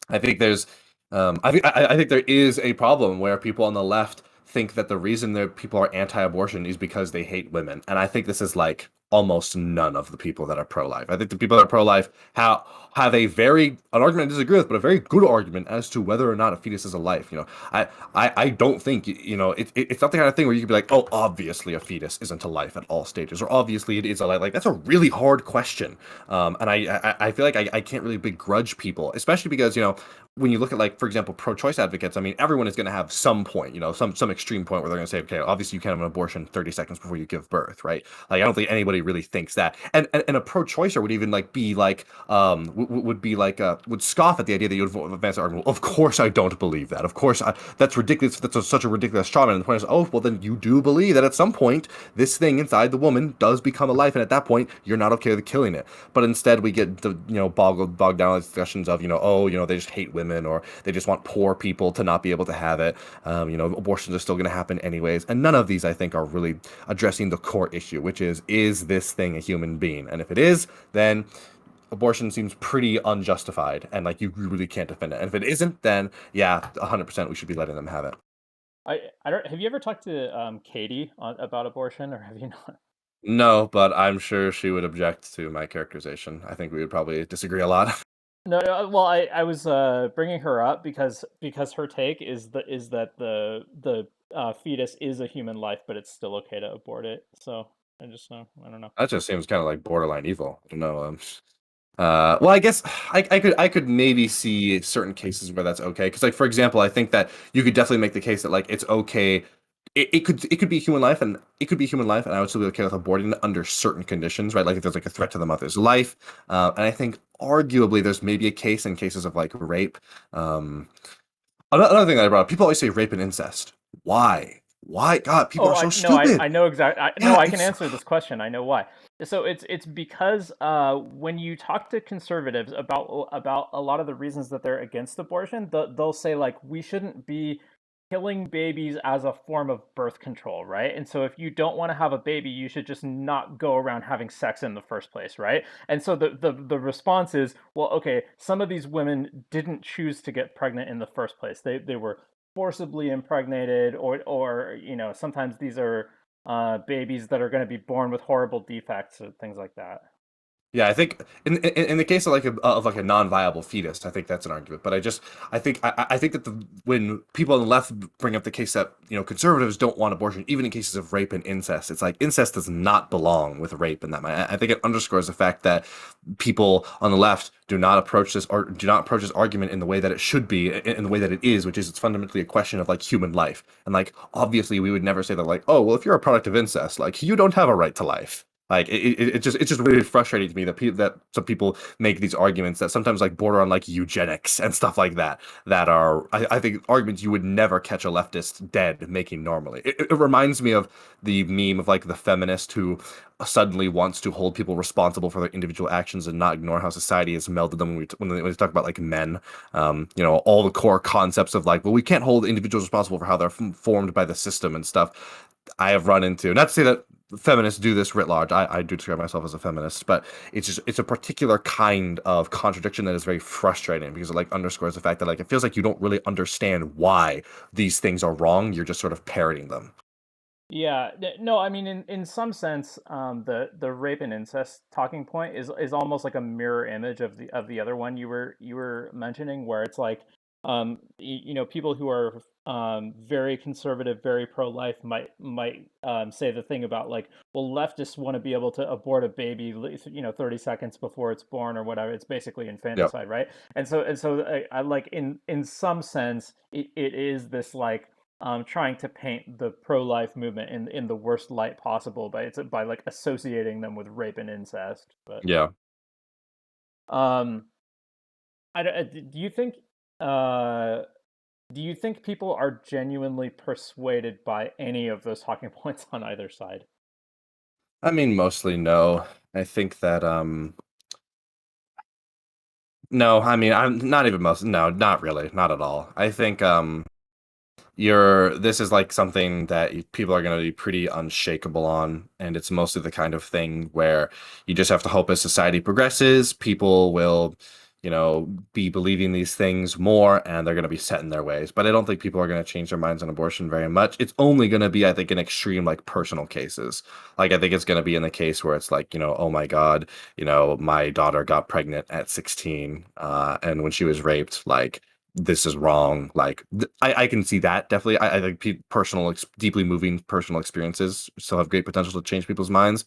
I think there's, I think there is a problem where people on the left think that the reason that people are anti-abortion is because they hate women, and I think this is like almost none of the people that are pro-life. I think the people that are pro-life have a very an argument I disagree with, but a very good argument as to whether or not a fetus is a life. I don't think it's not the kind of thing where you could be like, oh, obviously a fetus isn't a life at all stages, or obviously it is a life. Like that's a really hard question, and I feel like I can't really begrudge people, especially because when you look at like for example pro-choice advocates, I mean everyone is going to have some point, some extreme point where they're going to say, okay, obviously you can't have an abortion 30 seconds before you give birth, right? Like I don't think anybody really thinks that, and a pro-choicer would even like be like would be like would scoff at the idea that you would advance the argument. Of course I don't believe that. Of course that's ridiculous. That's such a ridiculous straw man. And the point is, oh well, then you do believe that at some point this thing inside the woman does become a life, and at that point you're not okay with killing it. But instead we get the bogged down in discussions of they just hate women or they just want poor people to not be able to have it. Abortions are still going to happen anyways, and none of these I think are really addressing the core issue, which is this thing a human being? And if it is, then abortion seems pretty unjustified and like you really can't defend it. And if it isn't, then yeah, 100% we should be letting them have it. I don't. Have you ever talked to Katie about abortion, or have you not? No, but I'm sure she would object to my characterization. I think we would probably disagree a lot. No, no, well, I was bringing her up because her take is that the fetus is a human life, but it's still okay to abort it. So I just I don't know. That just seems kind of like borderline evil. I don't know. Well, I guess I could maybe see certain cases where that's okay. Because like for example, I think that you could definitely make the case that like it's okay. It could be human life and it could be human life, and I would still be okay with aborting it under certain conditions, right? Like if there's like a threat to the mother's life. And I think arguably there's maybe a case in cases of like rape. Um, another thing that I brought up, people always say rape and incest. Why? Why? God, people Oh, are so I stupid. know exactly. No, Yeah, I can it's answer this question. I know why. So it's because when you talk to conservatives about a lot of the reasons that they're against abortion, they'll say like we shouldn't be killing babies as a form of birth control, right? And so if you don't want to have a baby, you should just not go around having sex in the first place, right? And so the response is, well, okay, some of these women didn't choose to get pregnant in the first place. They were forcibly impregnated, or sometimes these are babies that are going to be born with horrible defects or things like that. Yeah, I think in the case of like a non-viable fetus, I think that's an argument. But I think that when people on the left bring up the case that conservatives don't want abortion, even in cases of rape and incest, it's like incest does not belong with rape in that. I think it underscores the fact that people on the left do not approach this argument in the way that it should be, in the way that it is, which is it's fundamentally a question of like human life. And like obviously we would never say that like, oh well, if you're a product of incest, like you don't have a right to life. Like it's just really frustrating to me that some people make these arguments that sometimes like border on like eugenics and stuff like that that are I think arguments you would never catch a leftist dead making normally. It reminds me of the meme of like the feminist who suddenly wants to hold people responsible for their individual actions and not ignore how society has melded them when we talk about like men. All the core concepts of like, well, we can't hold individuals responsible for how they're formed by the system and stuff. I have run into, not to say that feminists do this writ large. I do describe myself as a feminist, but it's a particular kind of contradiction that is very frustrating because it like underscores the fact that like it feels like you don't really understand why these things are wrong. You're just sort of parroting them. Yeah, no, I mean, in some sense, the rape and incest talking point is almost like a mirror image of the other one you were mentioning, where it's like, people who are very conservative, very pro-life might say the thing about like, well, leftists want to be able to abort a baby, 30 seconds before it's born or whatever. It's basically Yep. infanticide, right? And so I like in some sense, it is this like trying to paint the pro-life movement in the worst light possible by like associating them with rape and incest. But Yeah. um, do you think uh, people are genuinely persuaded by any of those talking points on either side? I mean, mostly no. I think that no, I mean, I'm not even most no, not really, not at all. I think this is like something that people are going to be pretty unshakable on, and it's mostly the kind of thing where you just have to hope as society progresses people will be believing these things more, and they're going to be set in their ways. But I don't think people are going to change their minds on abortion very much. It's only going to be, I think, in extreme like personal cases. Like I think it's going to be in the case where it's like, oh my God, my daughter got pregnant at 16, and when she was raped, like this is wrong. Like I can see that definitely. I think deeply moving personal experiences still have great potential to change people's minds.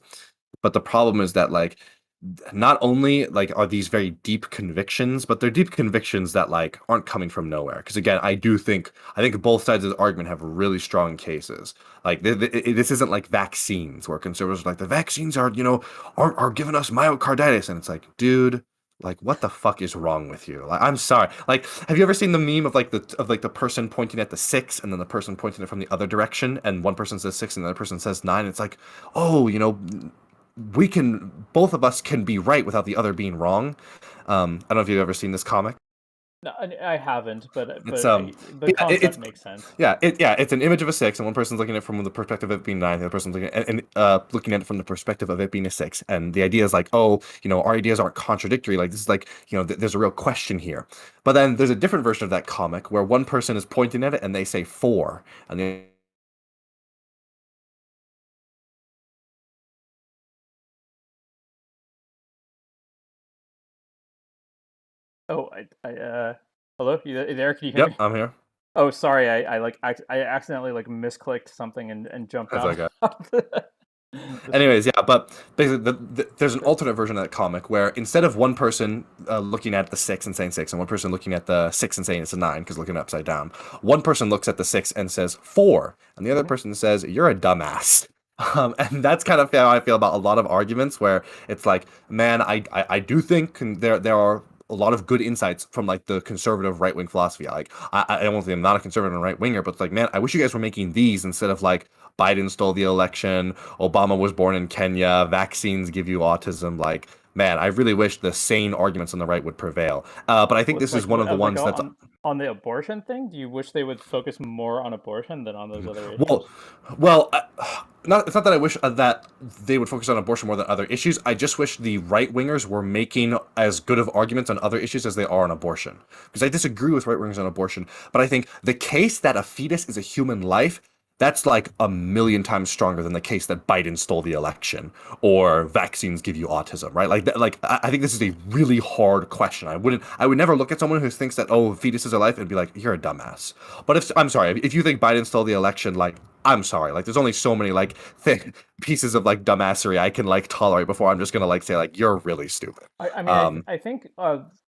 But the problem is that like not only like are these very deep convictions, but they're deep convictions that like aren't coming from nowhere. Because again, I think both sides of the argument have really strong cases. Like this isn't like vaccines where conservatives are like the vaccines are giving us myocarditis, and it's like, dude, like what the fuck is wrong with you? Like I'm sorry. Like have you ever seen the meme of the person pointing at the six and then the person pointing it from the other direction and one person says six and the other person says nine? It's like, oh, both of us can be right without the other being wrong. I don't know if you've ever seen this comic. No, I haven't, It's the yeah, concept makes sense. it's an image of a six, and one person's looking at it from the perspective of it being nine, the other person's looking at it from the perspective of it being a six. And the idea is like, oh, our ideas aren't contradictory. Like this is like, there's a real question here. But then there's a different version of that comic where one person is pointing at it and they say four, and the Oh, hello, you there? Can you hear yep, me? I'm here. Oh, sorry, I accidentally like misclicked something and jumped That's out. okay. This Anyways, yeah, but basically, there's an alternate version of that comic where instead of one person looking at the six and saying six, and one person looking at the six and saying it's a nine because looking upside down, one person looks at the six and says four, and the other Mhm. person says you're a dumbass. And that's kind of how I feel about a lot of arguments where it's like, man, I do think there are a lot of good insights from like the conservative right wing philosophy. Like I don't think I'm not a conservative and right winger, but it's like, man, I wish you guys were making these instead of like Biden stole the election, Obama was born in Kenya, vaccines give you autism. Like, man, I really wish the sane arguments on the right would prevail. But I think this is one of the like ones that's on the abortion thing. Do you wish they would focus more on abortion than on those other well, issues? well, not it's not that I wish that they would focus on abortion more than other issues. I just wish the right wingers were making as good of arguments on other issues as they are on abortion. Because I disagree with right wingers on abortion, but I think the case that a fetus is a human life, that's like a million times stronger than the case that Biden stole the election or vaccines give you autism, right? Like I think this is a really hard question. I would never look at someone who thinks that oh fetuses are life and be like you're a dumbass. But if I'm sorry, if you think Biden stole the election, like I'm sorry, like there's only so many like pieces of like dumbassery I can like tolerate before I'm just gonna like say like you're really stupid. I mean, Um, I think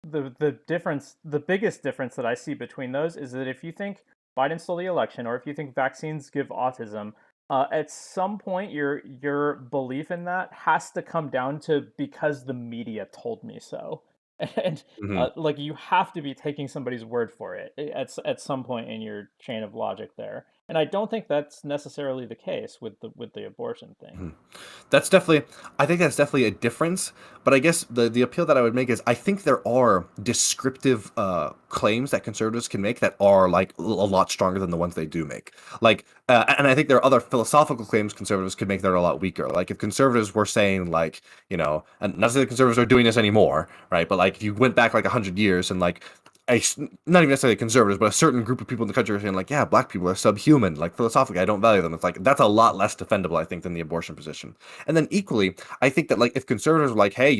the difference, the biggest difference that I see between those is that if you think Biden stole the election, or if you think vaccines give autism, at some point your belief in that has to come down to because the media told me so, and mhm. like you have to be taking somebody's word for it at some point in your chain of logic there. And I don't think that's necessarily the case with the abortion thing. Mhm. That's definitely, I think that's definitely a difference. But I guess the appeal that I would make is I think there are descriptive claims that conservatives can make that are like a lot stronger than the ones they do make. Like, and I think there are other philosophical claims conservatives could make that are a lot weaker. Like if conservatives were saying like, and not to say that conservatives are doing this anymore, right? But like if you went back like 100 years and like not even necessarily conservatives, but a certain group of people in the country are saying like, yeah, black people are subhuman. Like philosophically, I don't value them. It's like that's a lot less defendable, I think, than the abortion position. And then equally, I think that like if conservatives are like, hey,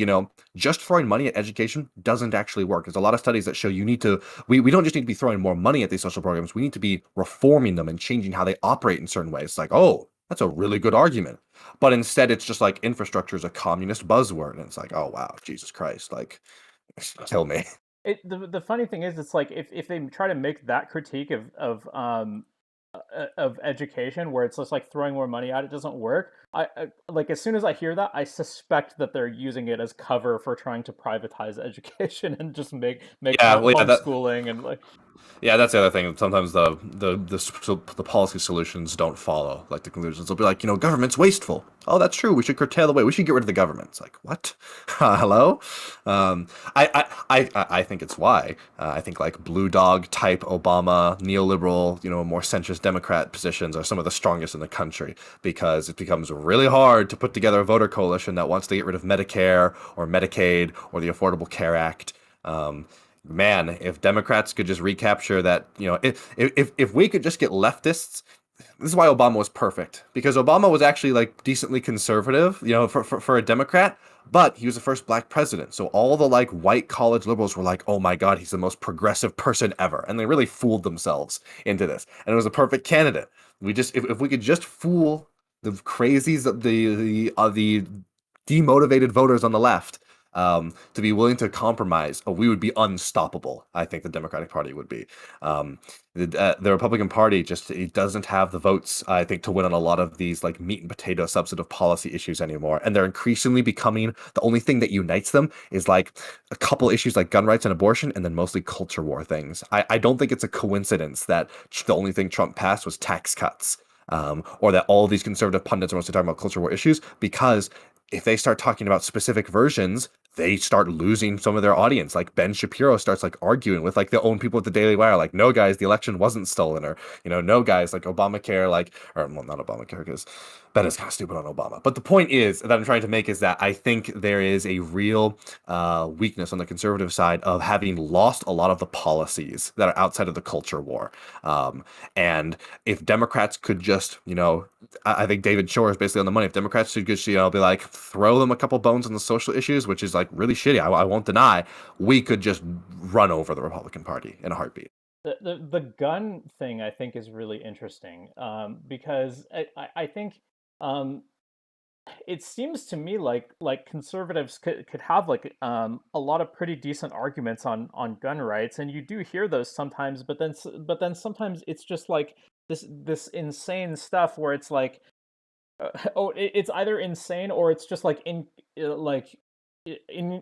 just throwing money at education doesn't actually work. There's a lot of studies that show you need to we don't just need to be throwing more money at these social programs. We need to be reforming them and changing how they operate in certain ways. It's like, oh, that's a really good argument. But instead it's just like infrastructure is a communist buzzword. And it's like, oh wow, Jesus Christ, like kill me. The funny thing is, it's like if they try to make that critique of education, where it's just like throwing more money at it doesn't work. I like as soon as I hear that, I suspect that they're using it as cover for trying to privatize education and just make Yeah, well, yeah, that homeschooling and like yeah, that's the other thing. Sometimes the policy solutions don't follow like the conclusions. They'll be like, government's wasteful. Oh, that's true. We should curtail the way. We should get rid of the government. It's like what? Hello? Um, I think it's why. I think like blue dog type Obama neoliberal, more centrist Democrat positions are some of the strongest in the country because it becomes really hard to put together a voter coalition that wants to get rid of Medicare or Medicaid or the Affordable Care Act. Man, if Democrats could just recapture that, if we could just get leftists, this is why Obama was perfect because Obama was actually like decently conservative, for a Democrat, but he was the first black president. So all the like white college liberals were like, "Oh my God, he's the most progressive person ever," and they really fooled themselves into this. And it was a perfect candidate. We just if we could just fool the crazies, the demotivated voters on the left to be willing to compromise, we would be unstoppable. I think the Democratic Party would be. The Republican Party just it doesn't have the votes, I think, to win on a lot of these like meat and potato substantive policy issues anymore. And they're increasingly becoming the only thing that unites them is like a couple issues like gun rights and abortion, and then mostly culture war things. I don't think it's a coincidence that the only thing Trump passed was tax cuts. Or that all these conservative pundits are mostly talking about culture war issues because if they start talking about specific versions, they start losing some of their audience. Like Ben Shapiro starts like arguing with like the own people at the Daily Wire, like, no guys, the election wasn't stolen, or no guys, like Obamacare, like, or well, not Obamacare, because Ben is kind of stupid on Obama. But the point is that I'm trying to make is that I think there is a real weakness on the conservative side of having lost a lot of the policies that are outside of the culture war. And if Democrats could just, I think David Shore is basically on the money. If Democrats should just, be like, throw them a couple bones on the social issues, which is like really shitty. I won't deny, we could just run over the Republican Party in a heartbeat. the gun thing I think is really interesting because I think um it seems to me like conservatives could have like a lot of pretty decent arguments on gun rights, and you do hear those sometimes, but then sometimes it's just like this insane stuff where it's like it's either insane or it's just like like in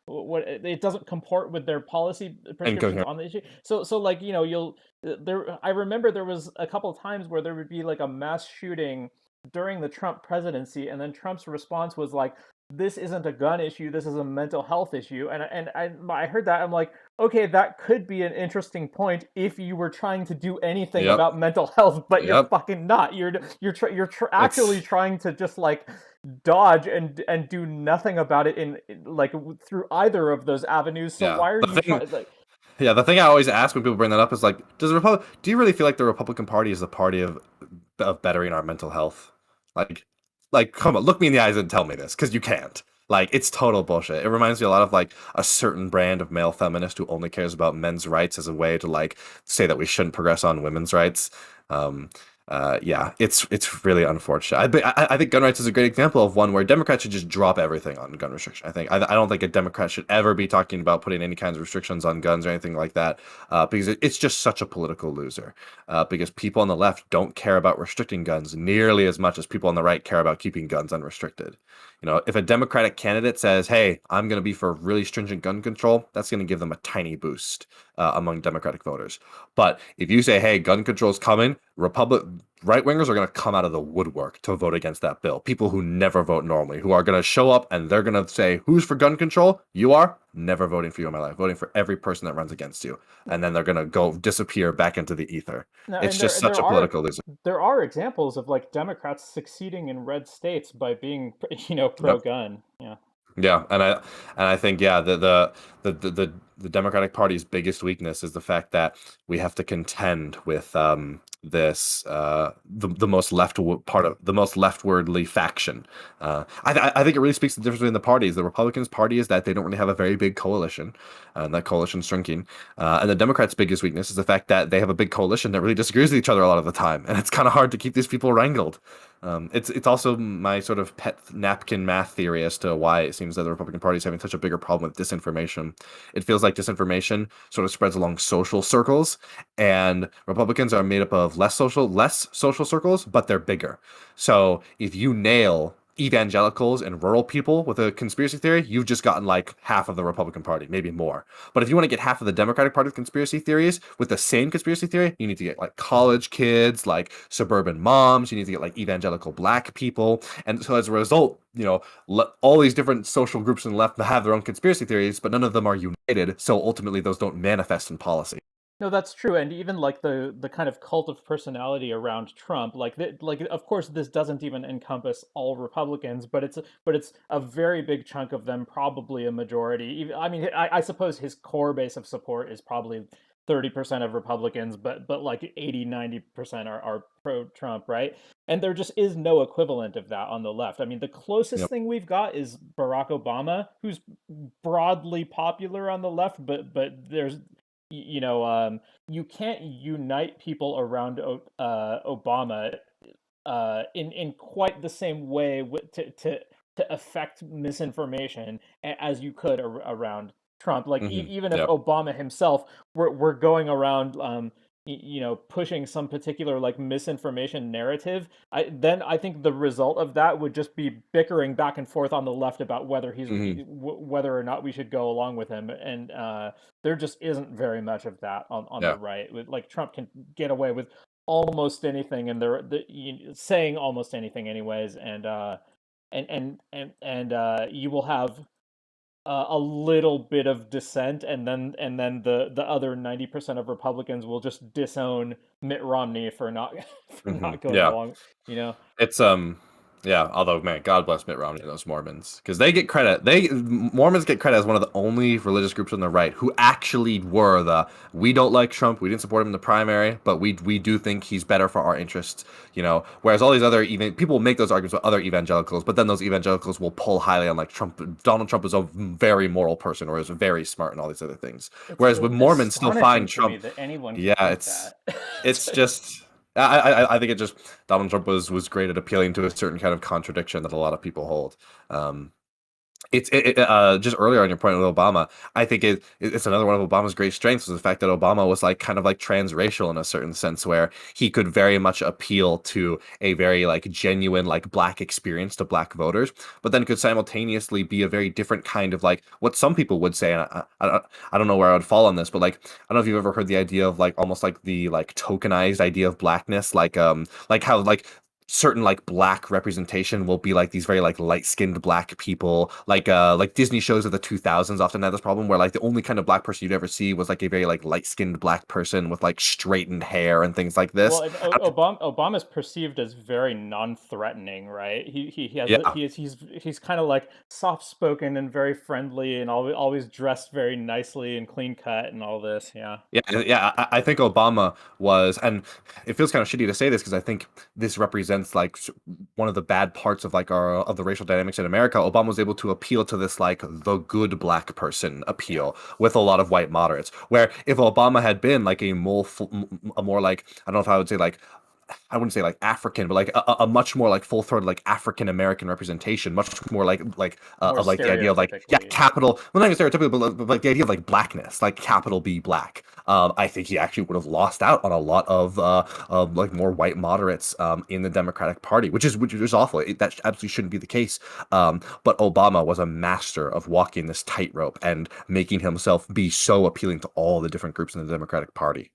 what it doesn't comport with their policy prescriptions Incoherent. on the issue. So like you'll there. I remember there was a couple of times where there would be like a mass shooting during the Trump presidency, and then Trump's response was like, "This isn't a gun issue. This is a mental health issue." And I heard that, I'm like, okay, that could be an interesting point if you were trying to do anything Yep. about mental health, but you're Yep. fucking not. Actually It's trying to just like dodge and do nothing about it like through either of those avenues. So yeah. why are you The thing trying like Yeah, the thing I always ask when people bring that up is like, do you really feel like the Republican Party is the party of bettering our mental health? Like, come on, look me in the eyes and tell me this, because you can't. Like, it's total bullshit. It reminds me a lot of like a certain brand of male feminist who only cares about men's rights as a way to like say that we shouldn't progress on women's rights. Um, yeah, it's really unfortunate. I think gun rights is a great example of one where Democrats should just drop everything on gun restriction. I don't think a Democrat should ever be talking about putting any kinds of restrictions on guns or anything like that, because it's just such a political loser. Because people on the left don't care about restricting guns nearly as much as people on the right care about keeping guns unrestricted. You know, if a Democratic candidate says, "Hey, I'm going to be for really stringent gun control," that's going to give them a tiny boost among Democratic voters. But if you say, "Hey, gun control is coming," right wingers are going to come out of the woodwork to vote against that bill. People who never vote normally, who are going to show up and they're going to say, "Who's for gun control? You are." Never voting for you in my life, voting for every person that runs against you, and then they're going to go disappear back into the ether. no, It's and just such a political loser. there are examples of like Democrats succeeding in red states by being pro Yep. gun. Yeah. Yeah, and I think yeah, the Democratic Party's biggest weakness is the fact that we have to contend with this the most part of the most leftwardly faction. I think it really speaks to the difference between the parties. The Republicans' party is that they don't really have a very big coalition, and that coalition's shrinking. And the Democrats' biggest weakness is the fact that they have a big coalition that really disagrees with each other a lot of the time, and it's kind of hard to keep these people wrangled. It's also my sort of pet napkin math theory as to why it seems that the Republican Party is having such a bigger problem with disinformation. It feels like disinformation sort of spreads along social circles, and Republicans are made up of less social circles, but they're bigger. So if you nail evangelicals and rural people with a conspiracy theory, you've just gotten like half of the Republican Party, maybe more. But if you want to get half of the Democratic Party with conspiracy theories with the same conspiracy theory, you need to get like college kids, like suburban moms, you need to get like evangelical black people. And so as a result, all these different social groups on the left have their own conspiracy theories, but none of them are united. So ultimately, those don't manifest in policy. No, that's true, and even like the kind of cult of personality around Trump, like of course this doesn't even encompass all Republicans, but it's a very big chunk of them, probably a majority. I mean, I suppose his core base of support is probably 30% of Republicans, but like 80-90% are pro-Trump, right? And there just is no equivalent of that on the left. I mean, the closest Yep. thing we've got is Barack Obama, who's broadly popular on the left, but there's you can't unite people around Obama in quite the same way to affect misinformation as you could around Trump. Like even if Yep. Obama himself were going around pushing some particular like misinformation narrative, I think the result of that would just be bickering back and forth on the left about hmm whether or not we should go along with him. And there just isn't very much of that on the Yeah. right. Like Trump can get away with almost anything, and saying almost anything anyways, and you will have a little bit of dissent, and then the other 90% of Republicans will just disown Mitt Romney for not for not going Yeah. along. You know, It's yeah, although man, God bless Mitt Romney and those Mormons, because they get credit. Mormons get credit as one of the only religious groups on the right who actually were we don't like Trump, we didn't support him in the primary, but we do think he's better for our interests, Whereas all these other even people make those arguments with other evangelicals, but then those evangelicals will pull highly on like Trump. Donald Trump is a very moral person or is very smart and all these other things. it's Whereas with Mormons still astonishing find to me Trump, that anyone could yeah, think it's that. it's just I think it just Donald Trump was great at appealing to a certain kind of contradiction that a lot of people hold. Um, just earlier on your point with Obama, I think it's another one of Obama's great strengths was the fact that Obama was like kind of like transracial in a certain sense, where he could very much appeal to a very like genuine like black experience to black voters, but then could simultaneously be a very different kind of like what some people would say, and I don't know where I would fall on this, but like I don't know if you've ever heard the idea of like almost like the like tokenized idea of blackness, like how like certain like black representation will be like these very like light-skinned black people like Disney shows of the 2000s often had this problem where like the only kind of black person you'd ever see was like a very like light-skinned black person with like straightened hair and things like Well, this. Obama's perceived as very non-threatening, right? He has Yeah. he's kind of like soft-spoken and very friendly and always dressed very nicely and clean cut and all this. Yeah. Yeah, I think Obama was, and it feels kind of shitty to say this because I think this represents like one of the bad parts of like our of the racial dynamics in America. Obama was able to appeal to this like the good black person Yeah. appeal with a lot of white moderates. Where if Obama had been like a more like I don't know if I would say like I wouldn't say like African, but like a much more like full-throated like African American representation, much more like More of like the idea of like yeah stereotypically. capital, well not even stereotypical, but like the idea of like blackness, like capital B black. I think he actually would have lost out on a lot of like more white moderates in the Democratic Party, which is awful. That absolutely shouldn't be the case. But Obama was a master of walking this tightrope and making himself be so appealing to all the different groups in the Democratic Party.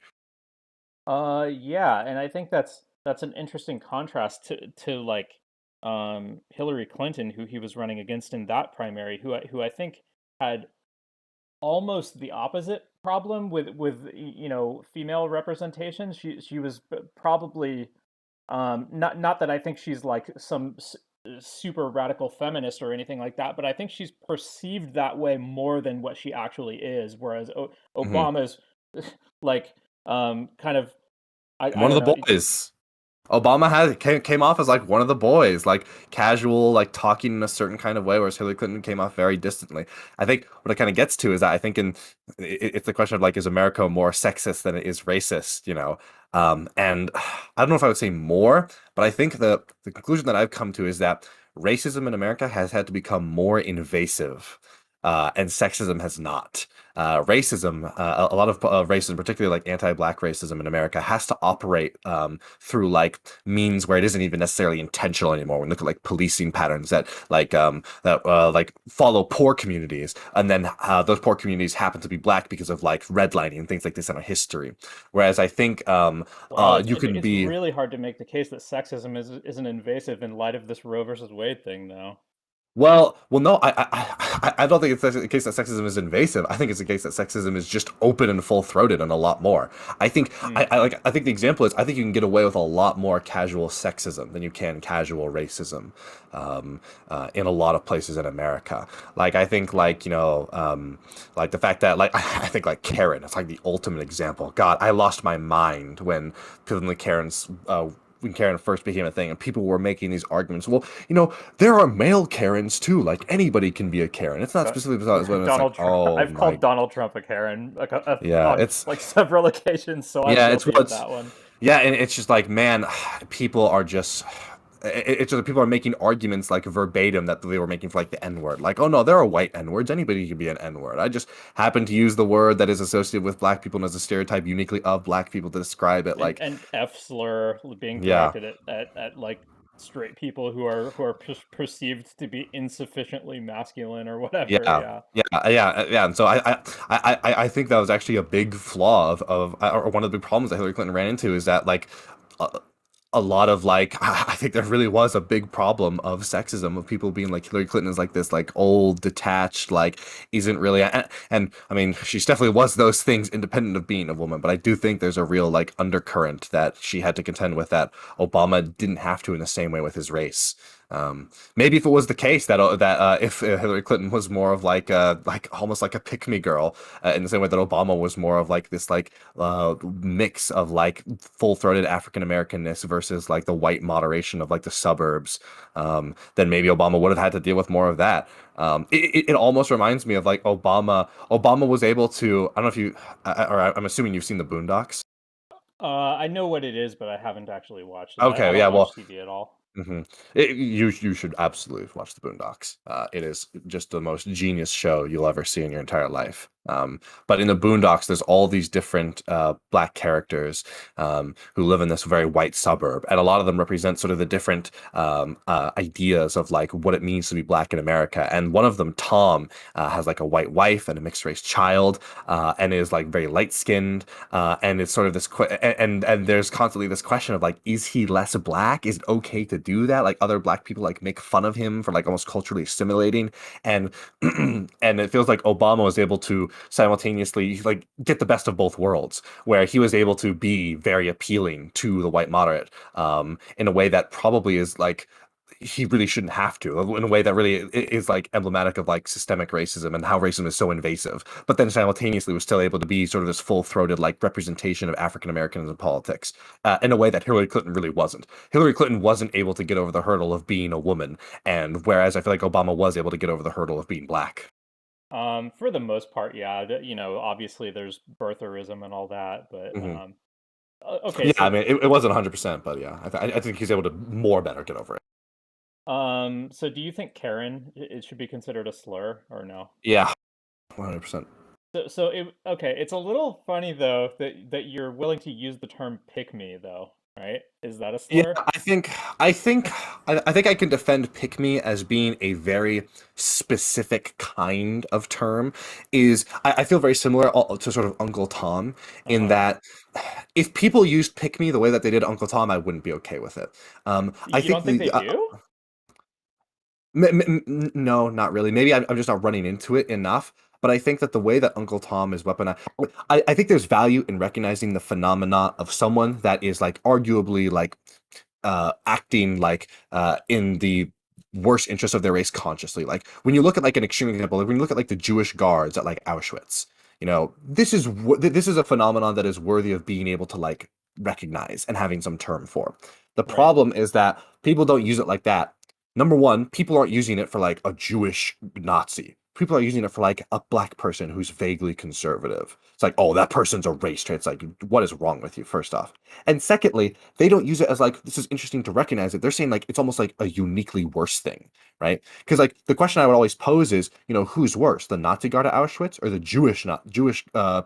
Yeah, and I think that's an interesting contrast to like Hillary Clinton, who he was running against in that primary, who I think had almost the opposite problem with female representation. She was probably not that I think she's like some super radical feminist or anything like that, but I think she's perceived that way more than what she actually is. Whereas Mhm. Obama's like kind of I One of don't know. the boys. Obama came off as like one of the boys, like casual, like talking in a certain kind of way, whereas Hillary Clinton came off very distantly. I think what it kind of gets to is that I think it's the question of like, is America more sexist than it is racist, you know? And I don't know if I would say more, but I think the conclusion that I've come to is that racism in America has had to become more invasive, and sexism has not. Racism, a lot of racism, particularly like anti-black racism in America, has to operate through like means where it isn't even necessarily intentional anymore. When we look at like policing patterns that like follow poor communities, and then those poor communities happen to be black because of like redlining and things like this in our history. Whereas I think Wow, you can it's be really hard to make the case that sexism isn't invasive in light of this Roe versus Wade thing, though. No, I don't think it's the case that sexism is invasive. I think it's the case that sexism is just open and full-throated and a lot more. I think Hmm. I think the example is I think you can get away with a lot more casual sexism than you can casual racism, in a lot of places in America. Like I think like the fact that like I think like Karen, it's like the ultimate example. God, I lost my mind when Karen's when Karen first became a thing, and people were making these arguments. Well, there are male Karens too. Like anybody can be a Karen. It's not Do- specifically about women. It's like, Donald Trump. oh I've called my, Donald Trump a Karen yeah, on it's like several occasions, so I'm yeah, it's guilty of what's that one. yeah, and it's just like, man, people are just. It's just that people are making arguments like verbatim that they were making for like the N word. Like, oh no, there are white N words. Anybody can be an N word. I just happen to use the word that is associated with black people and as a stereotype uniquely of black people to describe it. Like, And F slur being yeah, directed at like straight people who are perceived to be insufficiently masculine or whatever. Yeah, Yeah. yeah. And so I think that was actually a big flaw of or one of the big problems that Hillary Clinton ran into is that like a, a lot of like I think there really was a big problem of sexism of people being like Hillary Clinton is like this like old detached like isn't really and I mean she definitely was those things independent of being a woman, but I do think there's a real like undercurrent that she had to contend with that Obama didn't have to in the same way with his race. Maybe if it was the case that if Hillary Clinton was more of like almost like a pick me girl, in the same way that Obama was more of like this like mix of like full-throated African Americanness versus like the white moderation of like the suburbs, then maybe Obama would have had to deal with more of that. It almost reminds me of like Obama. Obama was able to. I don't know if you, or I'm assuming you've seen the Boondocks. I know what it is, but I haven't actually watched it. I Okay, don't yeah, watch well, TV at all. mhm. You should absolutely watch the Boondocks. It is just the most genius show you'll ever see in your entire life. But in the Boondocks, there's all these different black characters who live in this very white suburb, and a lot of them represent sort of the different ideas of like what it means to be black in America. And one of them, Tom, has like a white wife and a mixed race child, and is like very light skinned, and it's sort of this and there's constantly this question of like, is he less black? Is it okay to do that? Like other black people like make fun of him for like almost culturally assimilating, and and it feels like Obama was able to simultaneously like get the best of both worlds, where he was able to be very appealing to the white moderate, in a way that probably is like he really shouldn't have to, in a way that really is like emblematic of like systemic racism and how racism is so invasive, but then simultaneously was still able to be sort of this full-throated like representation of African Americans in politics, in a way that Hillary Clinton really wasn't. Hillary Clinton wasn't able to get over the hurdle of being a woman, and whereas I feel like Obama was able to get over the hurdle of being black. For the most part, yeah. Obviously there's birtherism and all that, but Hmm. okay. Yeah, I So mean, it wasn't 100%, but yeah, I think he's able to more better get over it. so do you think Karen it should be considered a slur or no? Yeah, 100%. Okay, it's a little funny though that you're willing to use the term "pick me" though, right? Is that a Yeah, slur? I think, I think I can defend pick me as being a very specific kind of term. I feel very similar to sort of Uncle Tom in Uh-huh. that if people used pick me the way that they did Uncle Tom, I wouldn't be okay with it. I You think don't think they do? no, not really. Maybe I'm just not running into it enough. But I think that the way that Uncle Tom is weaponized, I think there's value in recognizing the phenomena of someone that is like arguably like acting like in the worst interest of their race consciously. Like when you look at like an extreme example, like when you look at like the Jewish guards at like Auschwitz, this is a phenomenon that is worthy of being able to like recognize and having some term for. The Right. problem is that people don't use it like that. Number one, people aren't using it for like a Jewish Nazi. People are using it for like a black person who's vaguely conservative. It's like, oh, that person's a race traitor. It's like, what is wrong with you, first off? And secondly, they don't use it as like, this is interesting to recognize it. They're saying like it's almost like a uniquely worse thing, right? Because like the question I would always pose is, who's worse, the Nazi guard at Auschwitz or the Jewish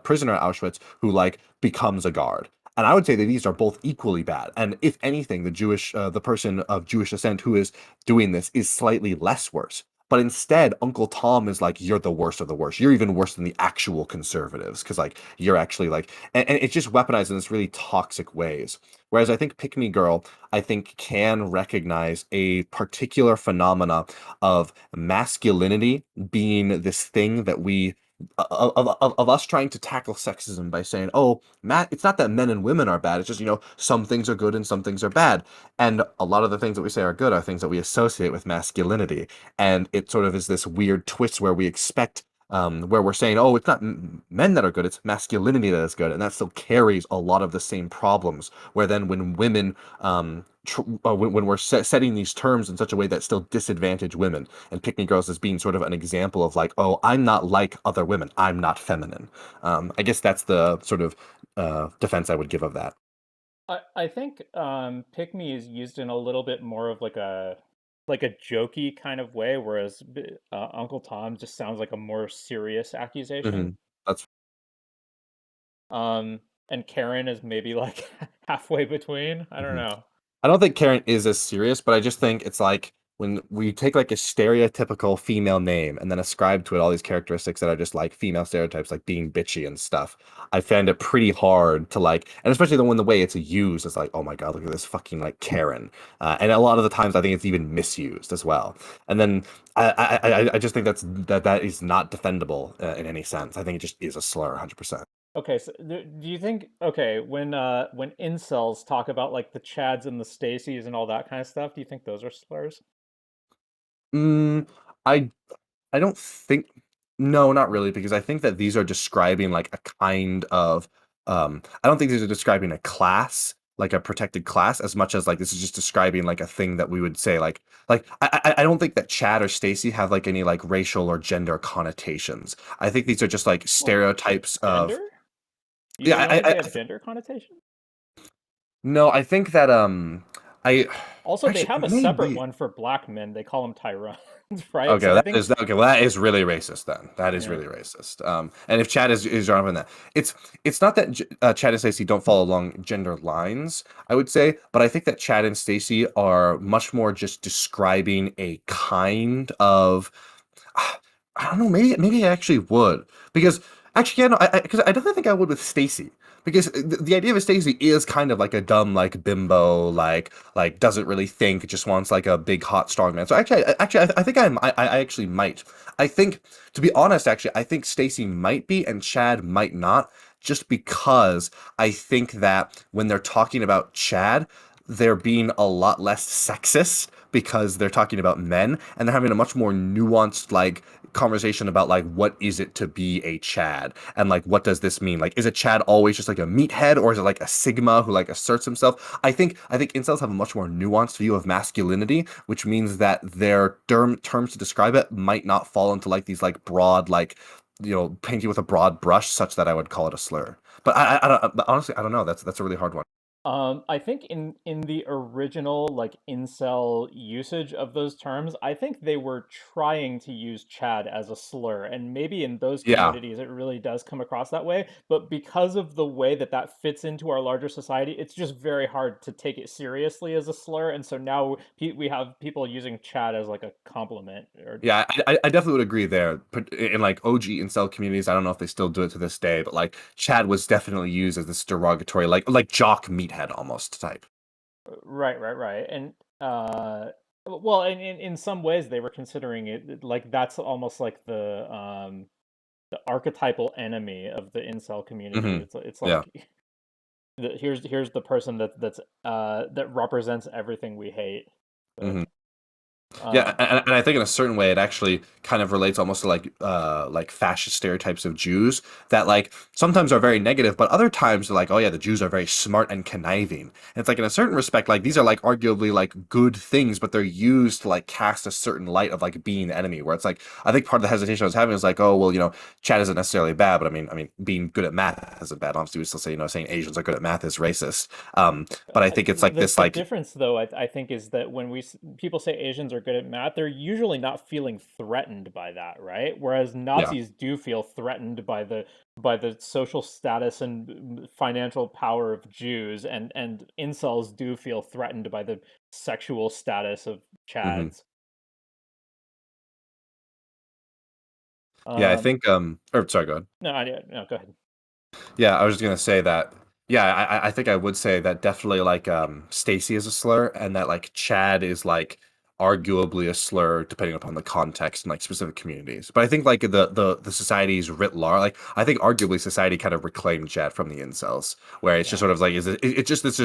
prisoner at Auschwitz who like becomes a guard? And I would say that these are both equally bad. And if anything, the person of Jewish descent who is doing this is slightly less worse. But instead, Uncle Tom is like, you're the worst of the worst. You're even worse than the actual conservatives because like you're actually like, and it's just weaponized in this really toxic ways. Whereas I think Pick Me Girl, I think can recognize a particular phenomena of masculinity being this thing that we of us trying to tackle sexism by saying, oh, Matt, it's not that men and women are bad. It's just, some things are good and some things are bad. And a lot of the things that we say are good are things that we associate with masculinity. And it sort of is this weird twist where we expect, where we're saying, oh, it's not men that are good, it's masculinity that is good. And that still carries a lot of the same problems. Where then when women, when we're setting these terms in such a way that still disadvantage women, and Pick Me Girls as being sort of an example of like, oh, I'm not like other women, I'm not feminine. I guess that's the sort of defense I would give of that. I think "pick me" is used in a little bit more of like a jokey kind of way, whereas Uncle Tom just sounds like a more serious accusation. That's And Karen is maybe like halfway between. I don't mhm. know. I don't think Karen is as serious, but I just think it's like when we take like a stereotypical female name and then ascribe to it all these characteristics that are just like female stereotypes, like being bitchy and stuff. I find it pretty hard to like, and especially the way it's used, it's like, oh my God, look at this fucking like Karen. And a lot of the times I think it's even misused as well. And then I just think that is not defendable in any sense. I think it just is a slur, 100%. Okay, so do you think when incels talk about like the Chads and the Stacys and all that kind of stuff, do you think those are slurs? Mm, I I don't think no, not really, because I think that these are describing like a kind of I don't think these are describing a class, like a protected class, as much as like this is just describing like a thing that we would say like I don't think that Chad or Stacy have like any like racial or gender connotations. I think these are just like Well, stereotypes of gender? You yeah, don't think they have gender connotation? No, I think that I Also, they actually have a separate maybe. one for black men. They call them tyrants, right? Okay, So I that think, is okay. Well, that is really racist. Then that is yeah. really racist. And if Chad is drawn up in that, it's not that Chad and Stacey don't follow along gender lines. I would say, but I think that Chad and Stacey are much more just describing a kind of I don't know. Maybe I actually would because actually, yeah, no, because I definitely think I would with Stacy because the idea of a Stacy is kind of like a dumb like bimbo like doesn't really think, just wants like a big hot strong man. So I think I actually might. I think to be honest, actually, I think Stacy might be and Chad might not, just because I think that when they're talking about Chad, they're being a lot less sexist because they're talking about men and they're having a much more nuanced like conversation about like what is it to be a Chad and like what does this mean, like is a Chad always just like a meathead or is it like a Sigma who like asserts himself. I think incels have a much more nuanced view of masculinity, which means that their terms to describe it might not fall into like these like broad like painting with a broad brush such that I would call it a slur. But I don't, but honestly I don't know, that's a really hard one. I think in the original like incel usage of those terms, I think they were trying to use Chad as a slur, and maybe in those Yeah. communities it really does come across that way. But because of the way that that fits into our larger society, it's just very hard to take it seriously as a slur, and so now we have people using Chad as like a compliment or Yeah, I definitely would agree there. But in like OG incel communities, I don't know if they still do it to this day, but like Chad was definitely used as this derogatory, like jock meathead almost type. right. And well, in some ways they were considering it like that's almost like the archetypal enemy of the incel community. Hmm. It's Yeah. like here's the person that represents everything we hate. But Hmm. Yeah, um and I think in a certain way it actually kind of relates almost to like fascist stereotypes of Jews that like sometimes are very negative, but other times they're like, oh yeah, the Jews are very smart and conniving. And it's like in a certain respect, like these are like arguably like good things, but they're used to like cast a certain light of like being the enemy. Where it's like I think part of the hesitation I was having is like, oh well, Chad isn't necessarily bad, but I mean, being good at math isn't bad. Obviously, we still say saying Asians are good at math is racist. But I think it's like this the like difference though I think is that when people say Asians are good at math, they're usually not feeling threatened by that, right? Whereas yeah. Nazis do feel threatened by the social status and financial power of Jews, and incels do feel threatened by the sexual status of Hmm. Chads. Yeah, I Um, think or sorry, go ahead. no, no, go ahead. Yeah, I was just gonna say that. Yeah, I think I would say that definitely like Stacy is a slur, and that like Chad is like arguably a slur depending upon the context and like specific communities. But I think like the societies writ large, like I think arguably society kind of reclaimed Chad from the incels, where it's just Yeah. sort of like it's just this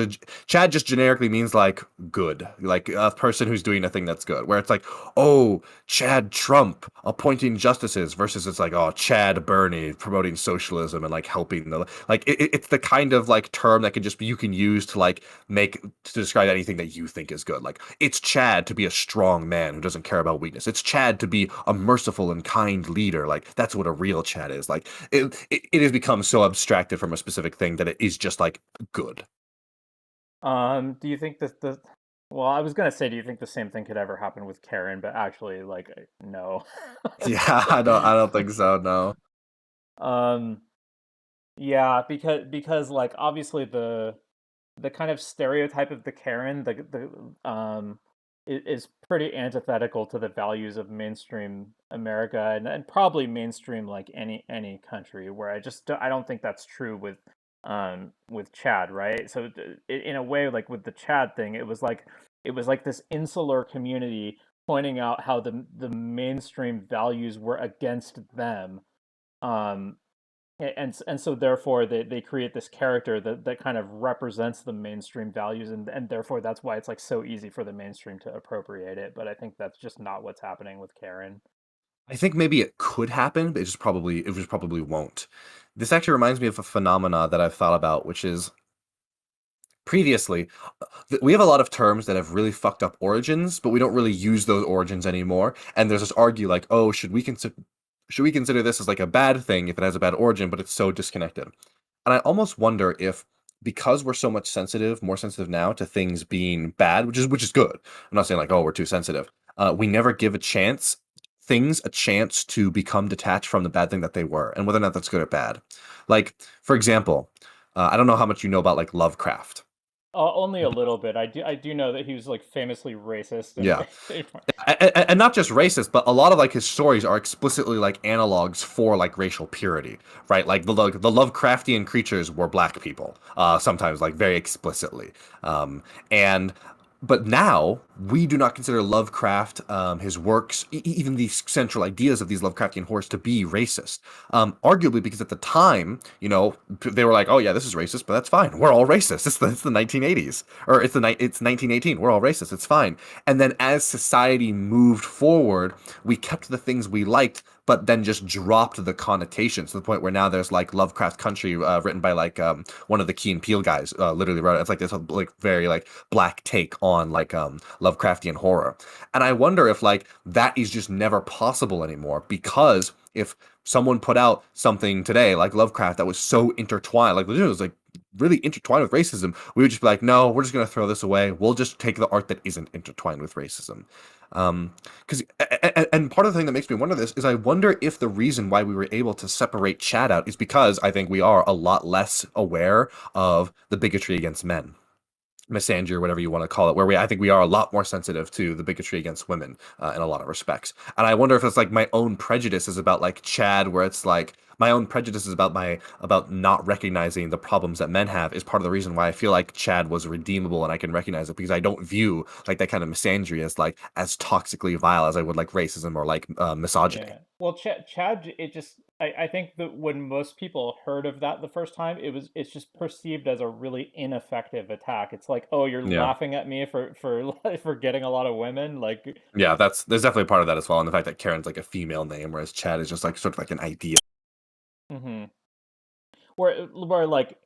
Chad just generically means like good, like a person who's doing a thing that's good. Where it's like, oh, Chad Trump appointing justices versus it's like, oh, Chad Bernie promoting socialism and like helping the like it's the kind of like term that can just be you can use to like make to describe anything that you think is good. Like it's Chad to be a strong man who doesn't care about weakness. It's Chad to be a merciful and kind leader. Like that's what a real Chad is. Like it has become so abstracted from a specific thing that it is just like good. Do you think that the well, I was gonna say, do you think the same thing could ever happen with Karen? But actually, like, no. Yeah, I don't think so. No. um, yeah, because like obviously the kind of stereotype of the Karen, is pretty antithetical to the values of mainstream America and probably mainstream like any country. Where I don't think that's true with Chad, right? So in a way, like with the Chad thing, it was like this insular community pointing out how the mainstream values were against them. Um, and so therefore they create this character that kind of represents the mainstream values, and therefore that's why it's like so easy for the mainstream to appropriate it. But I think that's just not what's happening with Karen. I think maybe it could happen, but it just probably won't. This actually reminds me of a phenomena that I've thought about, which is previously we have a lot of terms that have really fucked up origins, but we don't really use those origins anymore. And there's this argue like, oh, should we consider this as like a bad thing if it has a bad origin, but it's so disconnected? And I almost wonder if because we're so much more sensitive now to things being bad, which is good. I'm not saying like, oh, we're too sensitive. We never give things a chance to become detached from the bad thing that they were, and whether or not that's good or bad. Like, for example, I don't know how much you know about like Lovecraft. Only a little bit. I do know that he was like famously racist and Yeah. And not just racist, but a lot of like his stories are explicitly like analogs for like racial purity, right? Like the Lovecraftian creatures were black people, sometimes like very explicitly. And but now we do not consider Lovecraft, his works, even these central ideas of these Lovecraftian horrors to be racist. Arguably because at the time, they were like, oh yeah, this is racist, but that's fine. We're all racist. It's the 1980s, or it's 1918. We're all racist. It's fine. And then as society moved forward, we kept the things we liked, but then just dropped the connotations to the point where now there's like Lovecraft Country, written by like one of the Key and Peele guys, literally wrote it. It's like this like very like black take on like Lovecraftian horror. And I wonder if like that is just never possible anymore, because if someone put out something today like Lovecraft that was so intertwined, like it was like really intertwined with racism, we would just be like, no, we're just gonna throw this away. We'll just take the art that isn't intertwined with racism. Because and part of the thing that makes me wonder this is I wonder if the reason why we were able to separate Chad out is because I think we are a lot less aware of the bigotry against men, misandry, or whatever you want to call it, where I think we are a lot more sensitive to the bigotry against women, in a lot of respects. And I wonder if it's like my own prejudice is about like Chad, where it's like my own prejudice is about not recognizing the problems that men have is part of the reason why I feel like Chad was redeemable and I can recognize it, because I don't view like that kind of misandry as like as toxically vile as I would like racism or like misogyny. yeah. Well, Chad, it just I think that when most people heard of that the first time, it's just perceived as a really ineffective attack. It's like, oh, you're Yeah. laughing at me for getting a lot of women, like. Yeah, there's definitely part of that as well, and the fact that Karen's like a female name, whereas Chad is just like sort of like an idea. Hmm. Where like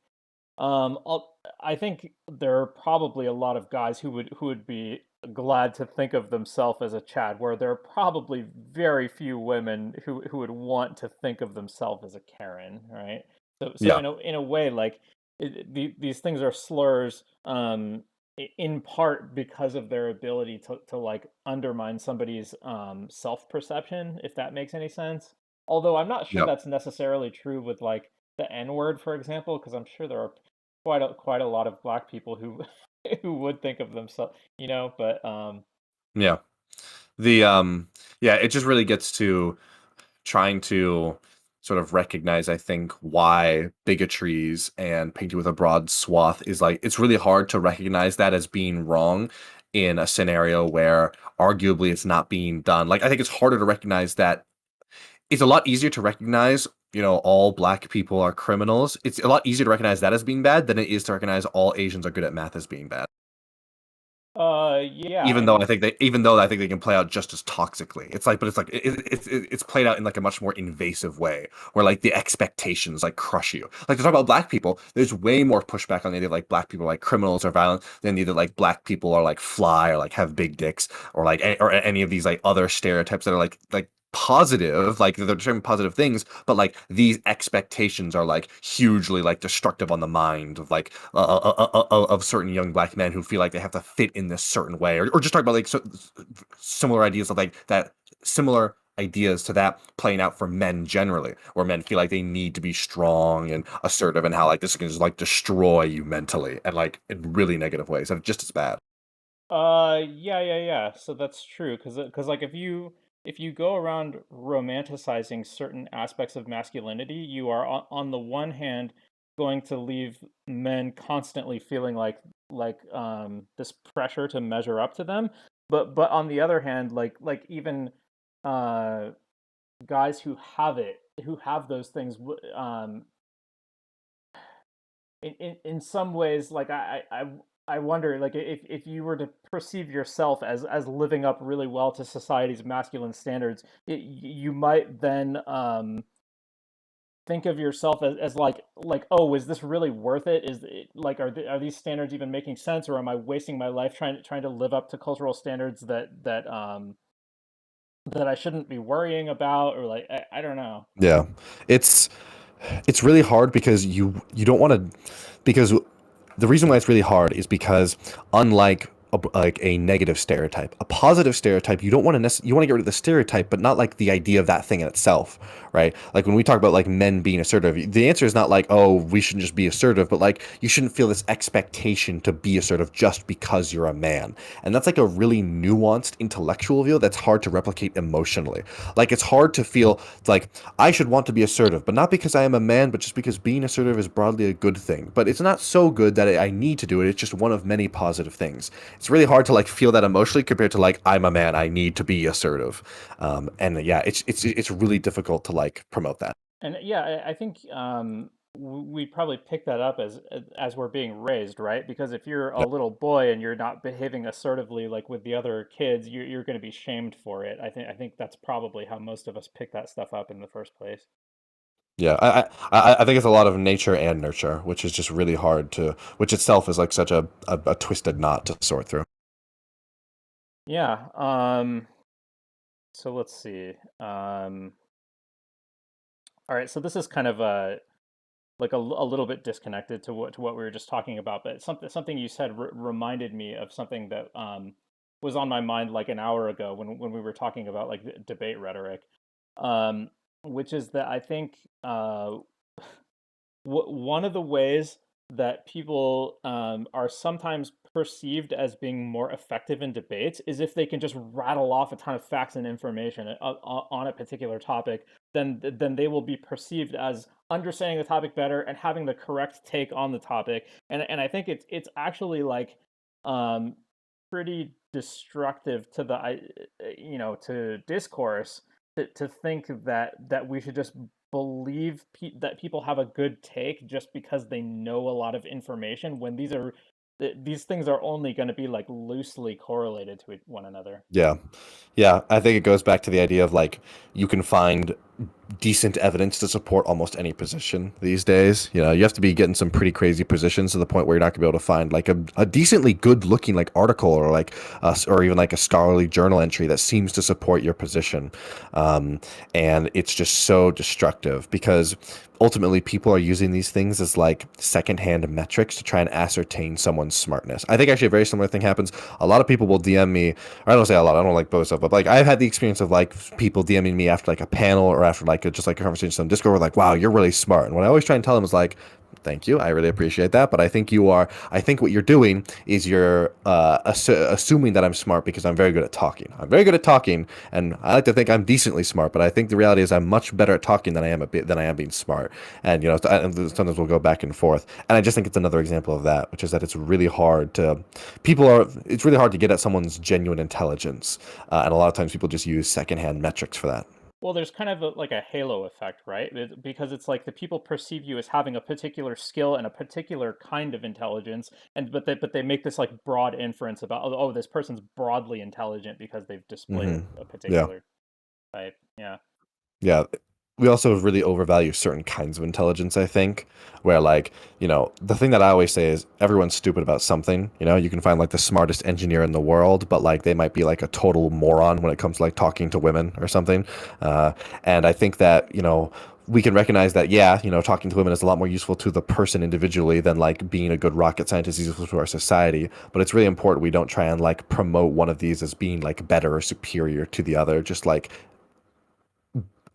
I think there are probably a lot of guys who would be glad to think of themselves as a Chad, where there are probably very few women who would want to think of themselves as a Karen, right? So Yeah, in a way, like these things are slurs, in part because of their ability to like undermine somebody's self perception, if that makes any sense. Although I'm not sure yeah, that's necessarily true with like the N word, for example, because I'm sure there are quite a lot of black people who who would think of themselves, but yeah. The yeah, it just really gets to trying to sort of recognize, I think, why bigotries and painting with a broad swath is like it's really hard to recognize that as being wrong in a scenario where arguably it's not being done. Like I think it's harder to recognize that. It's a lot easier to recognize, all black people are criminals. It's a lot easier to recognize that as being bad than it is to recognize all Asians are good at math as being bad. yeah, Even I though I mean, think they can play out just as toxically. It's played out in like a much more invasive way, where like the expectations like crush you. Like to talk about black people, there's way more pushback on the idea of like black people are, like criminals or violent than either like black people are like fly or like have big dicks or like or any of these like other stereotypes that are like positive, like they're determining positive things, but like these expectations are like hugely like destructive on the mind of like of certain young black men who feel like they have to fit in this certain way, or just talk about like similar ideas of like that, similar ideas to that playing out for men generally, where men feel like they need to be strong and assertive, and how like this can just like destroy you mentally and like in really negative ways, and just as bad. yeah. So that's true, because like if you go around romanticizing certain aspects of masculinity, you are on the one hand going to leave men constantly feeling like this pressure to measure up to them, but on the other hand, like even uh guys who have those things, in some ways, like I wonder, like if you were to perceive yourself as living up really well to society's masculine standards, you might then think of yourself as like, oh, is this really worth it? Is it like, are these standards even making sense, or am I wasting my life trying to live up to cultural standards that I shouldn't be worrying about, or like I don't know. Yeah, it's it's really hard because you don't want to, because the reason why it's really hard is because unlike like a negative stereotype, a positive stereotype, you don't want to you want to get rid of the stereotype, but not like the idea of that thing in itself, right? Like when we talk about like men being assertive, the answer is not like, oh, we shouldn't just be assertive, but like you shouldn't feel this expectation to be assertive just because you're a man. And that's like a really nuanced intellectual view that's hard to replicate emotionally. Like it's hard to feel like I should want to be assertive, but not because I am a man, but just because being assertive is broadly a good thing. But it's not so good that I need to do it. It's just one of many positive things. It's really hard to like feel that emotionally compared to like I'm a man, I need to be assertive. And yeah, it's really difficult to like promote that. And yeah, I think we probably pick that up as we're being raised, right? Because if you're a Yeah. little boy and you're not behaving assertively like with the other kids, you're going to be shamed for it. I think that's probably how most of us pick that stuff up in the first place. Yeah, I think it's a lot of nature and nurture, which is just really hard to, which itself is like such a twisted knot to sort through. Yeah. So let's see. All right. So this is kind of a little bit disconnected to what we were just talking about, but something you said reminded me of something that was on my mind like an hour ago when we were talking about like debate rhetoric, um, which is that I think one of the ways that people are sometimes perceived as being more effective in debates is if they can just rattle off a ton of facts and information on a particular topic, then they will be perceived as understanding the topic better and having the correct take on the topic. And I think it's actually like um, pretty destructive to to discourse to think that we should just believe that people have a good take just because they know a lot of information when these things are only going to be like loosely correlated to one another. Yeah. Yeah, I think it goes back to the idea of like you can find decent evidence to support almost any position these days. You know, you have to be getting some pretty crazy positions to the point where you're not gonna be able to find like a decently good looking like article or like or even like a scholarly journal entry that seems to support your position. Um, and it's just so destructive because ultimately people are using these things as like secondhand metrics to try and ascertain someone's smartness. I think actually a very similar thing happens. A lot of people will DM me, or I don't say a lot, I don't like both stuff, but like I've had the experience of like people DMing me after like a panel or after like just like a conversation on Discord, like, wow, you're really smart. And what I always try and tell them is like, thank you, I really appreciate that, but I think you are. I think what you're doing is you're assuming that I'm smart because I'm very good at talking. I'm very good at talking, and I like to think I'm decently smart. But I think the reality is I'm much better at talking than I am being smart. And you know, sometimes we'll go back and forth. And I just think it's another example of that, which is that it's really hard to it's really hard to get at someone's genuine intelligence, and a lot of times people just use secondhand metrics for that. Well, there's kind of like a halo effect, right? Because it's like the people perceive you as having a particular skill and a particular kind of intelligence, and but they make this like broad inference about oh, this person's broadly intelligent because they've displayed Hmm. a Yeah. particular type. Yeah. Yeah, we also really overvalue certain kinds of intelligence, I think, where like, you know, the thing that I always say is everyone's stupid about something. You know, you can find like the smartest engineer in the world, but like they might be like a total moron when it comes to like talking to women or something. Uh, and I think that, you know, we can recognize that, yeah, you know, talking to women is a lot more useful to the person individually than like being a good rocket scientist is useful to our society. But it's really important we don't try and like promote one of these as being like better or superior to the other. Just like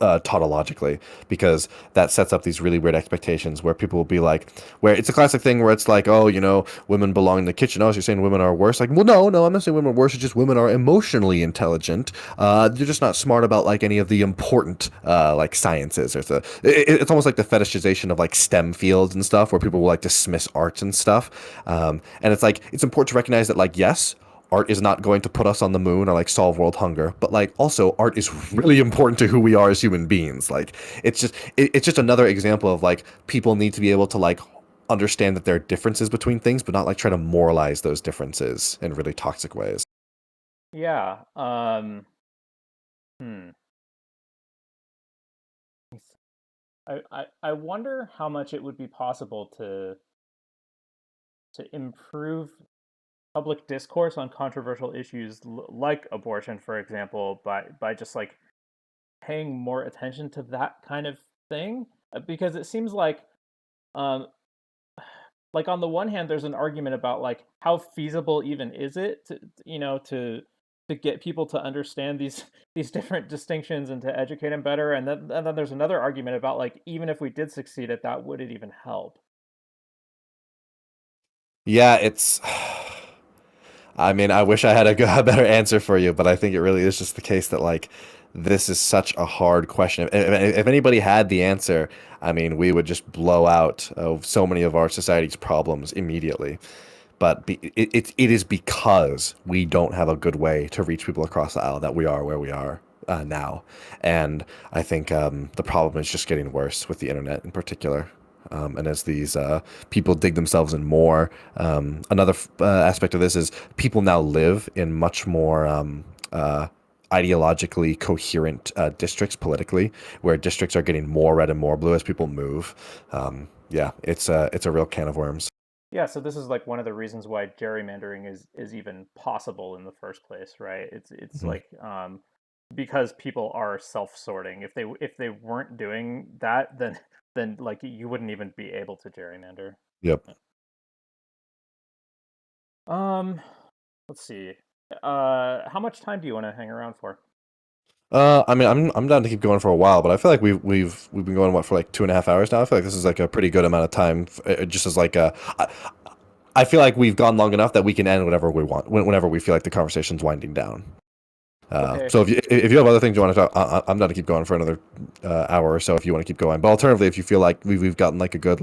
tautologically, because that sets up these really weird expectations where people will be like, where it's a classic thing where it's like, oh, you know, women belong in the kitchen. Oh, so you're saying women are worse? Like, well, no, I'm not saying women are worse. It's just women are emotionally intelligent. They're just not smart about like any of the important like sciences. It's almost like the fetishization of like STEM fields and stuff, where people will like dismiss arts and stuff. And it's like it's important to recognize that like yes, art is not going to put us on the moon or like solve world hunger, but like also art is really important to who we are as human beings. Like it's just another example of like people need to be able to like understand that there are differences between things, but not like try to moralize those differences in really toxic ways. Yeah. Hmm. I wonder how much it would be possible to improve public discourse on controversial issues like abortion, for example, by just like paying more attention to that kind of thing, because it seems like um, like on the one hand, there's an argument about like how feasible even is it to to get people to understand these these different distinctions and to educate them better, and then there's another argument about like even if we did succeed at that, would it even help? Yeah, it's. I mean, I wish I had a better answer for you, but I think it really is just the case that like this is such a hard question. If anybody had the answer, I mean, we would just blow out so many of our society's problems immediately. But it is because we don't have a good way to reach people across the aisle that we are where we are now. And I think the problem is just getting worse with the internet in particular. And as these people dig themselves in more, another aspect of this is people now live in much more ideologically coherent districts politically, where districts are getting more red and more blue as people move. Yeah, it's a real can of worms. Yeah, so this is like one of the reasons why gerrymandering is even possible in the first place, right? It's Mhm. like because people are self-sorting. If they weren't doing that, then like you wouldn't even be able to gerrymander. Yep. Um, let's see. How much time do you want to hang around for? I mean, I'm down to keep going for a while, but I feel like we've been going what for like 2.5 hours now. I feel like this is like a pretty good amount of time, just as like I feel like we've gone long enough that we can end whatever we want, whenever we feel like the conversation's winding down. Okay. So if you have other things you want to talk, I'm down to keep going for another hour or so if you want to keep going. But alternatively, if you feel like we've gotten like a good